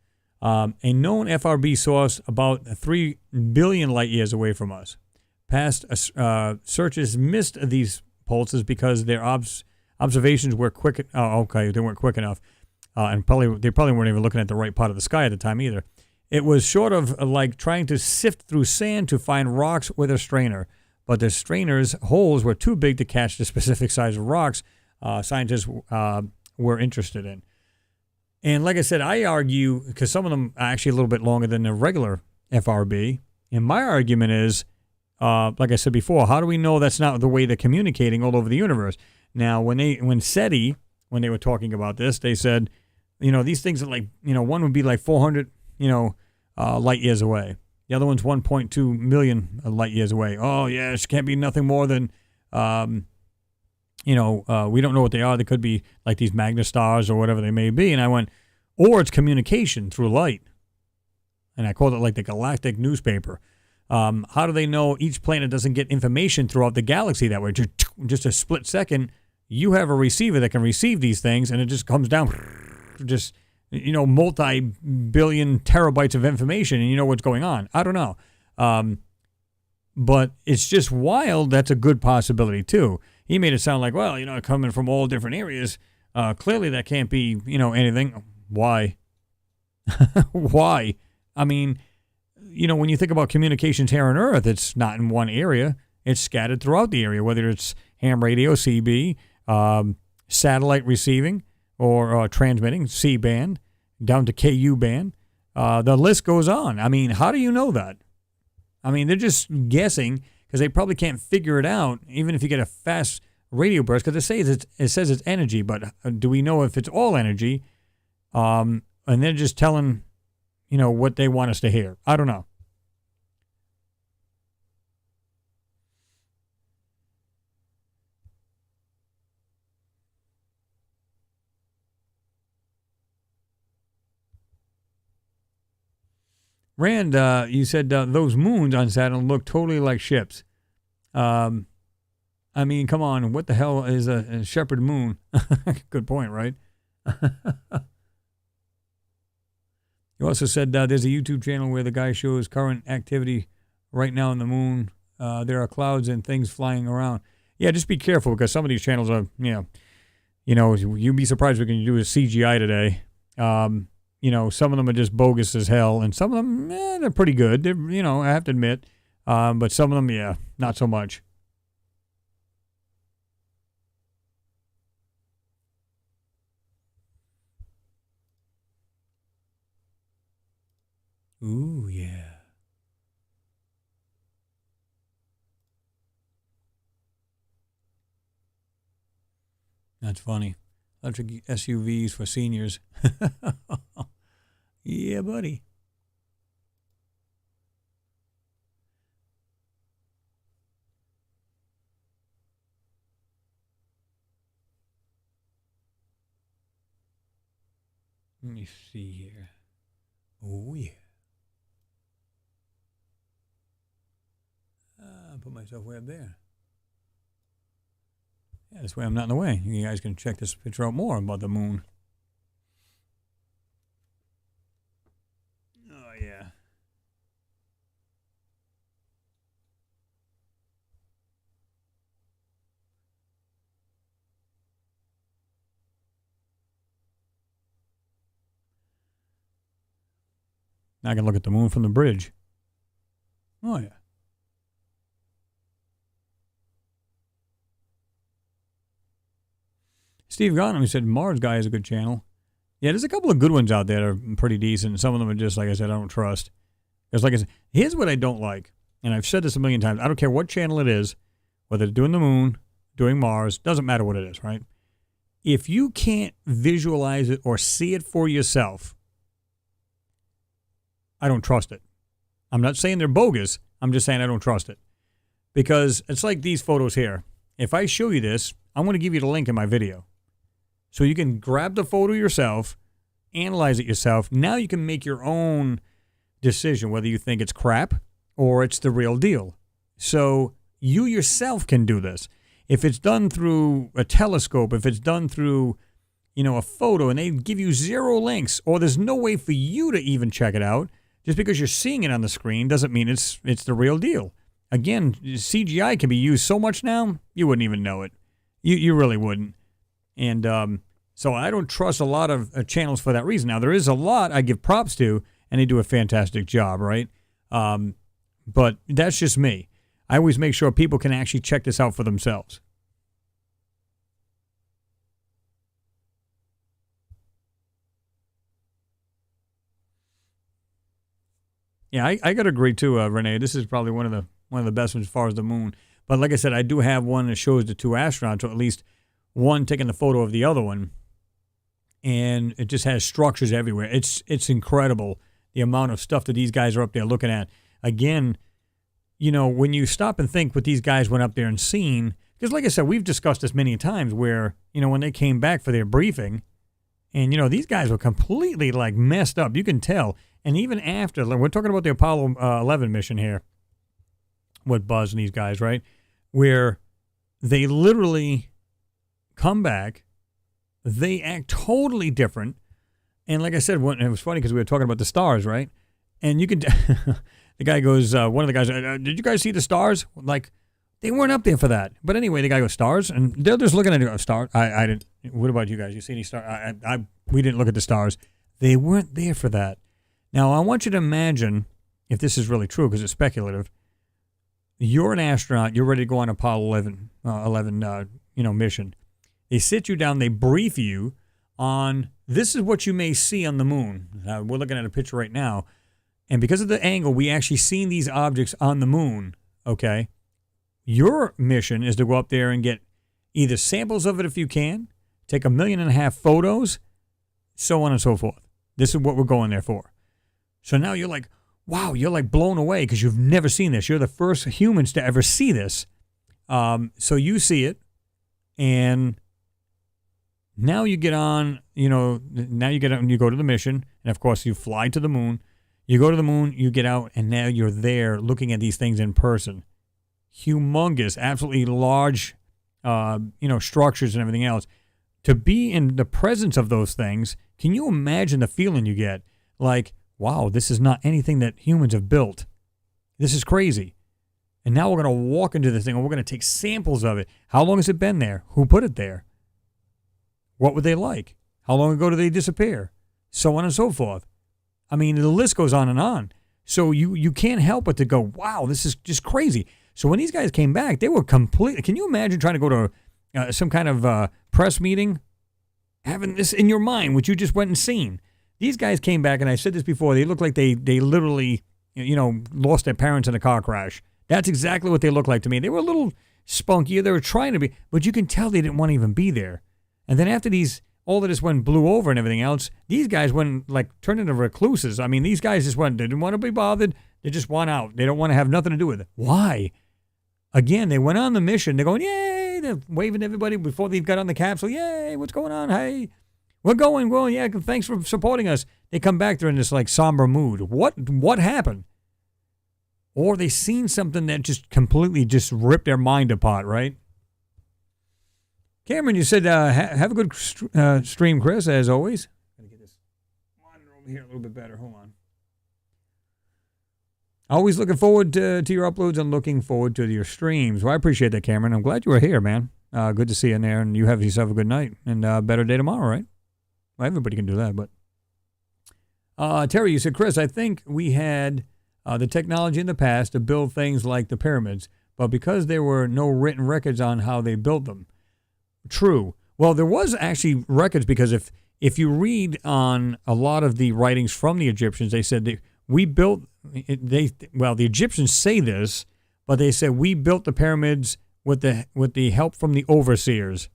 A known FRB source about 3 billion light years away from us. Past searches missed these pulses because their observations were quick. They weren't quick enough, and they probably weren't even looking at the right part of the sky at the time either. It was sort of like trying to sift through sand to find rocks with a strainer, but the strainer's holes were too big to catch the specific size of rocks scientists were interested in. And like I said, I argue, because some of them are actually a little bit longer than the regular FRB, and my argument is, like I said before, how do we know that's not the way they're communicating all over the universe? Now, when SETI, when they were talking about this, they said, these things are like, one would be like 400, light years away. The other one's 1.2 million light years away. Oh, yeah, it can't be nothing more than, we don't know what they are. They could be like these magnastars or whatever they may be. And I went, or it's communication through light. And I called it like the galactic newspaper. How do they know each planet doesn't get information throughout the galaxy that way? Just a split second, you have a receiver that can receive these things, and it just comes down, just, multi-billion terabytes of information, and you know what's going on. I don't know. But it's just wild. That's a good possibility, too. He made it sound like, well, coming from all different areas, clearly that can't be, anything. Why? Why? I mean, when you think about communications here on Earth, it's not in one area. It's scattered throughout the area, whether it's ham radio, CB, satellite receiving, or transmitting, C-band, down to KU band. The list goes on. I mean, how do you know that? I mean, they're just guessing because they probably can't figure it out, even if you get a fast radio burst, because it says it's energy, but do we know if it's all energy? And they're just telling, what they want us to hear. I don't know. Rand, you said those moons on Saturn look totally like ships. I mean, come on. What the hell is a shepherd moon? Good point, right? You also said there's a YouTube channel where the guy shows current activity right now on the moon. There are clouds and things flying around. Yeah, just be careful because some of these channels are, you'd be surprised what you can do with CGI today. Some of them are just bogus as hell, and some of them, they're pretty good. They're, I have to admit. But some of them, yeah, not so much. Ooh, yeah. That's funny. Electric SUVs for seniors. Yeah, buddy. Let me see here. Oh, yeah. I'll put myself way up there. Yeah, this way I'm not in the way. You guys can check this picture out more about the moon. Oh, yeah. Now I can look at the moon from the bridge. Oh, yeah. Steve Gautam said Mars Guy is a good channel. Yeah, there's a couple of good ones out there that are pretty decent. Some of them are just, like I said, I don't trust. Because like I said, here's what I don't like. And I've said this a million times. I don't care what channel it is, whether it's doing the moon, doing Mars, doesn't matter what it is, right? If you can't visualize it or see it for yourself, I don't trust it. I'm not saying they're bogus. I'm just saying I don't trust it. Because it's like these photos here. If I show you this, I'm going to give you the link in my video. So you can grab the photo yourself, analyze it yourself. Now you can make your own decision whether you think it's crap or it's the real deal. So you yourself can do this. If it's done through a telescope, if it's done through, a photo, and they give you 0 links, or there's no way for you to even check it out, just because you're seeing it on the screen doesn't mean it's the real deal. Again, CGI can be used so much now, you wouldn't even know it. You really wouldn't. And so I don't trust a lot of channels for that reason. Now, there is a lot I give props to, and they do a fantastic job, right? But that's just me. I always make sure people can actually check this out for themselves. Yeah, I got to agree too, Renee. This is probably one of the best ones as far as the moon. But like I said, I do have one that shows the 2 astronauts, or at least one taking the photo of the other one, and it just has structures everywhere. It's incredible the amount of stuff that these guys are up there looking at. Again, when you stop and think what these guys went up there and seen, because like I said, we've discussed this many times where, when they came back for their briefing, and, these guys were completely, messed up. You can tell. And even after, we're talking about the Apollo 11 mission here with Buzz and these guys, right? Where they literally come back, they act totally different. And like I said, it was funny because we were talking about the stars, right? And you could, the guy goes, one of the guys, did you guys see the stars? They weren't up there for that. But anyway, the guy goes, stars? And they're just looking at it, stars. I didn't. What about you guys? You see any stars? We didn't look at the stars. They weren't there for that. Now, I want you to imagine, if this is really true, because it's speculative, you're an astronaut, you're ready to go on Apollo 11 mission. They sit you down, they brief you on, this is what you may see on the moon. We're looking at a picture right now. And because of the angle, we actually seen these objects on the moon, okay? Your mission is to go up there and get either samples of it if you can, take 1.5 million photos, so on and so forth. This is what we're going there for. So now you're like, wow, you're blown away because you've never seen this. You're the first humans to ever see this. So you see it, and now you get on, now you get out and you go to the mission, and of course you fly to the moon. You go to the moon, you get out, and now you're there looking at these things in person. Humongous, absolutely large, structures and everything else. To be in the presence of those things, can you imagine the feeling you get? Wow, this is not anything that humans have built. This is crazy. And now we're going to walk into this thing, and we're going to take samples of it. How long has it been there? Who put it there? What were they like? How long ago did they disappear? So on and so forth. I mean, the list goes on and on. So you can't help but to go, wow, this is just crazy. So when these guys came back, they were completely... Can you imagine trying to go to some kind of press meeting? Having this in your mind, which you just went and seen. These guys came back, and I said this before, they look like they literally, lost their parents in a car crash. That's exactly what they looked like to me. They were a little spunky. They were trying to be, but you can tell they didn't want to even be there. And then after all of this went blew over and everything else, these guys went, turned into recluses. I mean, these guys just they didn't want to be bothered. They just want out. They don't want to have nothing to do with it. Why? Again, they went on the mission. They're going, yay! They're waving to everybody before they got on the capsule. Yay! What's going on? Hey! We're going, well, yeah, thanks for supporting us. They come back, they're in this somber mood. What happened? Or they seen something that just completely just ripped their mind apart, right? Cameron, you said have a good stream, Chris, as always. Gotta get this monitor over here a little bit better. Hold on. Always looking forward to your uploads and looking forward to your streams. Well, I appreciate that, Cameron. I'm glad you were here, man. Good to see you in there, and you have yourself a good night and a better day tomorrow, right? Well, everybody can do that, but... Terry, you said, Chris, I think we had the technology in the past to build things like the pyramids, but because there were no written records on how they built them. True. Well, there was actually records because if you read on a lot of the writings from the Egyptians, they said the Egyptians say this, but they said we built the pyramids with the help from the overseers.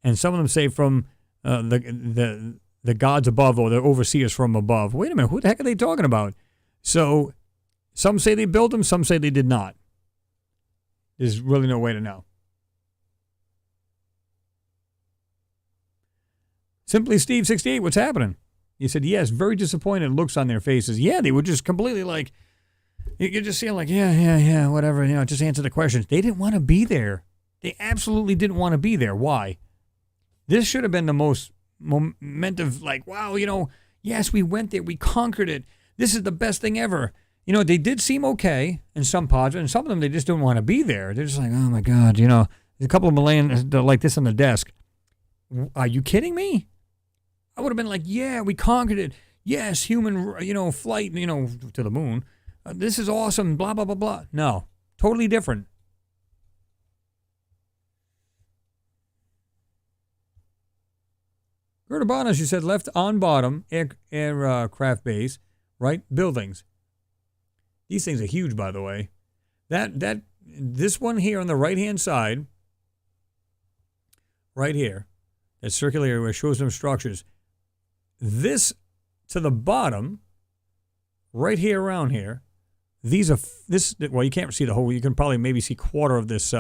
And some of them say from the gods above or the overseers from above. Wait a minute, who the heck are they talking about? So some say they built them, some say they did not. There's really no way to know. Simply Steve 68, what's happening? He said, yes, very disappointed looks on their faces. Yeah, they were just completely like, you could just see like, yeah, whatever, just answer the questions. They didn't want to be there. They absolutely didn't want to be there. Why? This should have been the most momentum, like, wow, yes, we went there, we conquered it. This is the best thing ever. They did seem okay in some pods, and some of them, they just didn't want to be there. They're just like, oh my God, there's a couple of them laying like this on the desk. Are you kidding me? I would have been like, yeah, we conquered it. Yes, human, flight, to the moon. This is awesome, blah, blah, blah, blah. No, totally different. Gerda Bonner, she said, left on bottom, aircraft base, right? Buildings. These things are huge, by the way. This one here on the right-hand side, right here, that circular area shows them structures. This to the bottom, right here around here, well, you can't see the whole, you can probably maybe see quarter of this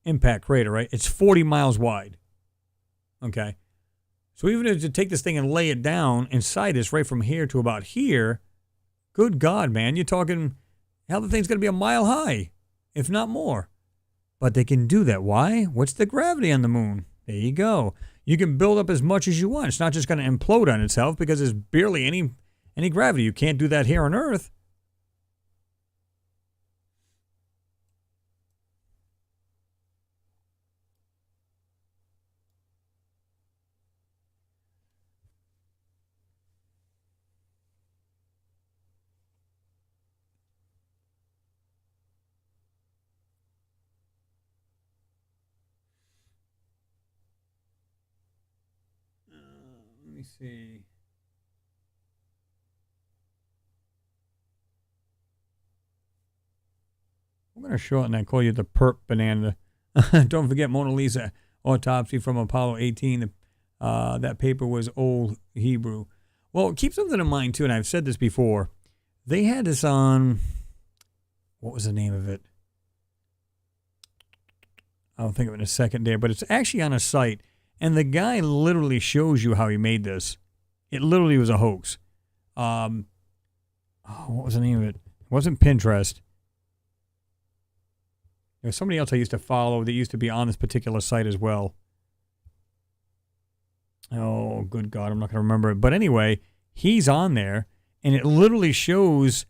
impact crater, right? It's 40 miles wide. Okay. So even if you take this thing and lay it down inside this right from here to about here, good God, man, you're talking, hell, the thing's going to be a mile high, if not more. But they can do that. Why? What's the gravity on the moon? There you go. You can build up as much as you want. It's not just going to implode on itself because there's barely any gravity. You can't do that here on Earth. Let me see. I'm going to shorten that, call you the perp banana. Don't forget Mona Lisa autopsy from Apollo 18. That paper was old Hebrew. Well, keep something in mind, too, and I've said this before. They had this on, what was the name of it? I'll think of it in a second there, but it's actually on a site, and the guy literally shows you how he made this. It literally was a hoax. What was the name of it? It wasn't Pinterest. There was somebody else I used to follow that used to be on this particular site as well. Oh, good God, I'm not going to remember it. But anyway, he's on there, and it literally shows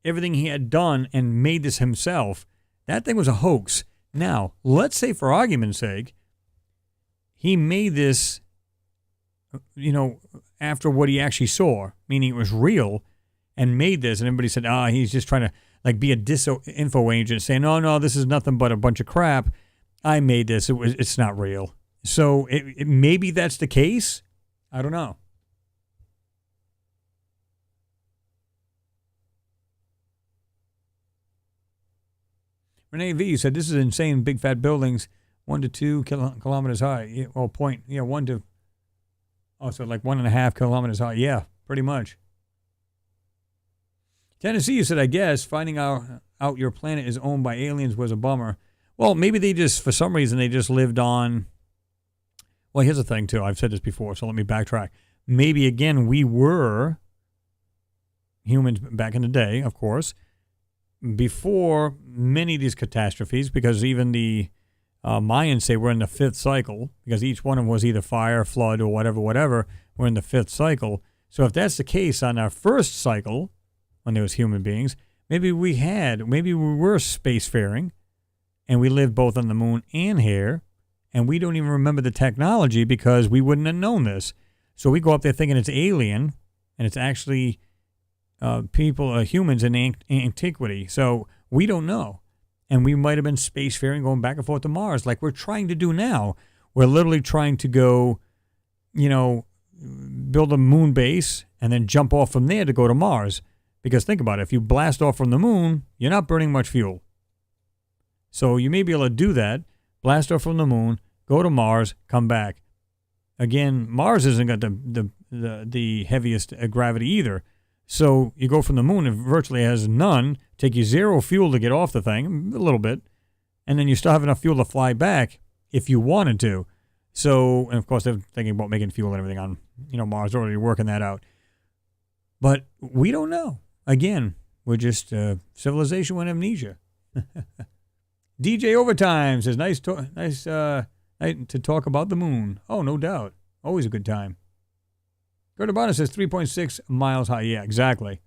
everything he had done and made this himself. That thing was a hoax. Now, let's say for argument's sake, he made this, after what he actually saw, meaning it was real, and made this, and everybody said, he's just trying to be a disinfo agent saying, no, this is nothing but a bunch of crap. I made this. It's not real. So maybe that's the case. I don't know. Renee V said, this is insane. Big fat buildings, 1 to 2 kilometers high. Well, 1 to, so like 1.5 kilometers high. Yeah, pretty much. Tennessee, you said, I guess finding out your planet is owned by aliens was a bummer. Well, maybe they just, for some reason, they just lived on. Well, here's the thing, too. I've said this before, so let me backtrack. Maybe, again, we were humans back in the day, of course, before many of these catastrophes, because even the Mayans say we're in the 5th cycle, because each one of them was either fire, flood, or whatever. We're in the 5th cycle. So if that's the case on our first cycle, when there was human beings, maybe we were spacefaring, and we lived both on the moon and here, and we don't even remember the technology because we wouldn't have known this. So we go up there thinking it's alien, and it's actually humans in antiquity. So we don't know. And we might have been spacefaring, going back and forth to Mars like we're trying to do now. We're literally trying to go, build a moon base and then jump off from there to go to Mars. Because think about it, if you blast off from the moon, you're not burning much fuel. So you may be able to do that, blast off from the moon, go to Mars, come back. Again, Mars isn't got the heaviest gravity either. So you go from the moon, it virtually has none, take you zero fuel to get off the thing, a little bit, and then you still have enough fuel to fly back if you wanted to. So, and of course, they're thinking about making fuel and everything on, Mars, already working that out. But we don't know. Again, we're just civilization with amnesia. DJ Overtime says, nice night to talk about the moon. Oh, no doubt. Always a good time. Gerda Bonner says 3.6 miles high. Yeah, exactly.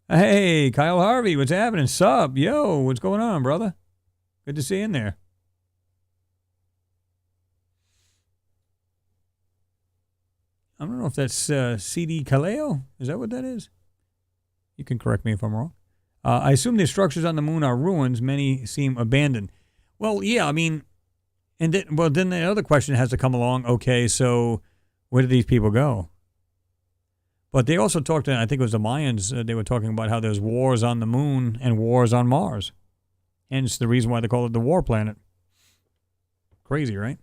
Hey, Kyle Harvey, what's happening? Sup? Yo, what's going on, brother? Good to see you in there. I don't know if that's CD Kaleo. Is that what that is? You can correct me if I'm wrong. I assume the structures on the moon are ruins. Many seem abandoned. Well, yeah, I mean, and then the other question has to come along. Okay, so where did these people go? But they also talked to, I think it was the Mayans, they were talking about how there's wars on the moon and wars on Mars. Hence the reason why they call it the war planet. Crazy, right?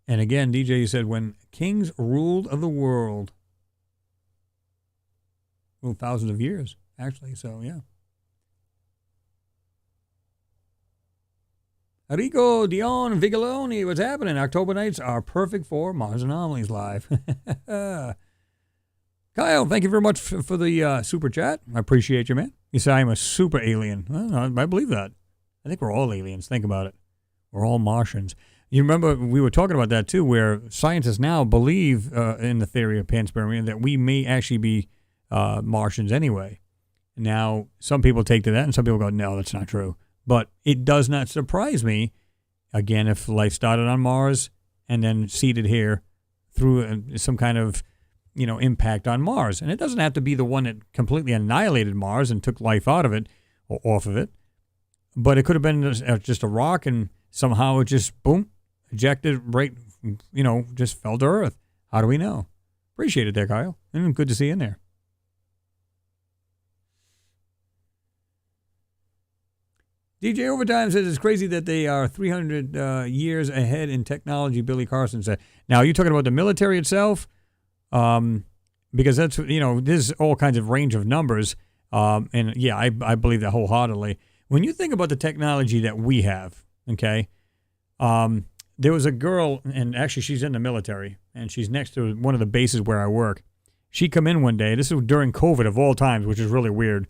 And again, DJ said, when kings ruled of the world. Well, thousands of years, actually, so yeah. Rico Dion Vigiloni, what's happening? October nights are perfect for Mars Anomalies Live. Kyle, thank you very much for the super chat. I appreciate you, man. You say I'm a super alien. Well, I believe that. I think we're all aliens. Think about it. We're all Martians. You remember we were talking about that, too, where scientists now believe in the theory of panspermia that we may actually be Martians anyway. Now, some people take to that, and some people go, no, that's not true. But it does not surprise me, again, if life started on Mars and then seeded here through some kind of, impact on Mars. And it doesn't have to be the one that completely annihilated Mars and took life out of it or off of it. But it could have been just a rock and somehow it just, boom, ejected right, just fell to Earth. How do we know? Appreciate it there, Kyle. And good to see you in there. DJ Overtime says it's crazy that they are 300 years ahead in technology, Billy Carson said. Now, are you talking about the military itself? Because that's, there's all kinds of range of numbers. And, yeah, I believe that wholeheartedly. When you think about the technology that we have, okay, there was a girl, and actually she's in the military, and she's next to one of the bases where I work. She come in one day. This is during COVID of all times, which is really weird.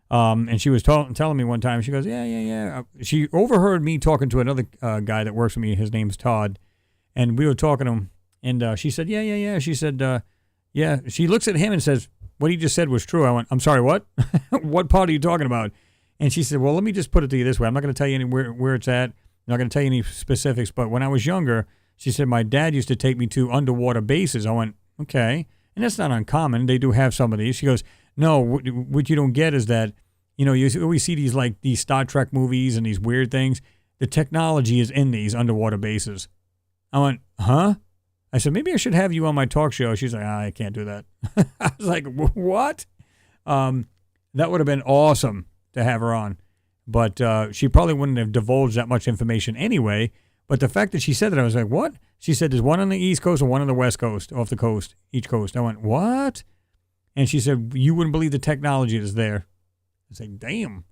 And she was telling me one time, she goes, yeah. She overheard me talking to another guy that works with me. His name's Todd. And we were talking to him. And she said, yeah. She said, yeah. She looks at him and says, what he just said was true. I went, I'm sorry, what? What part are you talking about? And she said, well, let me just put it to you this way. I'm not going to tell you where it's at. I'm not going to tell you any specifics. But when I was younger, she said, my dad used to take me to underwater bases. I went, okay. And that's not uncommon. They do have some of these. She goes, no, what you don't get is that, you always see these Star Trek movies and these weird things. The technology is in these underwater bases. I went, huh? I said, maybe I should have you on my talk show. She's like, I can't do that. I was like, what? That would have been awesome to have her on. But she probably wouldn't have divulged that much information anyway. But the fact that she said that, I was like, what? She said, there's one on the East Coast and one on the West Coast, off the coast, each coast. I went, what? And she said, you wouldn't believe the technology that's there. I was like, damn.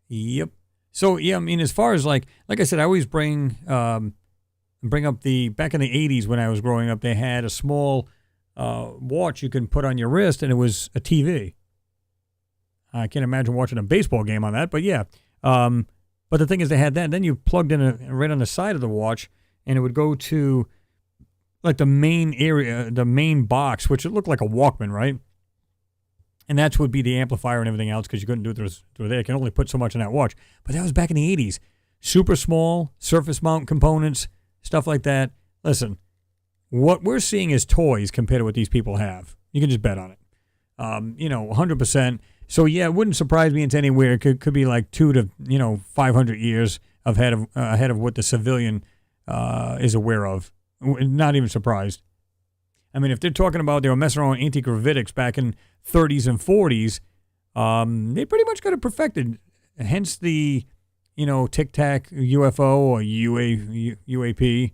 Yep. So, yeah, I mean, as far as like I said, I always bring up back in the 80s when I was growing up, they had a small watch you can put on your wrist, and it was a TV. I can't imagine watching a baseball game on that, but yeah. But the thing is, they had that. Then you plugged in right on the side of the watch, and it would go to like the main area, the main box, which it looked like a Walkman, right? And that would be the amplifier and everything else because you couldn't do it through there. You can only put so much in that watch. But that was back in the 80s. Super small, surface mount components, stuff like that. Listen, what we're seeing is toys compared to what these people have. You can just bet on it. 100%. So, yeah, it wouldn't surprise me into anywhere. It could be like 200 to 500 years ahead of what the civilian is aware of. Not even surprised. I mean, if they're talking about they were messing around with anti-gravitics back in 30s and 40s, they pretty much got it perfected. Hence the, Tic Tac UFO or UAP.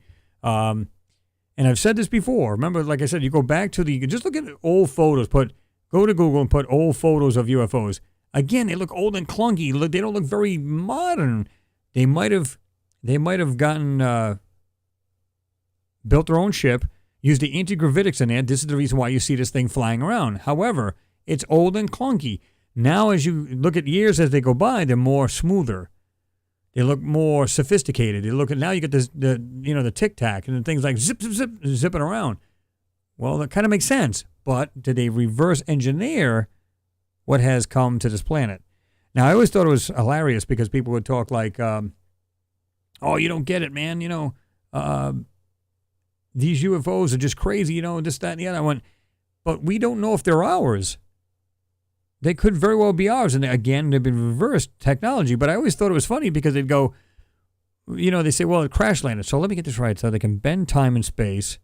And I've said this before. Remember, like I said, you go back to just look at old photos. Go to Google and put old photos of UFOs. Again, they look old and clunky. They don't look very modern. They might have gotten built their own ship, used the anti-gravitics in there. This is the reason why you see this thing flying around. However, it's old and clunky. Now, as you look at years as they go by, they're more smoother. They look more sophisticated. Now you get the tic tac and things like zip zip zip zipping around. Well, that kind of makes sense. But did they reverse engineer what has come to this planet? Now, I always thought it was hilarious because people would talk like, "Oh, you don't get it, man. These UFOs are just crazy. This, that, and the other." I went, but we don't know if they're ours. They could very well be ours. And again, they've been reversed technology. But I always thought it was funny because they'd go, they say, well, it crash landed. So let me get this right. So they can bend time and space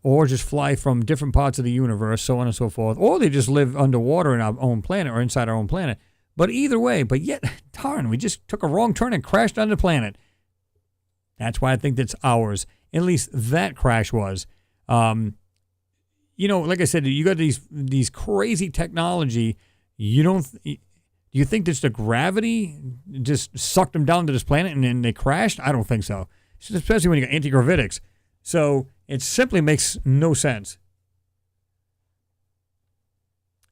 or just fly from different parts of the universe, so on and so forth. Or they just live underwater in our own planet or inside our own planet. But either way, darn, we just took a wrong turn and crashed on the planet. That's why I think that's ours. At least that crash was. Like I said, you got these crazy technology. Do you think just the gravity just sucked them down to this planet and then they crashed? I don't think so. Especially when you got anti-gravitics. So it simply makes no sense.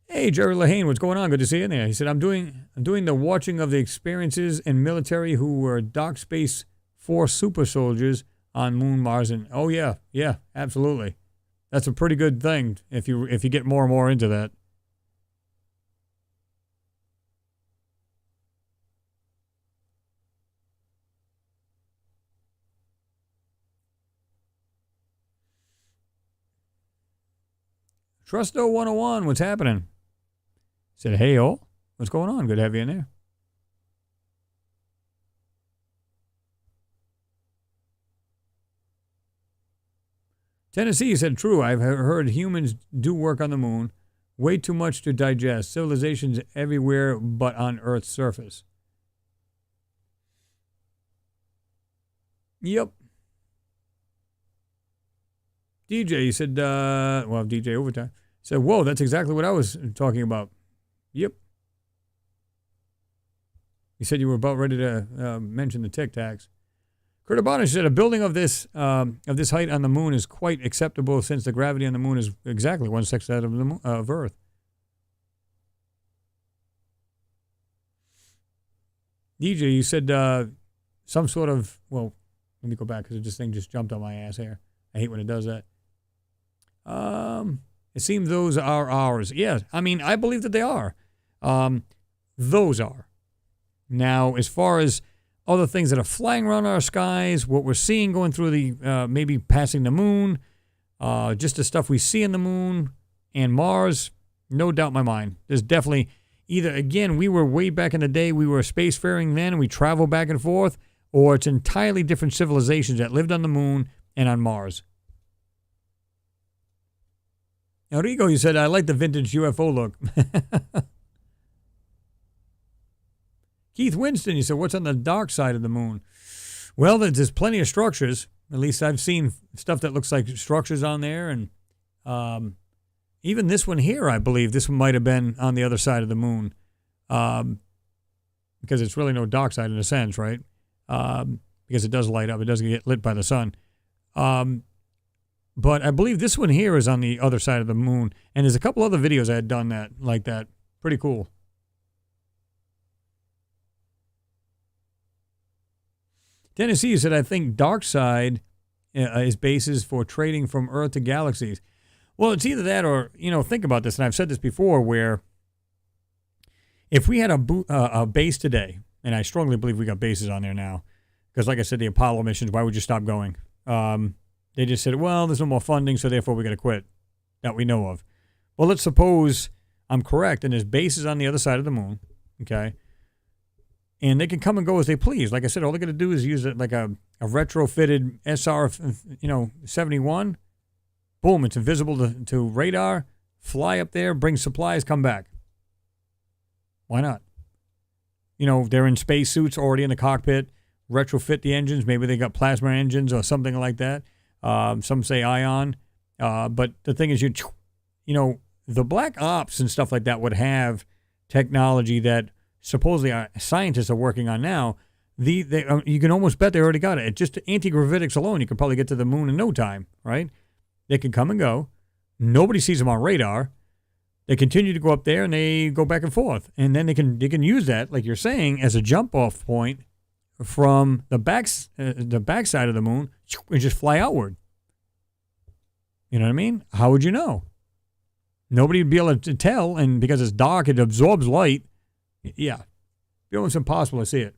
Hey, Jerry Lahane, what's going on? Good to see you in there. He said, I'm doing the watching of the experiences in military who were Dark Space Force super soldiers on Moon, Mars, and oh yeah, absolutely. That's a pretty good thing if you get more and more into that. Trusto 101, what's happening? Said, hey, all, what's going on? Good to have you in there. Tennessee said, true, I've heard humans do work on the moon. Way too much to digest. Civilizations everywhere but on Earth's surface. Yep. DJ said, DJ Overtime said, whoa, that's exactly what I was talking about. Yep. He said you were about ready to mention the Tic Tacs. Kurt Abonish said a building of this height on the moon is quite acceptable since the gravity on the moon is exactly 1/6 that of Earth. DJ, you said some sort of, well, let me go back because this thing just jumped on my ass here. I hate when it does that. It seems those are ours. Yeah, I mean, I believe that they are. Those are. Now, as far as other things that are flying around our skies, what we're seeing going through the, maybe passing the moon, just the stuff we see in the moon and Mars, no doubt in my mind. There's definitely either, again, we were way back in the day, we were spacefaring then, and we travel back and forth, or it's entirely different civilizations that lived on the moon and on Mars. Enrico, you said, I like the vintage UFO look. Keith Winston, you said, what's on the dark side of the moon? Well, there's plenty of structures. At least I've seen stuff that looks like structures on there. And even this one here, I believe, this one might have been on the other side of the moon. Because it's really no dark side in a sense, right? Because it does light up. It doesn't get lit by the sun. But I believe this one here is on the other side of the moon. And there's a couple other videos I had done that like that. Pretty cool. Tennessee said, I think dark side is basis for trading from Earth to galaxies. Well, it's either that or, think about this, and I've said this before, where if we had a base today, and I strongly believe we got bases on there now, because like I said, the Apollo missions, why would you stop going? They just said, well, there's no more funding, so therefore we're going to quit, that we know of. Well, let's suppose I'm correct, and there's bases on the other side of the moon, okay? And they can come and go as they please. Like I said, all they're going to do is use it like a retrofitted SR, 71. Boom, it's invisible to radar. Fly up there, bring supplies, come back. Why not? They're in spacesuits already in the cockpit. Retrofit the engines. Maybe they got plasma engines or something like that. Some say ion. But the thing is, the black ops and stuff like that would have technology that supposedly our scientists are working on now. You can almost bet they already got it. Just anti-gravitics alone, you could probably get to the moon in no time, right? They can come and go. Nobody sees them on radar. They continue to go up there and they go back and forth, and then they can use that, like you're saying, as a jump-off point from the backside of the moon and just fly outward. You know what I mean? How would you know? Nobody would be able to tell, and because it's dark, it absorbs light. Yeah, it's almost impossible to see it.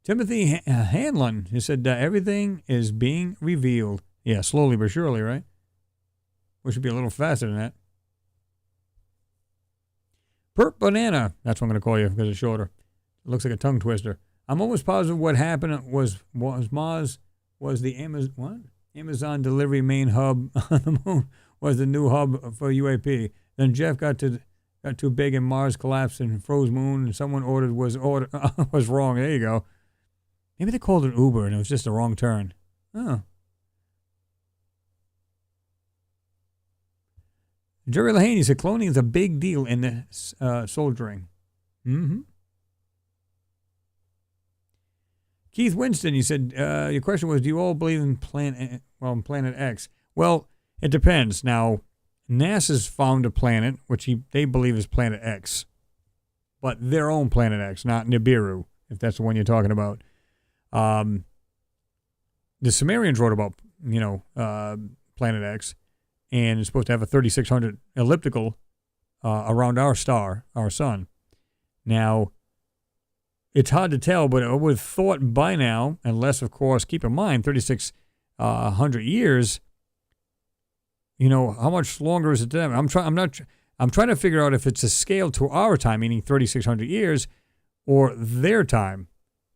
Timothy Hanlon, he said, everything is being revealed. Yeah, slowly but surely, right? We should be a little faster than that. Perp Banana, that's what I'm going to call you because it's shorter. It looks like a tongue twister. I'm almost positive what happened was the Amazon delivery main hub on the moon was the new hub for UAP. Then Jeff got too big and Mars collapsed and froze moon, and someone was wrong. There you go. Maybe they called it Uber and it was just a wrong turn. Oh. Jerry Lahaney said cloning is a big deal in the soldiering. Mm-hmm. Keith Winston, you said, your question was, do you all believe in Planet X? Well, it depends. Now, NASA's found a planet, which they believe is Planet X, but their own Planet X, not Nibiru, if that's the one you're talking about. The Sumerians wrote about, Planet X, and it's supposed to have a 3600 elliptical around our star, our sun. Now, it's hard to tell, but I would have thought by now, unless, of course, keep in mind, 3,600 years, how much longer is it to them? I'm trying to figure out if it's a scale to our time, meaning 3,600 years, or their time.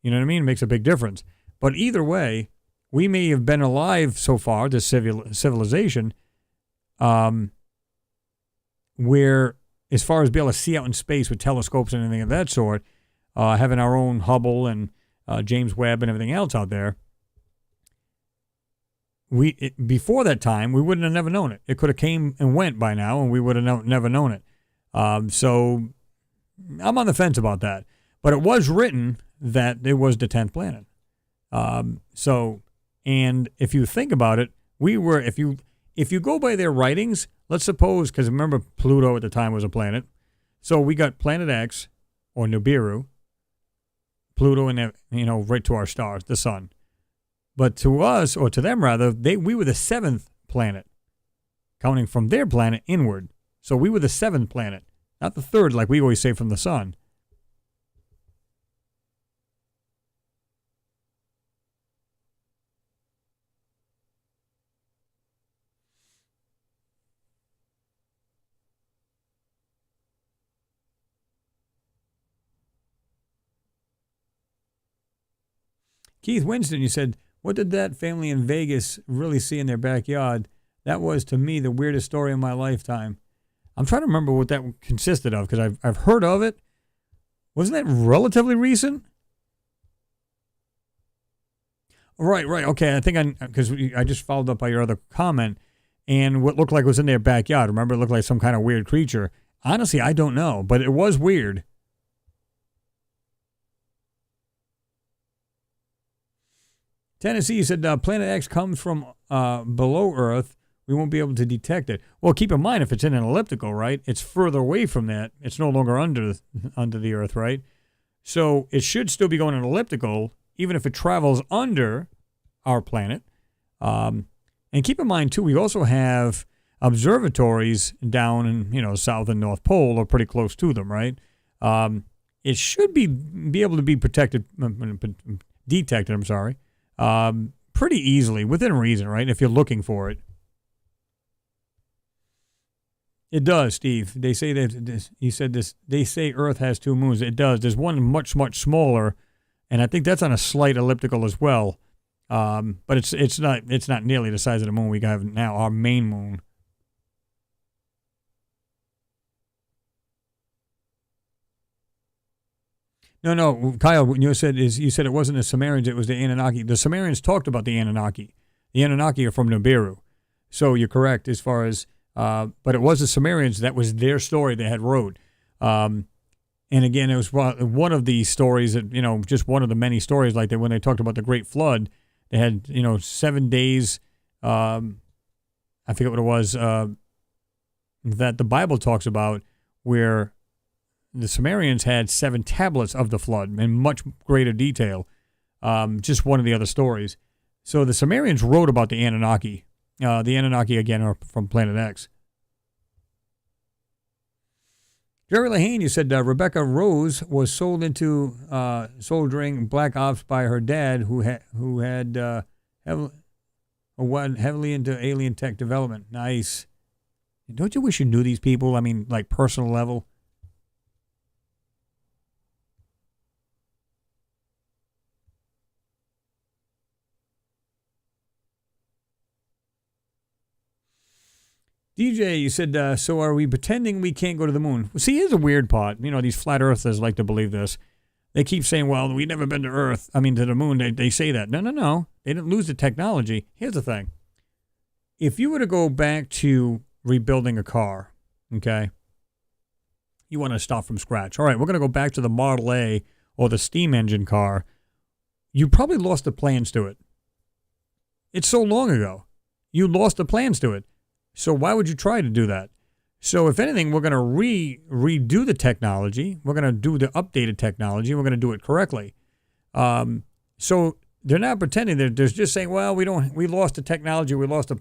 You know what I mean? It makes a big difference. But either way, we may have been alive so far, this civilization, where, as far as being able to see out in space with telescopes and anything of that sort, having our own Hubble and James Webb and everything else out there, before that time, we wouldn't have never known it. It could have came and went by now, and we would have never known it. So I'm on the fence about that. But it was written that it was the 10th planet. And if you think about it, if you go by their writings, let's suppose, because remember Pluto at the time was a planet, so we got Planet X, or Nibiru, Pluto, and right to our star, the sun. But to us, or to them rather, we were the 7th planet, counting from their planet inward. So we were the 7th planet, not the 3rd like we always say from the sun. Keith Winston, you said, what did that family in Vegas really see in their backyard? That was, to me, the weirdest story of my lifetime. I'm trying to remember what that consisted of, because I've heard of it. Wasn't that relatively recent? Right. Okay, I think because I just followed up by your other comment, and what looked like was in their backyard. Remember, it looked like some kind of weird creature. Honestly, I don't know, but it was weird. Tennessee said, Planet X comes from below Earth. We won't be able to detect it. Well, keep in mind, if it's in an elliptical, right, it's further away from that. It's no longer under the Earth, right? So it should still be going in an elliptical, even if it travels under our planet. And keep in mind, too, we also have observatories down in, South and North Pole, or pretty close to them, right? It should be able to be detected, pretty easily, within reason, right? If you're looking for it. It does, Steve. They say they say Earth has 2 moons. It does. There's one much, much smaller, and I think that's on a slight elliptical as well. But it's not nearly the size of the moon we have now, our main moon. No, Kyle, when you said it wasn't the Sumerians, it was the Anunnaki. The Sumerians talked about the Anunnaki. The Anunnaki are from Nibiru. So you're correct as far as, but it was the Sumerians, that was their story they had wrote. And again, it was one of the stories that, just one of the many stories like that when they talked about the Great Flood, they had, 7 days, I forget what it was, that the Bible talks about where the Sumerians had 7 tablets of the flood in much greater detail. Just one of the other stories. So the Sumerians wrote about the Anunnaki. The Anunnaki, again, are from Planet X. Jerry Lehane, you said Rebecca Rose was sold into soldiering black ops by her dad, who had heavily into alien tech development. Nice. Don't you wish you knew these people? I mean, like personal level. DJ, you said, so are we pretending we can't go to the moon? Well, see, here's a weird part. These flat earthers like to believe this. They keep saying, well, we've never been to Earth. I mean, to the moon. They say that. No. They didn't lose the technology. Here's the thing. If you were to go back to rebuilding a car, okay, you want to start from scratch. All right, we're going to go back to the Model A or the steam engine car. You probably lost the plans to it. It's so long ago. You lost the plans to it. So why would you try to do that? So if anything, we're going to redo the technology. We're going to do the updated technology. We're going to do it correctly. So they're not pretending. They're just saying, well, we lost the technology. We lost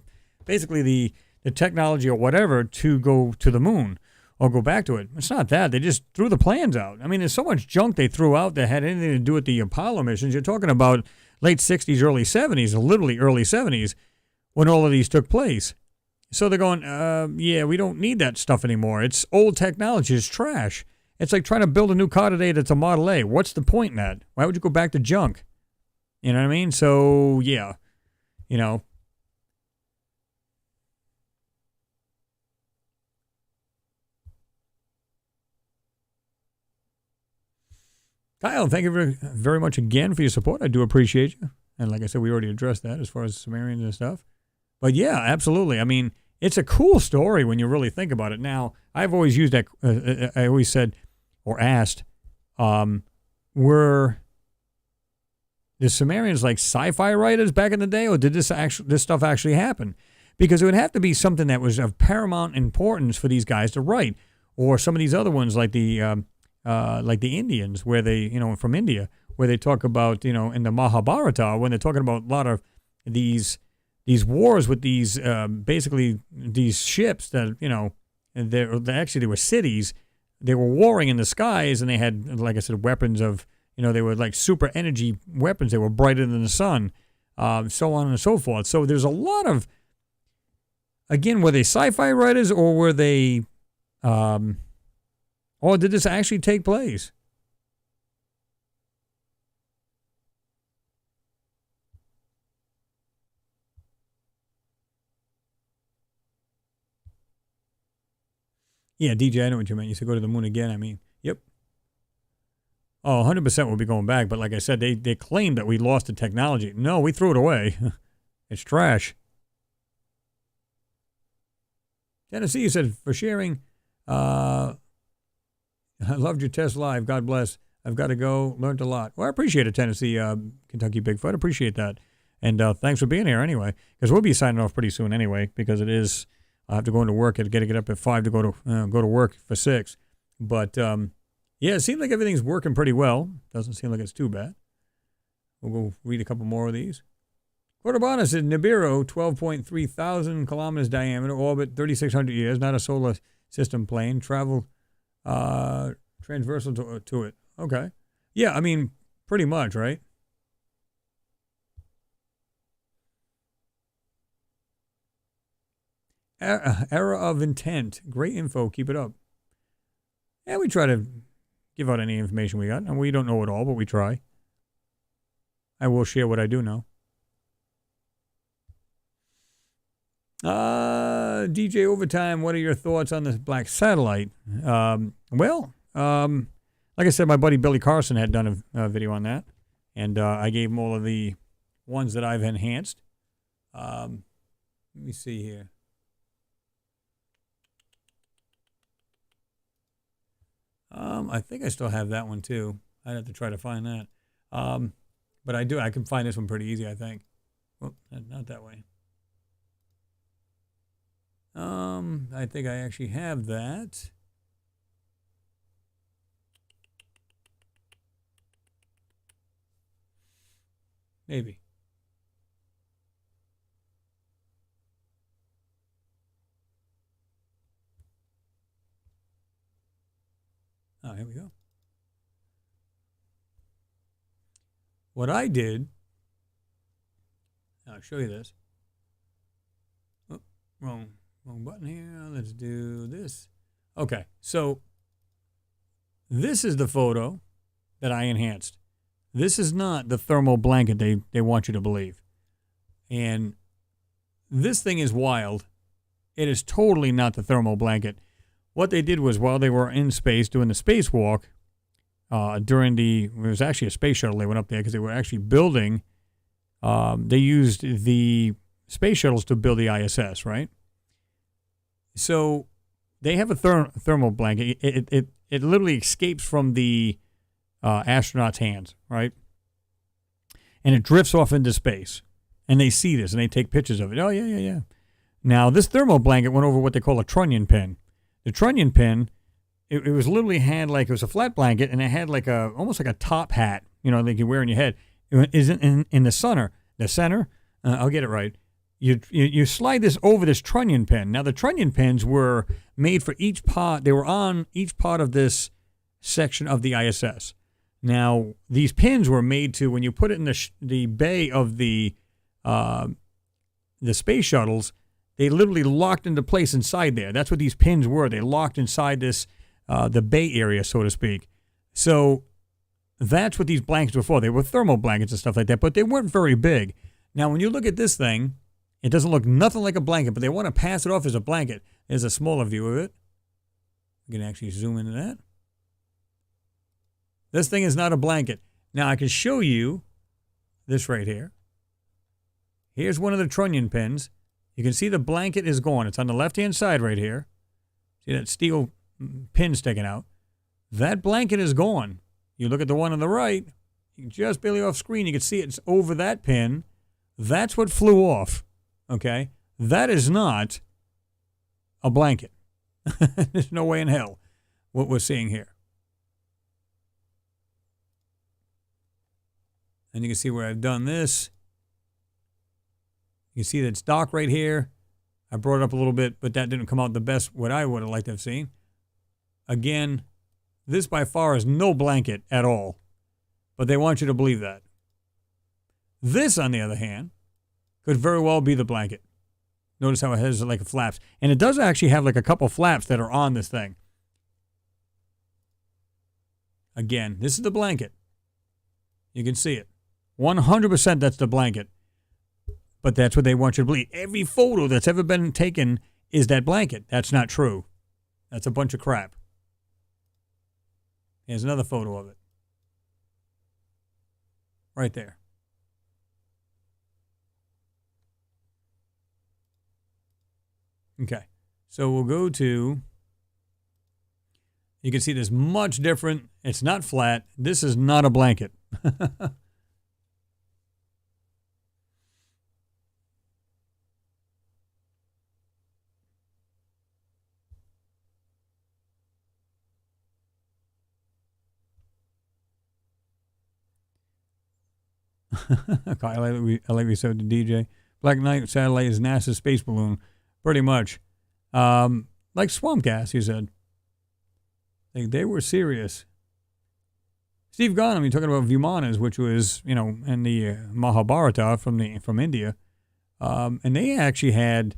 basically the technology or whatever to go to the moon or go back to it. It's not that. They just threw the plans out. I mean, there's so much junk they threw out that had anything to do with the Apollo missions. You're talking about late 60s, early 70s, literally early 70s when all of these took place. So they're going, yeah, we don't need that stuff anymore. It's old technology. It's trash. It's like trying to build a new car today that's a Model A. What's the point in that? Why would you go back to junk? You know what I mean? So, yeah, Kyle, thank you very, very much again for your support. I do appreciate you. And like I said, we already addressed that as far as Sumerians and stuff. But yeah, absolutely. I mean, it's a cool story when you really think about it. Now, I've always used that, I always said or asked, were the Sumerians like sci-fi writers back in the day, or did this stuff actually happen? Because it would have to be something that was of paramount importance for these guys to write, or some of these other ones like the Indians, where they, from India, where they talk about, in the Mahabharata, when they're talking about a lot of these wars with these basically these ships that they were cities. They were warring in the skies, and they had, like I said, weapons of they were like super energy weapons. They were brighter than the sun, so on and so forth. So there's a lot of, again, were they sci-fi writers, or were they, or did this actually take place? Yeah, DJ, I know what you meant. You said go to the moon again. I mean, yep. Oh, 100% we'll be going back. But like I said, they claimed that we lost the technology. No, we threw it away. It's trash. Tennessee, you said, for sharing. I loved your test live. God bless. I've got to go. Learned a lot. Well, I appreciate it, Tennessee, Kentucky Bigfoot. Appreciate that. And thanks for being here anyway. Because we'll be signing off pretty soon anyway. Because it is... I have to go into work. I got to get up at 5 to go to work for 6. But, yeah, it seems like everything's working pretty well. Doesn't seem like it's too bad. We'll go read a couple more of these. Cordobanos said Nibiru, 12.3 thousand kilometers diameter, orbit, 3,600 years, not a solar system plane, travel transversal to it. Okay. Yeah, I mean, pretty much, right? Era of intent. Great info. Keep it up. Yeah, we try to give out any information we got. And we don't know it all, but we try. I will share what I do know. DJ Overtime, what are your thoughts on this black satellite? Like like I said, my buddy Billy Carson had done a video on that, and I gave him all of the ones that I've enhanced. Let me see here. I think I still have that one too. I'd have to try to find that. But I can find this one pretty easy, I think. Well, not that way. I think I actually have that. Maybe. Oh, here we go. What I did, I'll show you this. Oh, wrong button here. Let's do this. Okay, so this is the photo that I enhanced. This is not the thermal blanket they want you to believe. And this thing is wild. It is totally not the thermal blanket. What they did was, while they were in space doing the spacewalk, it was actually a space shuttle they went up there because they were actually building, they used the space shuttles to build the ISS, right? So they have a thermal blanket. It literally escapes from the astronauts' hands, right? And it drifts off into space. And they see this, and they take pictures of it. Oh, yeah. Now, this thermal blanket went over what they call a trunnion pin. The trunnion pin, it was literally it was a flat blanket, and it had almost like a top hat, like you wear on your head. It is in the center. I'll get it right. You slide this over this trunnion pin. Now, the trunnion pins were made for each part. They were on each part of this section of the ISS. Now, these pins were made to, when you put it in the bay of the space shuttles, they literally locked into place inside there. That's what these pins were. They locked inside this, the bay area, so to speak. So that's what these blankets were for. They were thermal blankets and stuff like that, but they weren't very big. Now, when you look at this thing, it doesn't look nothing like a blanket, but they want to pass it off as a blanket. There's a smaller view of it. You can actually zoom into that. This thing is not a blanket. Now, I can show you this right here. Here's one of the trunnion pins. You can see the blanket is gone. It's on the left-hand side right here. See that steel pin sticking out? That blanket is gone. You look at the one on the right, just barely off screen, you can see it's over that pin. That's what flew off, okay? That is not a blanket. There's no way in hell what we're seeing here. And you can see where I've done this. You can see that it's dark right here. I brought it up a little bit, but that didn't come out the best what I would have liked to have seen. Again, this by far is no blanket at all, but they want you to believe that. This, on the other hand, could very well be the blanket. Notice how it has like flaps. And it does actually have like a couple flaps that are on this thing. Again, this is the blanket. You can see it. 100% that's the blanket. But that's what they want you to believe. Every photo that's ever been taken is that blanket. That's not true. That's a bunch of crap. Here's another photo of it. Right there. Okay. So we'll go to... You can see this much different. It's not flat. This is not a blanket. I like we said to DJ. Black Knight satellite is NASA's space balloon, pretty much. Like swamp gas, he said. They were serious. Steve Garnham, you're talking about Vimanas, which was, in the Mahabharata from India. And they actually had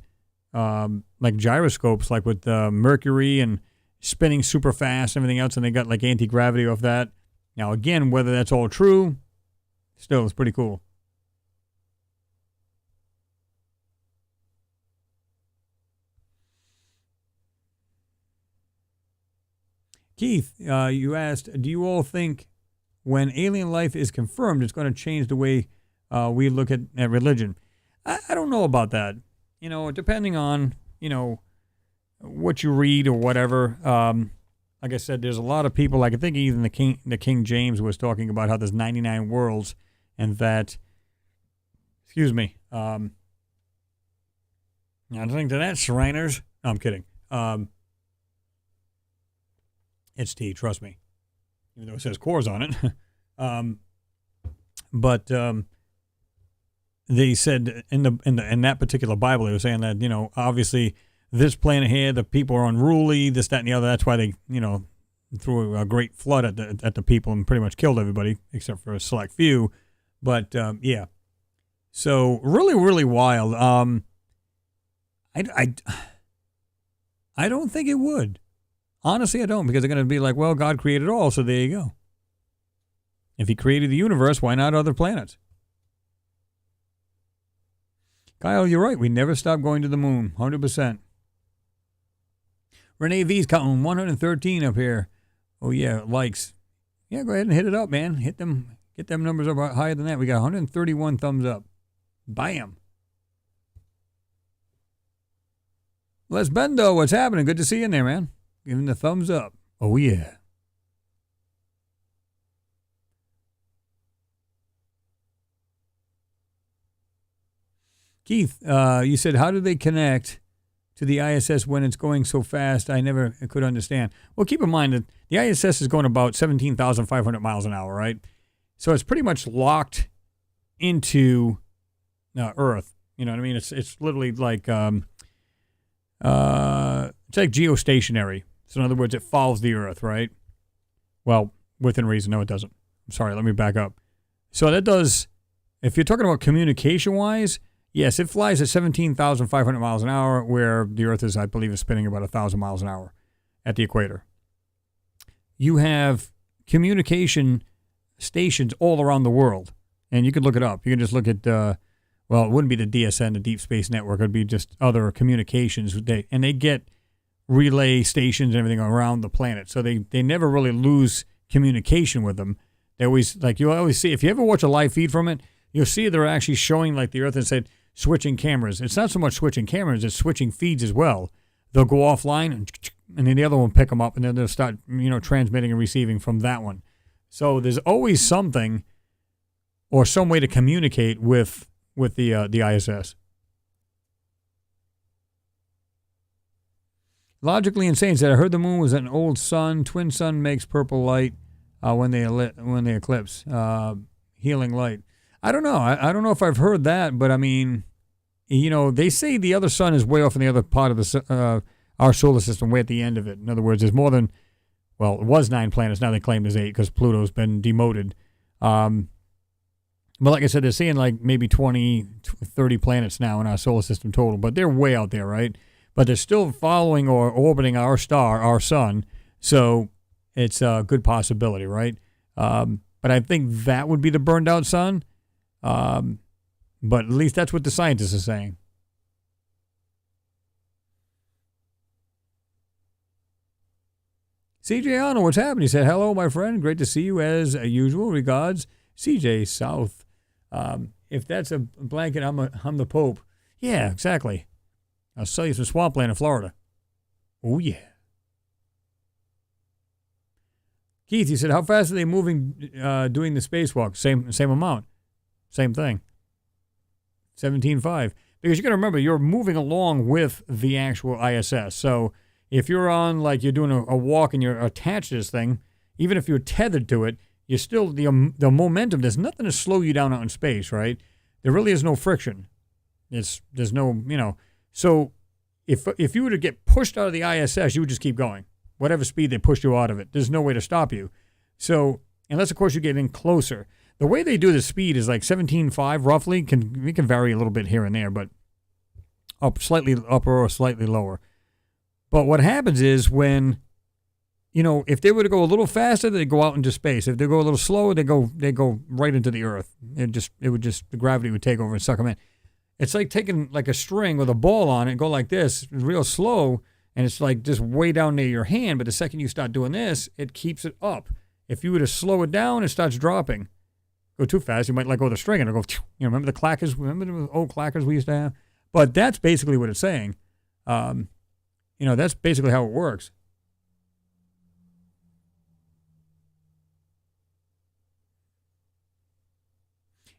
like gyroscopes, like with Mercury and spinning super fast and everything else, and they got like anti-gravity off that. Now, again, whether that's all true, still, it's pretty cool. Keith, you asked, do you all think when alien life is confirmed, it's going to change the way we look at religion? I don't know about that. Depending on, what you read or whatever. Like I said, there's a lot of people, like I think even the King James was talking about how there's 99 worlds and that, excuse me, I think that's Shriners. No, I'm kidding. It's tea, trust me. Even though it says cores on it. But they said in that particular Bible, they were saying that, obviously this planet here, the people are unruly, this, that, and the other. That's why they, threw a great flood at the people and pretty much killed everybody except for a select few. But yeah, so really, really wild. I don't think it would. Honestly, I don't, because they're going to be like, well, God created all, so there you go. If he created the universe, why not other planets? Kyle, you're right. We never stop going to the moon. 100%. Renee V's counting 113 up here. Oh, yeah, likes. Yeah, go ahead and hit it up, man. Hit them. Get them numbers up higher than that. We got 131 thumbs up. Bam. Les Bendo, what's happening? Good to see you in there, man. Giving the thumbs up. Oh, yeah. Keith, you said, how do they connect to the ISS when it's going so fast? I never could understand. Well, keep in mind that the ISS is going about 17,500 miles an hour, right? So it's pretty much locked into Earth. You know what I mean? It's literally like it's like geostationary. So in other words, it follows the Earth, right? Well, within reason. No, it doesn't. I'm sorry. Let me back up. So that does, if you're talking about communication-wise, yes, it flies at 17,500 miles an hour, where the Earth is, I believe, is spinning about 1,000 miles an hour at the equator. You have communication stations all around the world, and you could look it up. You can just look at, well, it wouldn't be the DSN, the Deep Space Network. It would be just other communications. And they get relay stations and everything around the planet, so they never really lose communication with them. They always, like you always see, if you ever watch a live feed from it, you'll see they're actually showing like the Earth and said, switching cameras. It's not so much switching cameras, it's switching feeds as well. They'll go offline and then the other one pick them up, and then they'll start, transmitting and receiving from that one. So there's always something or some way to communicate with the ISS. Logically Insane said, I heard the moon was an old sun. Twin sun makes purple light when they eclipse. Healing light. I don't know. I don't know if I've heard that, but I mean, they say the other sun is way off in the other part of our solar system, way at the end of it. In other words, there's more than, well, it was 9 planets. Now they claim there's 8 because Pluto's been demoted. But like I said, they're saying like maybe 20, 30 planets now in our solar system total, but they're way out there, right? But they're still following or orbiting our star, our sun. So it's a good possibility, right? But I think that would be the burned out sun. But at least that's what the scientists are saying. CJ Arnold, what's happening? He said, hello, my friend. Great to see you as usual. Regards, CJ South. If that's a blanket, I'm the Pope. Yeah, exactly. I'll sell you some swampland in Florida. Oh, yeah. Keith, he said, how fast are they moving doing the spacewalk? Same amount. Same thing. 17.5. Because you got to remember, you're moving along with the actual ISS. So if you're on, like you're doing a walk and you're attached to this thing, even if you're tethered to it, you're still, the momentum, there's nothing to slow you down out in space, right? There really is no friction. There's no, so if you were to get pushed out of the ISS, you would just keep going. Whatever speed they pushed you out of it, there's no way to stop you. So, unless, of course, you get in closer. The way they do the speed is like 17.5 roughly. It can vary a little bit here and there, but slightly upper or slightly lower. But what happens is when, if they were to go a little faster, they go out into space. If they go a little slower, they go right into the Earth. The gravity would take over and suck them in. It's like taking like a string with a ball on it, go like this, real slow, and it's like just way down near your hand. But the second you start doing this, it keeps it up. If you were to slow it down, it starts dropping. Go too fast, you might let go of the string and it'll go. Remember the clackers? Remember the old clackers we used to have? But that's basically what it's saying. That's basically how it works.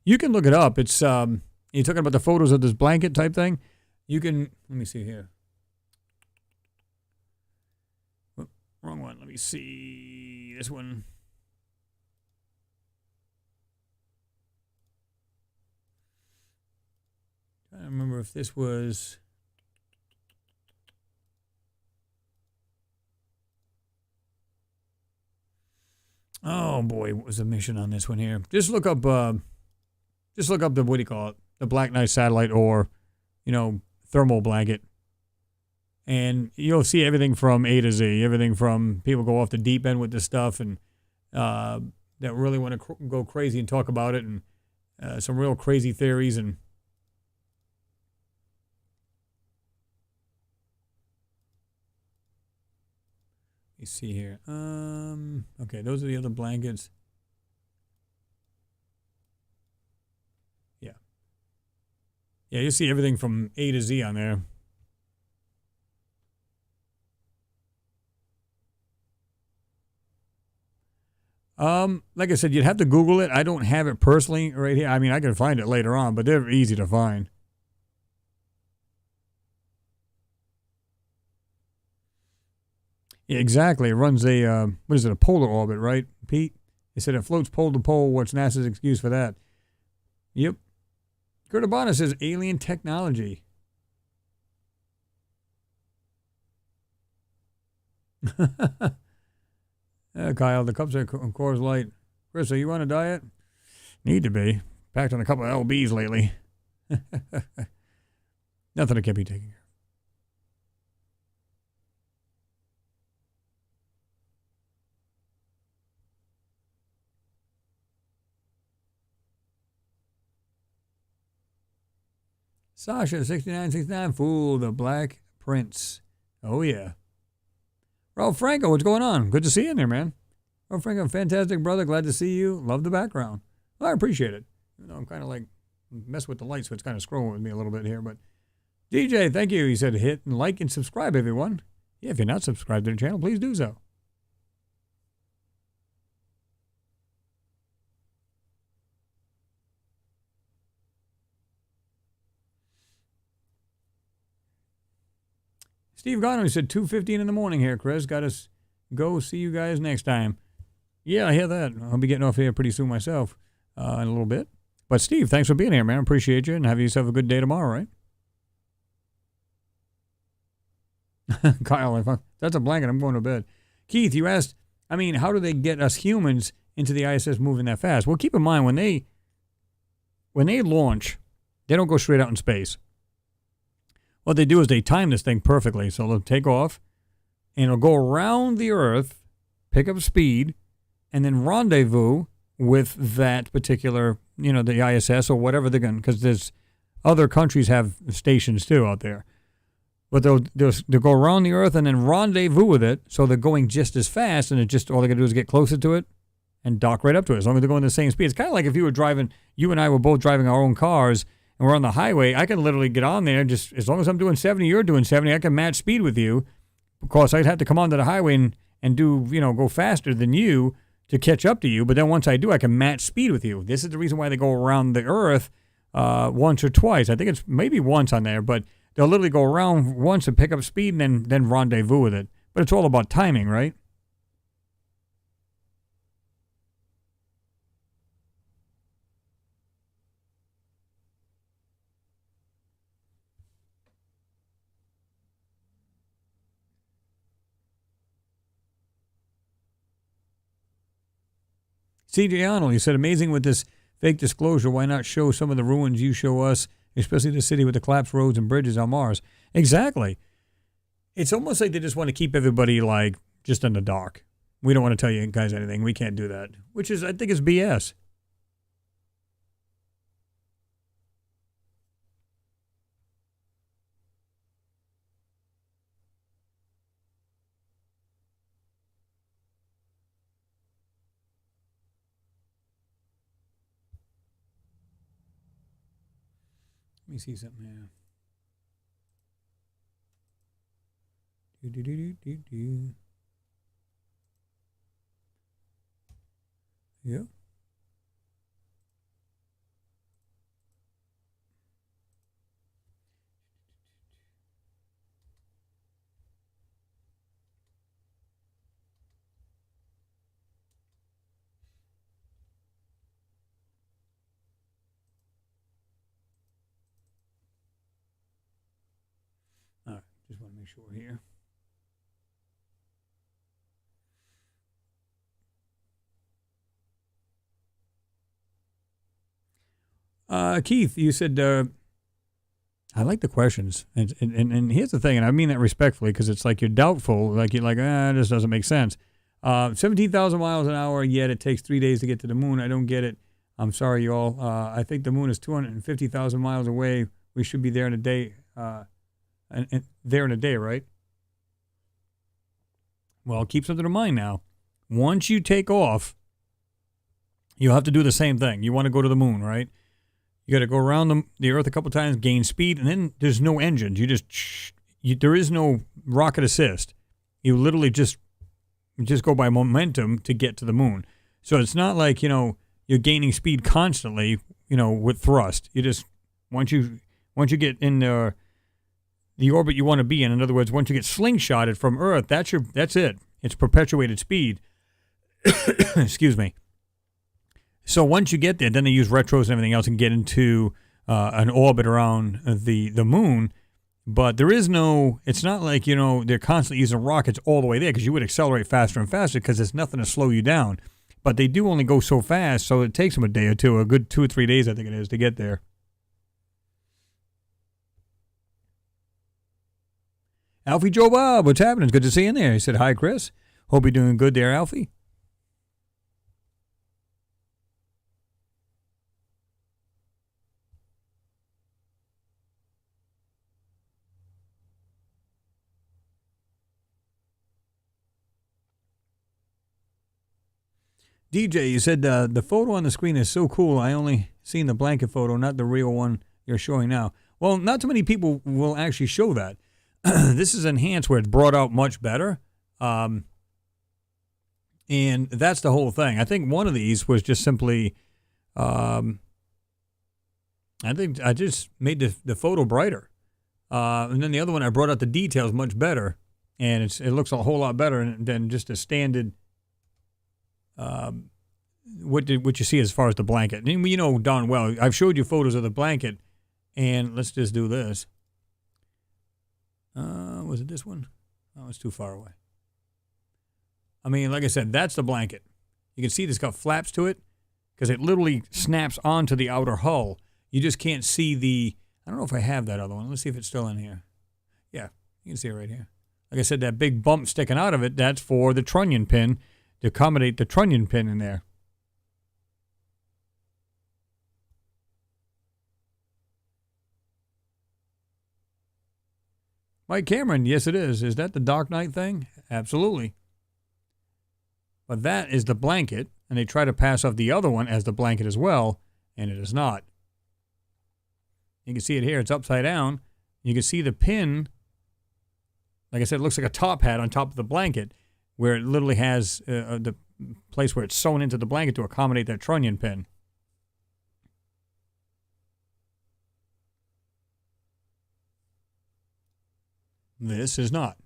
You can look it up. It's you're talking about the photos of this blanket type thing. You can, let me see here. Oh, wrong one. Let me see this one. I don't remember if this was. Oh boy, what was the mission on this one here? Just look up the, what do you call it? The Black Knight satellite, or, thermal blanket. And you'll see everything from A to Z. Everything from people go off the deep end with this stuff and that really want to go crazy and talk about it, and some real crazy theories. And let me see here. Okay, those are the other blankets. Yeah, you see everything from A to Z on there. Like I said, you'd have to Google it. I don't have it personally right here. I mean, I can find it later on, but they're easy to find. Yeah, exactly. It runs a, a polar orbit, right, Pete? They said it floats pole to pole. What's NASA's excuse for that? Yep. Kurt Abana says alien technology. Kyle, the cups are Coors Light. Chris, are you on a diet? Need to be. Packed on a couple of LBs lately. Nothing that can't be taken care of. Sasha, 6969, Fool, the Black Prince. Oh, yeah. Ralph Franco, what's going on? Good to see you in there, man. Ralph Franco, fantastic brother. Glad to see you. Love the background. Well, I appreciate it. I'm kind of like mess with the light, so it's kind of scrolling with me a little bit here. But DJ, thank you. He said hit and like and subscribe, everyone. Yeah, if you're not subscribed to the channel, please do so. Steve Garner said 2:15 in the morning here, Chris. Got us go. See you guys next time. Yeah, I hear that. I'll be getting off here pretty soon myself in a little bit. But Steve, thanks for being here, man. Appreciate you, and have yourself a good day tomorrow, right? Kyle, if that's a blanket, I'm going to bed. Keith, you asked, how do they get us humans into the ISS moving that fast? Well, keep in mind, when they launch, they don't go straight out in space. What they do is they time this thing perfectly. So they'll take off, and it'll go around the Earth, pick up speed, and then rendezvous with that particular, the ISS or whatever they're going to, because there's other countries have stations too out there. But they'll go around the Earth and then rendezvous with it, so they're going just as fast, and all they got to do is get closer to it and dock right up to it, as long as they're going the same speed. It's kind of like if you and I were both driving our own cars, and we're on the highway. I can literally get on there, just as long as I'm doing 70, you're doing 70, I can match speed with you. Of course, I'd have to come onto the highway and do, go faster than you to catch up to you. But then once I do, I can match speed with you. This is the reason why they go around the Earth once or twice. I think it's maybe once on there, but they'll literally go around once and pick up speed and then rendezvous with it. But it's all about timing, right? CJ Arnold, he said, amazing with this fake disclosure. Why not show some of the ruins you show us, especially the city with the collapsed roads and bridges on Mars? Exactly. It's almost like they just want to keep everybody just in the dark. We don't want to tell you guys anything. We can't do that, which I think is BS. me see something here. Do. Yeah. All right, just want to make sure here. Keith, you said, I like the questions. And here's the thing, and I mean that respectfully because it's like you're doubtful. Like you're like, this doesn't make sense. 17,000 miles an hour, yet it takes 3 days to get to the moon. I don't get it. I'm sorry, y'all. I think the moon is 250,000 miles away. We should be there in a day. And there in a day, right? Well, keep something in mind now. Once you take off, you'll have to do the same thing. You want to go to the moon, right? You got to go around the Earth a couple times, gain speed, and then there's no engines. There is no rocket assist. You literally just go by momentum to get to the moon. So it's not like, you're gaining speed constantly, with thrust. You just, once you get in the orbit you want to be in other words, once you get slingshotted from Earth, that's it. It's perpetuated speed. Excuse me. So once you get there, then they use retros and everything else and get into an orbit around the moon. But there is no, it's not like, they're constantly using rockets all the way there because you would accelerate faster and faster because there's nothing to slow you down. But they do only go so fast, so it takes them a day or two, a good 2 or 3 days, I think it is, to get there. Alfie Joe Bob, what's happening? It's good to see you in there. He said, hi, Chris. Hope you're doing good there, Alfie. DJ, you said the photo on the screen is so cool. I only seen the blanket photo, not the real one you're showing now. Well, not too many people will actually show that. This is enhanced where it's brought out much better. And that's the whole thing. I think one of these was just simply, I think I just made the photo brighter. And then the other one, I brought out the details much better. And it looks a whole lot better than just a standard, what you see as far as the blanket. And you know darn well, I've showed you photos of the blanket. And let's just do this. Was it this one? Oh, it's too far away. I mean, like I said, that's the blanket. You can see it's got flaps to it because it literally snaps onto the outer hull. You just can't see I don't know if I have that other one. Let's see if it's still in here. Yeah, you can see it right here. Like I said, that big bump sticking out of it, that's for the trunnion pin, to accommodate the trunnion pin in there. Mike Cameron, yes it is. Is that the Dark Knight thing? Absolutely. But that is the blanket, and they try to pass off the other one as the blanket as well, and it is not. You can see it here. It's upside down. You can see the pin. Like I said, it looks like a top hat on top of the blanket, where it literally has the place where it's sewn into the blanket to accommodate that trunnion pin. This is not.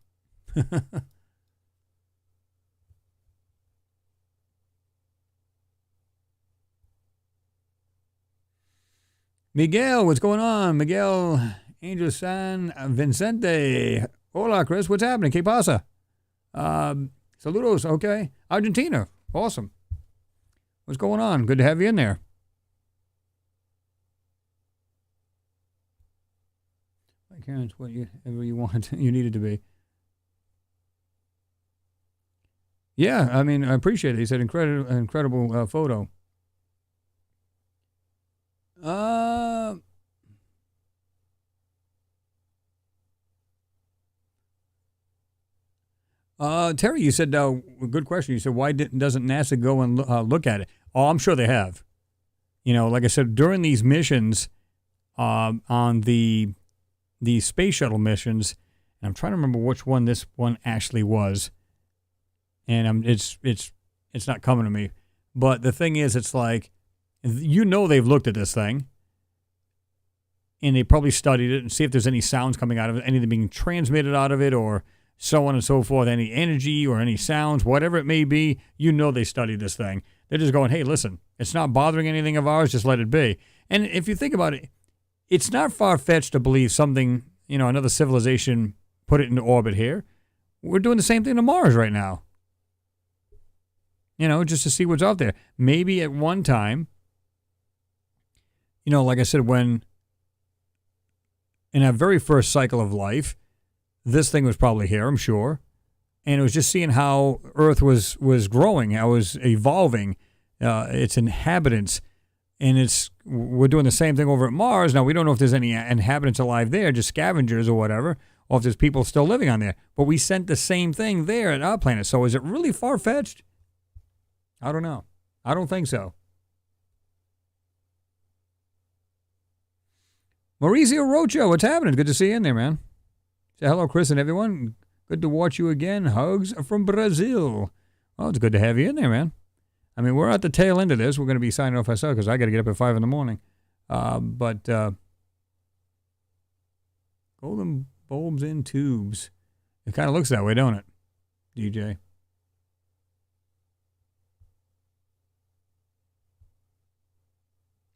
Miguel, what's going on? Miguel Angel San Vicente. Hola, Chris. What's happening? ¿Qué pasa? Saludos. Okay. Argentina. Awesome. What's going on? Good to have you in there. Karen's whatever you want, you need it to be. Yeah, I mean, I appreciate it. He said incredible photo. Terry, you said, good question. You said, why doesn't NASA go and look at it? Oh, I'm sure they have. Like I said, during these missions, on the space shuttle missions. And I'm trying to remember which one this one actually was. And it's not coming to me. But the thing is, it's like, they've looked at this thing. And they probably studied it and see if there's any sounds coming out of it, anything being transmitted out of it, or so on and so forth, any energy or any sounds, whatever it may be. They studied this thing. They're just going, hey, listen, it's not bothering anything of ours, just let it be. And if you think about it, it's not far-fetched to believe something, another civilization put it into orbit here. We're doing the same thing to Mars right now. Just to see what's out there. Maybe at one time, like I said, when in our very first cycle of life, this thing was probably here, I'm sure. And it was just seeing how Earth was growing, how it was evolving, its inhabitants. And we're doing the same thing over at Mars. Now, we don't know if there's any inhabitants alive there, just scavengers or whatever, or if there's people still living on there. But we sent the same thing there at our planet. So is it really far-fetched? I don't know. I don't think so. Mauricio Rocha, what's happening? Good to see you in there, man. Say hello, Chris and everyone. Good to watch you again. Hugs from Brazil. Well, it's good to have you in there, man. I mean, we're at the tail end of this. We're going to be signing off ourselves because I got to get up at 5 in the morning. But golden bulbs in tubes. It kind of looks that way, don't it, DJ?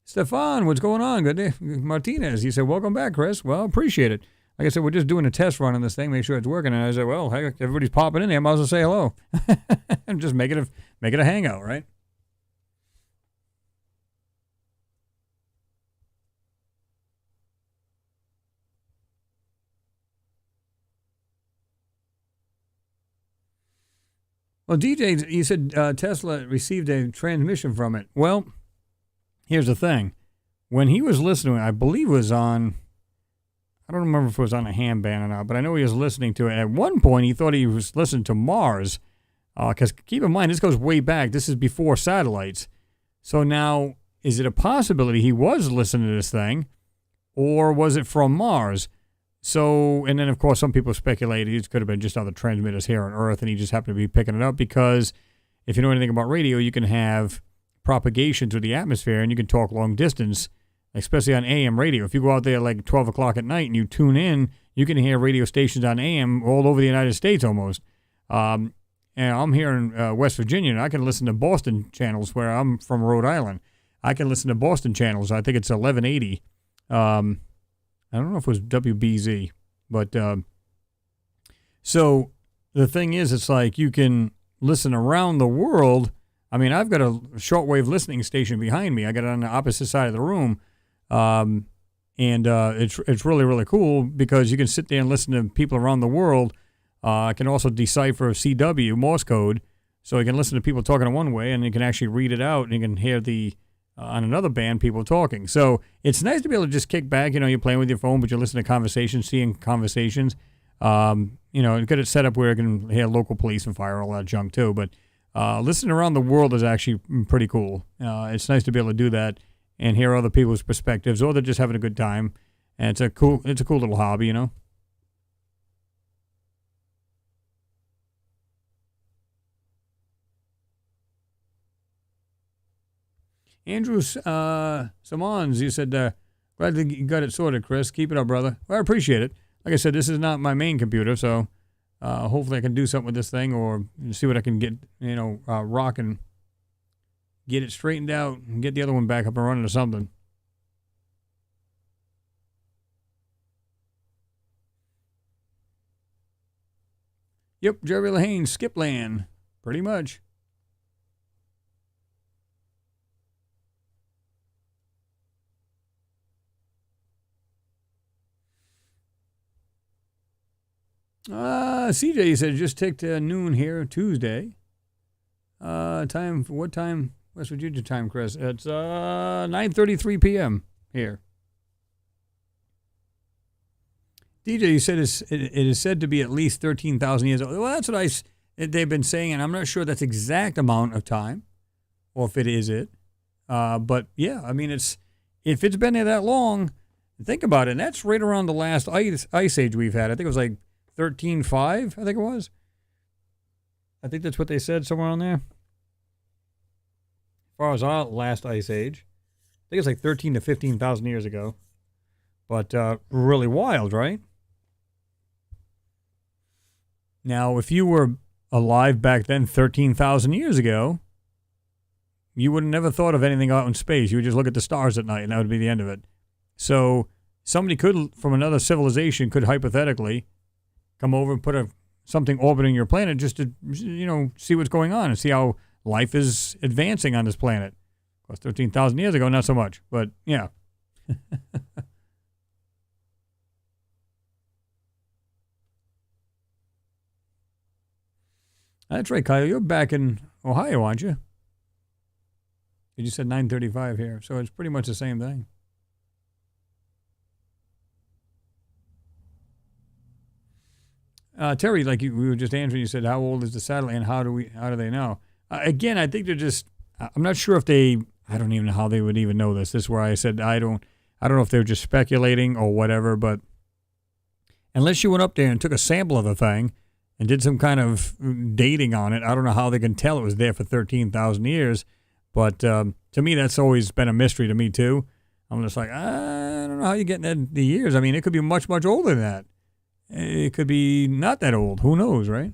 Stefan, what's going on? Good day. Martinez, he said, welcome back, Chris. Well, appreciate it. Like I said, we're just doing a test run on this thing, make sure it's working. And I said, well, heck, everybody's popping in there. I might as well say hello. And just make it a hangout, right? Well, DJ, you said Tesla received a transmission from it. Well, here's the thing. When he was listening, I believe it was on, I don't remember if it was on a ham band or not, but I know he was listening to it. At one point, he thought he was listening to Mars. Because keep in mind, this goes way back. This is before satellites. So now, is it a possibility he was listening to this thing? Or was it from Mars? So, and then, of course, some people speculated it could have been just other transmitters here on Earth, and he just happened to be picking it up because if you know anything about radio, you can have propagation through the atmosphere, and you can talk long distance, especially on AM radio. If you go out there like 12 o'clock at night and you tune in, you can hear radio stations on AM all over the United States almost. And I'm here in West Virginia, and I can listen to Boston channels where I'm from Rhode Island. I can listen to Boston channels. I think it's 1180. I don't know if it was WBZ, but so the thing is, it's like you can listen around the world. I mean, I've got a shortwave listening station behind me. I got it on the opposite side of the room, and it's really, really cool because you can sit there and listen to people around the world. I can also decipher CW, Morse code, so you can listen to people talking in one way, and you can actually read it out, and you can hear on another band, people talking. So it's nice to be able to just kick back. You're playing with your phone, but you're listening to conversations, seeing conversations. And get it set up where you can hear local police and fire, all that junk too. But listening around the world is actually pretty cool. It's nice to be able to do that and hear other people's perspectives, or they're just having a good time. And it's a cool little hobby, Andrew Simons, you said, glad that you got it sorted, Chris. Keep it up, brother. Well, I appreciate it. Like I said, this is not my main computer, so hopefully I can do something with this thing or see what I can get, rock and get it straightened out and get the other one back up and running or something. Yep, Jerry Lahane, Skipland, pretty much. CJ said just ticked noon here, Tuesday. Time for what time? West Virginia time, Chris. It's 9:33 p.m. here. DJ, you said it is said to be at least 13,000 years old. Well, that's what they've been saying, and I'm not sure that's exact amount of time, or if it is it. But yeah, I mean, if it's been there that long, Think about it, and that's right around the last ice age we've had. I think it was like 13.5, I think it was. I think that's what they said, somewhere on there. As far as our last ice age, I think it's like 13 to 15,000 years ago. But really wild, right? Now, if you were alive back then 13,000 years ago, you would have never thought of anything out in space. You would just look at the stars at night, and that would be the end of it. So somebody could, from another civilization, could hypothetically come over and put something orbiting your planet just to, see what's going on and see how life is advancing on this planet. Of course, 13,000 years ago, not so much, but yeah. That's right, Kyle. You're back in Ohio, aren't you? You said 9:35 here, so it's pretty much the same thing. Terry, like we were just answering, you said, how old is the satellite and how do they know? Again, I think they're just, I'm not sure if I don't even know how they would even know this. This is where I said, I don't know if they're just speculating or whatever, but unless you went up there and took a sample of the thing and did some kind of dating on it, I don't know how they can tell it was there for 13,000 years. But to me, that's always been a mystery to me, too. I'm just like, I don't know how you're getting the years. I mean, it could be much, much older than that. It could be not that old. Who knows, right?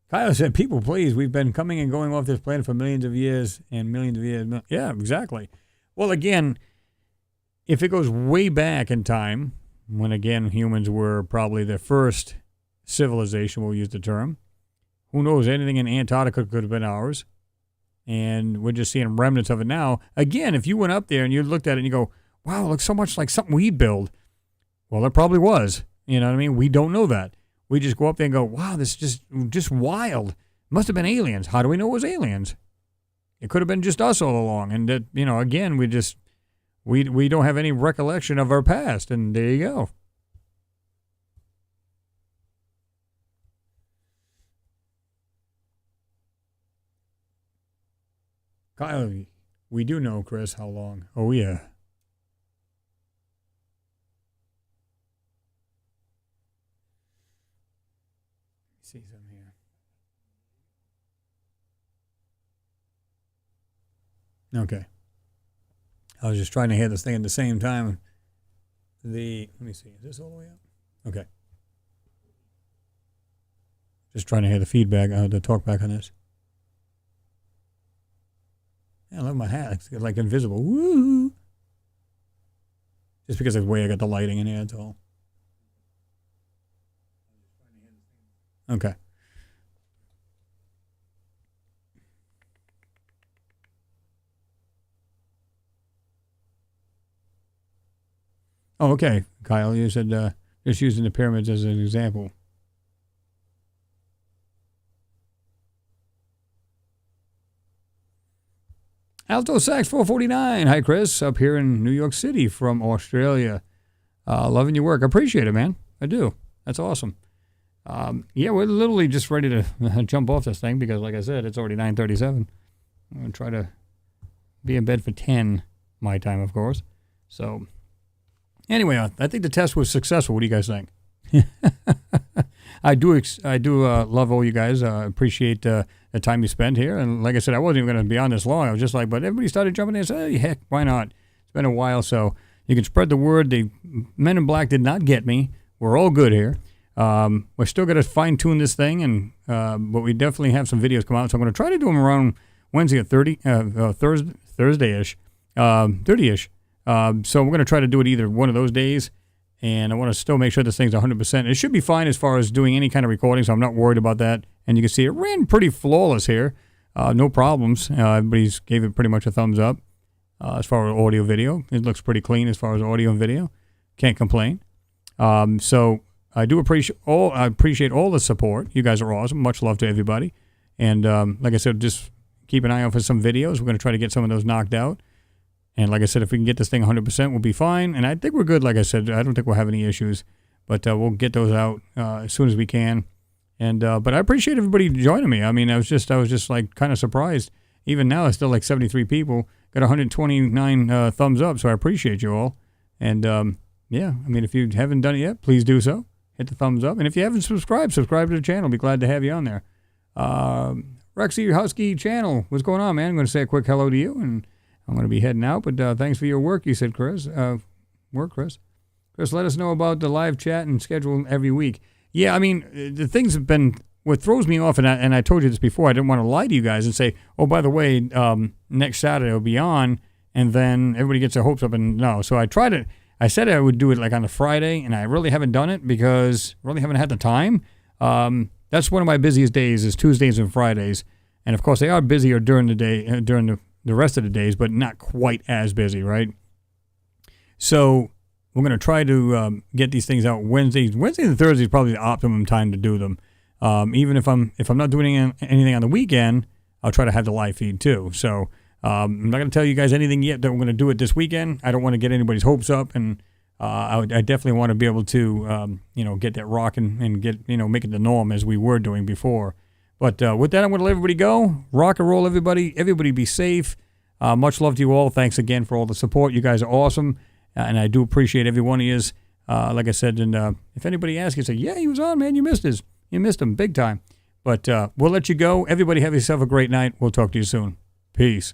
Kyle said, people, please, we've been coming and going off this planet for millions of years and millions of years. Yeah, exactly. Well, again, if it goes way back in time, when, again, humans were probably the first civilization, we'll use the term, who knows, anything in Antarctica could have been ours, and we're just seeing remnants of it now. Again, if you went up there and you looked at it and you go, wow, it looks so much like something we'd build. Well, it probably was. You know what I mean? We don't know that. We just go up there and go, wow, this is just wild. It must have been aliens. How do we know it was aliens? It could have been just us all along. And, that, again, we don't have any recollection of our past. And there you go. Kyle, we do know, Chris, how long. Oh, yeah. See some here. Okay. I was just trying to hear this thing at the same time. Let me see. Is this all the way up? Okay. Just trying to hear the feedback, the talk back on this. Yeah, I love my hat. It's like invisible. Woo! Just because of the way I got the lighting in here, that's all. Okay. Oh, okay, Kyle. You said just using the pyramids as an example. Alto Sax 449. Hi, Chris. Up here in New York City from Australia. Loving your work. I appreciate it, man. I do. That's awesome. Yeah, we're literally just ready to jump off this thing because, like I said, it's already 9:37. I'm going to try to be in bed for 10 my time, of course. So, anyway, I think the test was successful. What do you guys think? I do love all you guys. Appreciate the time you spend here. And like I said, I wasn't even going to be on this long. I was just like, but everybody started jumping in and said, hey, heck, why not? It's been a while, so you can spread the word. The Men in Black did not get me. We're all good here. We're still going to fine-tune this thing, and but we definitely have some videos come out. So I'm going to try to do them around Wednesday at Thursday-ish, 30-ish. So we're going to try to do it either one of those days. And I want to still make sure this thing's 100%. It should be fine as far as doing any kind of recording, so I'm not worried about that. And you can see it ran pretty flawless here. No problems. Everybody's gave it pretty much a thumbs up as far as audio video. It looks pretty clean as far as audio and video. Can't complain. So I do appreciate all the support. You guys are awesome. Much love to everybody. And like I said, just keep an eye out for some videos. We're going to try to get some of those knocked out. And like I said, if we can get this thing 100%, we'll be fine. And I think we're good, like I said. I don't think we'll have any issues. But we'll get those out as soon as we can. And but I appreciate everybody joining me. I mean, I was just like kind of surprised. Even now, it's still like 73 people. Got 129 thumbs up, so I appreciate you all. And yeah, I mean, if you haven't done it yet, please do so. Hit the thumbs up. And if you haven't subscribed, subscribe to the channel. Be glad to have you on there. Rexy Husky channel, what's going on, man? I'm going to say a quick hello to you, and I'm going to be heading out. But thanks for your work, you said, Chris. Chris. Chris, let us know about the live chat and schedule every week. Yeah, I mean, the things have been, what throws me off, and I told you this before, I didn't want to lie to you guys and say, oh, by the way, next Saturday will be on, and then everybody gets their hopes up, and no. So I said I would do it like on a Friday, and I really haven't done it because I really haven't had the time. That's one of my busiest days is Tuesdays and Fridays. And, of course, they are busier during the day, during the rest of the days, but not quite as busy, right? So we're going to try to get these things out Wednesdays. Wednesdays and Thursdays is probably the optimum time to do them. Even if I'm not doing anything on the weekend, I'll try to have the live feed too. So I'm not going to tell you guys anything yet that we're going to do it this weekend. I don't want to get anybody's hopes up, and I definitely want to be able to get that rocking and get make it the norm as we were doing before. But with that, I'm going to let everybody go. Rock and roll, everybody. Everybody be safe. Much love to you all. Thanks again for all the support. You guys are awesome, and I do appreciate every one of you. Like I said, and if anybody asks you, say, yeah, he was on, man. You missed him big time. But we'll let you go. Everybody have yourself a great night. We'll talk to you soon. Peace.